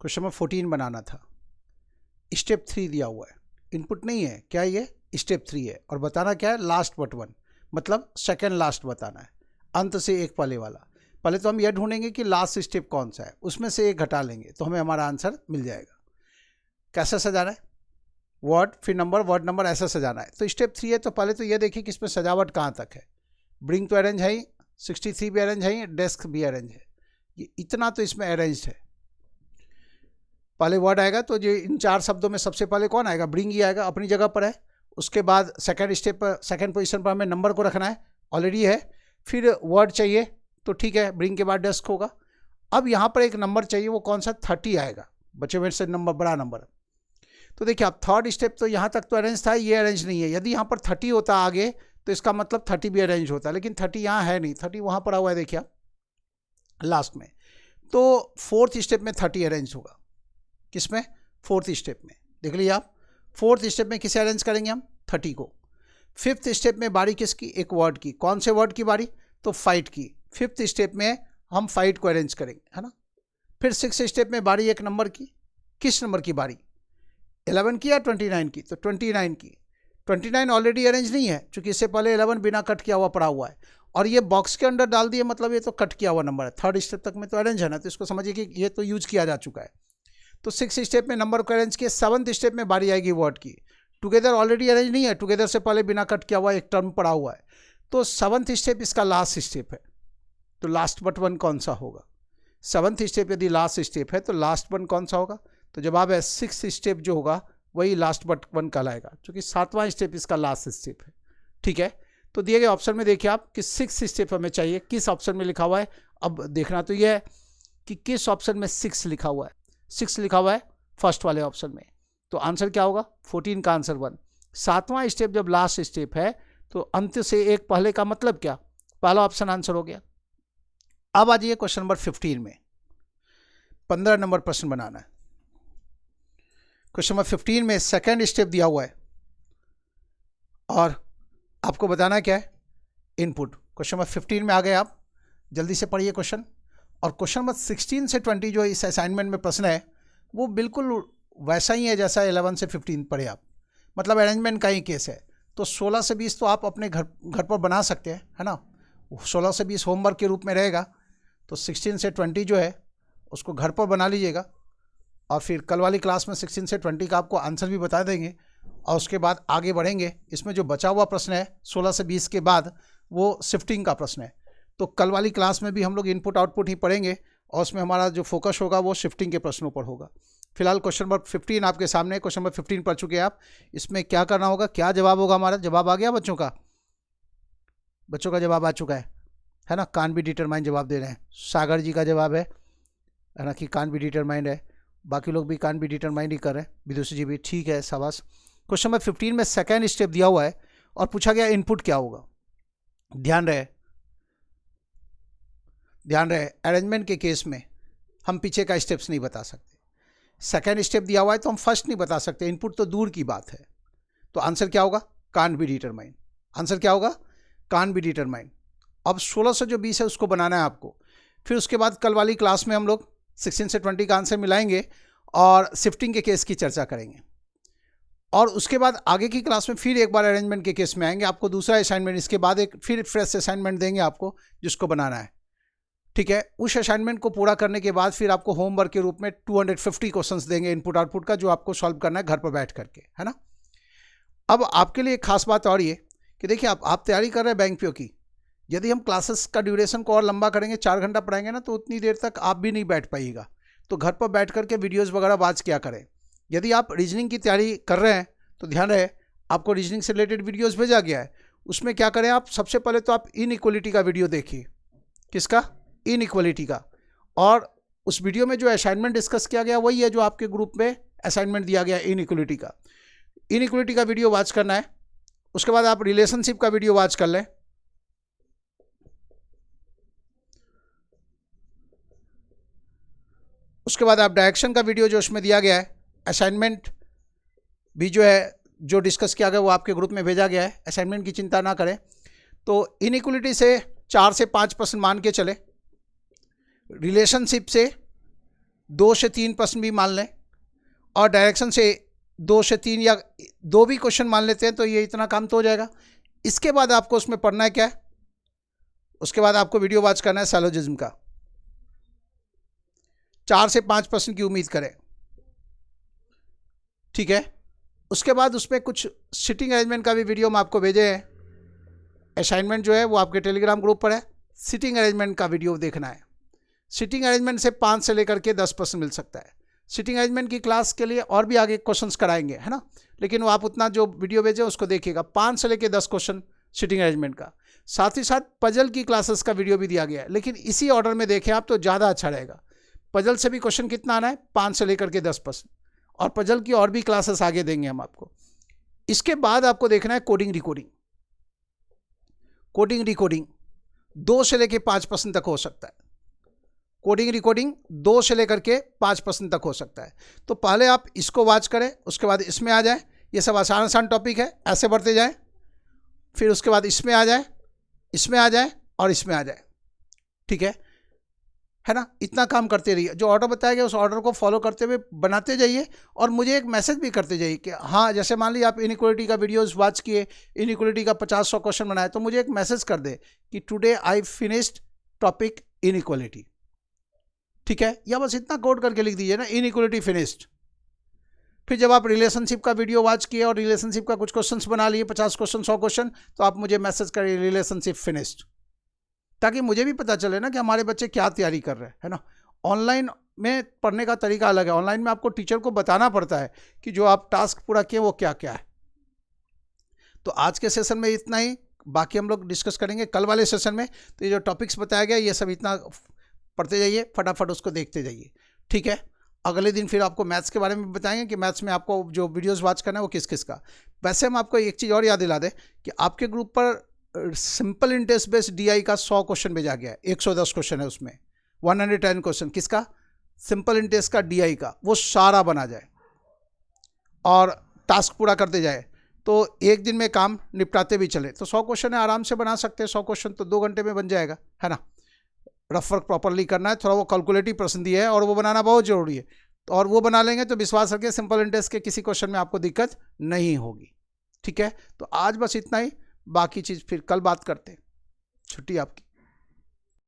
क्वेश्चन नंबर 14 बनाना था। स्टेप 3 दिया हुआ है, इनपुट नहीं है, क्या ये स्टेप 3 है, और बताना क्या है, लास्ट बट वन, मतलब सेकेंड लास्ट बताना है, अंत से एक पहले वाला। पहले तो हम यह ढूंढेंगे कि लास्ट स्टेप कौन सा है, उसमें से एक घटा लेंगे तो हमें हमारा आंसर मिल जाएगा। कैसे सजाना है, वर्ड फिर नंबर, वर्ड नंबर, ऐसा सजाना है। तो स्टेप 3 है तो पहले तो यह देखिए कि इसमें सजावट कहाँ तक है। ब्रिंग तो अरेंज है ही, 63 भी अरेंज है ही, डेस्क भी अरेंज है, ये इतना तो इसमें अरेंज है। पहले वर्ड आएगा तो जो इन 4 शब्दों में सबसे पहले कौन आएगा, ब्रिंग ही आएगा, अपनी जगह पर है। उसके बाद सेकंड स्टेप पर, सेकंड पोजीशन पर हमें नंबर को रखना है, ऑलरेडी है। फिर वर्ड चाहिए तो ठीक है, ब्रिंग के बाद डेस्क होगा। अब यहाँ पर एक नंबर चाहिए, वो कौन सा, 30 आएगा, बचे हुए से नंबर, बड़ा नंबर। तो देखिए आप थर्ड स्टेप तो यहाँ तक तो अरेंज था, ये अरेंज नहीं है। यदि यहाँ पर 30 होता आगे तो इसका मतलब 30 भी अरेंज होता, लेकिन 30 यहाँ है नहीं, 30 वहाँ पड़ा हुआ है, देखिए आप लास्ट में। तो फोर्थ स्टेप में 30 अरेंज होगा, किसमें, फोर्थ स्टेप में। देख लीजिए आप, फोर्थ स्टेप में किसे अरेंज करेंगे हम, 30 को। फिफ्थ स्टेप में बारी किसकी, एक वर्ड की, कौन से वर्ड की बारी, तो फाइट की। फिफ्थ स्टेप में हम फाइट को अरेंज करेंगे, है ना। फिर सिक्स स्टेप में बारी एक नंबर की, किस नंबर की बारी, 11 की या 29 की, तो 29 की। 29 ऑलरेडी अरेंज नहीं है, क्योंकि इससे पहले 11 बिना कट किया हुआ पड़ा हुआ है, और ये बॉक्स के अंदर डाल दिए, मतलब ये तो कट किया हुआ नंबर है। थर्ड स्टेप तक में तो अरेंज है ना, तो इसको समझिए कि ये तो यूज किया जा चुका है। तो सिक्स स्टेप में नंबर को अरेंज किए, सेवन्थ स्टेप में बारी आएगी वर्ड की। टुगेदर ऑलरेडी अरेंज नहीं है, टुगेदर से पहले बिना कट किया हुआ एक टर्म पड़ा हुआ है, तो सेवन्थ स्टेप इसका लास्ट स्टेप है। तो लास्ट बट वन कौन सा होगा, सेवन्थ स्टेप यदि लास्ट स्टेप है तो लास्ट वन कौन सा होगा, तो जवाब है सिक्स स्टेप जो होगा वही लास्ट बट वन कहलाएगा, क्योंकि 7वां स्टेप इसका लास्ट स्टेप है। ठीक है, तो दिए गए ऑप्शन में देखिए आप कि सिक्स स्टेप हमें चाहिए, किस ऑप्शन में लिखा हुआ है। अब देखना तो यह है कि किस ऑप्शन में 6 लिखा हुआ है। 6 लिखा हुआ है फर्स्ट वाले ऑप्शन में, तो आंसर क्या होगा, 14 का आंसर 1। 7वां स्टेप जब लास्ट स्टेप है तो अंत से एक पहले का मतलब क्या, पहला ऑप्शन आंसर हो गया। अब आ जाइए क्वेश्चन नंबर 15 में, 15 नंबर प्रश्न बनाना है। क्वेश्चन नंबर 15 में सेकंड स्टेप दिया हुआ है और आपको बताना क्या है, इनपुट। क्वेश्चन नंबर 15 में आ गए आप, जल्दी से पढ़िए क्वेश्चन। और क्वेश्चन नंबर 16 से 20 जो इस असाइनमेंट में प्रश्न है वो बिल्कुल वैसा ही है जैसा 11 से 15 पढ़े आप, मतलब अरेंजमेंट का ही केस है। तो 16 से 20 तो आप अपने घर पर बना सकते हैं, है ना। 16 से 20 होमवर्क के रूप में रहेगा, तो 16 से 20 जो है उसको घर पर बना लीजिएगा, और फिर कल वाली क्लास में 16 से 20 का आपको आंसर भी बता देंगे, और उसके बाद आगे बढ़ेंगे। इसमें जो बचा हुआ प्रश्न है 16 से 20 के बाद वो शिफ्टिंग का प्रश्न है, तो कल वाली क्लास में भी हम लोग इनपुट आउटपुट ही पढ़ेंगे, और उसमें हमारा जो फोकस होगा वो शिफ्टिंग के प्रश्नों पर होगा। फिलहाल क्वेश्चन नंबर 15 आपके सामने, क्वेश्चन नंबर 15 पढ़ चुके हैं आप। इसमें क्या करना होगा, क्या जवाब होगा हमारा, जवाब आ गया बच्चों का, बच्चों का जवाब आ चुका है ना। कान भी डिटरमाइन जवाब दे रहे हैं, सागर जी का जवाब है ना कि कान भी डिटरमाइंड है, बाकी लोग भी कान भी डिटरमाइंड ही कर रहे हैं, विदुषी जी भी, ठीक है, शाबाश। क्वेश्चन नंबर 15 में सेकेंड स्टेप दिया हुआ है और पूछा गया इनपुट क्या होगा। ध्यान रहे अरेंजमेंट के केस में हम पीछे का स्टेप्स नहीं बता सकते। सेकेंड स्टेप दिया हुआ है तो हम फर्स्ट नहीं बता सकते, इनपुट तो दूर की बात है। तो आंसर क्या होगा, कान बी डिटरमाइन। आंसर क्या होगा, कान बी डिटरमाइन। अब 16 से जो 20 है उसको बनाना है आपको। फिर उसके बाद कल वाली क्लास में हम लोग 16 से 20 का आंसर मिलाएंगे और शिफ्टिंग के केस की चर्चा करेंगे, और उसके बाद आगे की क्लास में फिर एक बार अरेंजमेंट के केस में आएंगे। आपको दूसरा असाइनमेंट, इसके बाद एक फिर फ्रेश असाइनमेंट देंगे आपको जिसको बनाना है। ठीक है, उस असाइनमेंट को पूरा करने के बाद फिर आपको होमवर्क के रूप में 250 क्वेश्चंस देंगे इनपुट आउटपुट का, जो आपको सॉल्व करना है घर पर बैठ करके, है ना। अब आपके लिए एक खास बात और ये कि देखिए आप तैयारी कर रहे हैं बैंक पीओ की, यदि हम क्लासेस का ड्यूरेशन को और लंबा करेंगे, 4 घंटा पढ़ाएंगे ना, तो उतनी देर तक आप भी नहीं बैठ पाइएगा। तो घर पर बैठ करके वीडियोज़ वगैरह वाच क्या करें। यदि आप रीजनिंग की तैयारी कर रहे हैं तो ध्यान रहे आपको रीजनिंग से रिलेटेड वीडियोज़ भेजा गया है, उसमें क्या करें आप, सबसे पहले तो आप इनइक्वलिटी का वीडियो देखिए। किसका, इनइक्वलिटी का। और उस वीडियो में जो असाइनमेंट डिस्कस किया गया वही है जो आपके ग्रुप में असाइनमेंट दिया गया इनइक्वलिटी का। इनइक्वलिटी का वीडियो वॉच करना है। उसके बाद आप रिलेशनशिप का वीडियो वॉच कर लें। उसके बाद आप डायरेक्शन का वीडियो जो उसमें दिया गया है, असाइनमेंट भी जो है जो डिस्कस किया गया वो आपके ग्रुप में भेजा गया है, असाइनमेंट की चिंता ना करें। तो इनइक्वलिटी से 4 से 5% मान के चले, रिलेशनशिप से 2 से 3 प्रश्न भी मान लें और डायरेक्शन से 2 से 3 या 2 भी क्वेश्चन मान लेते हैं तो ये इतना काम तो हो जाएगा। इसके बाद आपको उसमें पढ़ना है क्या है, उसके बाद आपको वीडियो वॉच करना है सैलोजिज्म का। 4 से 5 प्रश्न की उम्मीद करें, ठीक है। उसके बाद उसमें कुछ सिटिंग अरेंजमेंट का भी वीडियो हम आपको भेजे हैं। असाइनमेंट जो है वो आपके टेलीग्राम ग्रुप पर है। सिटिंग अरेंजमेंट का वीडियो देखना है। सिटिंग अरेंजमेंट से 5 से लेकर के 10 प्रश्न मिल सकता है। सिटिंग अरेंजमेंट की क्लास के लिए और भी आगे क्वेश्चंस कराएंगे, है ना, लेकिन वो आप उतना जो वीडियो भेजे उसको देखिएगा। 5 से लेकर 10 क्वेश्चन सिटिंग अरेंजमेंट का। साथ ही साथ पजल की क्लासेस का वीडियो भी दिया गया है, लेकिन इसी ऑर्डर में देखें आप तो ज़्यादा अच्छा रहेगा। पजल से भी क्वेश्चन कितना आना है, 5 से लेकर के 10 प्रश्न, और पजल की और भी क्लासेस आगे देंगे हम आपको। इसके बाद आपको देखना है कोडिंग रिकोडिंग। कोडिंग रिकोडिंग 2 से लेकर 5 प्रश्न तक हो सकता है। कोडिंग रिकोडिंग 2 से लेकर के 5 प्रश्न तक हो सकता है। तो पहले आप इसको वॉच करें, उसके बाद इसमें आ जाए। ये सब आसान आसान टॉपिक है, ऐसे बढ़ते जाए। फिर उसके बाद इसमें आ जाए, इसमें आ जाए और इसमें आ जाए, ठीक है ना। इतना काम करते रहिए। जो ऑर्डर बताया गया उस ऑर्डर को फॉलो करते हुए बनाते जाइए, और मुझे एक मैसेज भी करते जाइए कि हाँ, जैसे मान लीजिए आप इनइक्वालिटी का वीडियोस वॉच किए, इनइक्वालिटी का 50-100 क्वेश्चन बनाए, तो मुझे एक मैसेज कर दे कि today I finished topic inequality, ठीक है। या बस इतना कोड करके लिख दीजिए ना, इनइक्वालिटी फिनिश्ड। फिर जब आप रिलेशनशिप का वीडियो वॉच किए और रिलेशनशिप का कुछ क्वेश्चंस बना लिए, 50 क्वेश्चन 100 क्वेश्चन, तो आप मुझे मैसेज करिए रिलेशनशिप फिनिश्ड, ताकि मुझे भी पता चले ना कि हमारे बच्चे क्या तैयारी कर रहे हैं, है ना। ऑनलाइन में पढ़ने का तरीका अलग है। ऑनलाइन में आपको टीचर को बताना पड़ता है कि जो आप टास्क पूरा किए वो क्या क्या है। तो आज के सेशन में इतना ही, बाकी हम लोग डिस्कस करेंगे कल वाले सेशन में। तो ये जो टॉपिक्स बताया गया ये सब इतना पढ़ते जाइए, फटाफट उसको देखते जाइए, ठीक है। अगले दिन फिर आपको मैथ्स के बारे में बताएंगे कि मैथ्स में आपको जो वीडियोस वॉच करना है वो किस किस का। वैसे हम आपको एक चीज़ और याद दिला दें कि आपके ग्रुप पर सिंपल इंटरेस्ट बेस्ड डीआई का 100 क्वेश्चन भेजा गया है। 110 क्वेश्चन है उसमें, 110 क्वेश्चन किसका, सिंपल इंटरेस्ट का डीआई का। वो सारा बना जाए और टास्क पूरा करते जाए तो एक दिन में काम निपटाते भी चले तो 100 क्वेश्चन है, आराम से बना सकते हैं। 100 क्वेश्चन तो 2 घंटे में बन जाएगा, है ना। रफ वर्क प्रॉपरली करना है, थोड़ा वो कैलकुलेटिव प्रश्न दिए है और वो बनाना बहुत जरूरी है। तो और वो बना लेंगे तो विश्वास रखिए सिंपल इंटरेस्ट के किसी क्वेश्चन में आपको दिक्कत नहीं होगी, ठीक है। तो आज बस इतना ही, बाकी चीज़ फिर कल बात करते हैं। छुट्टी आपकी।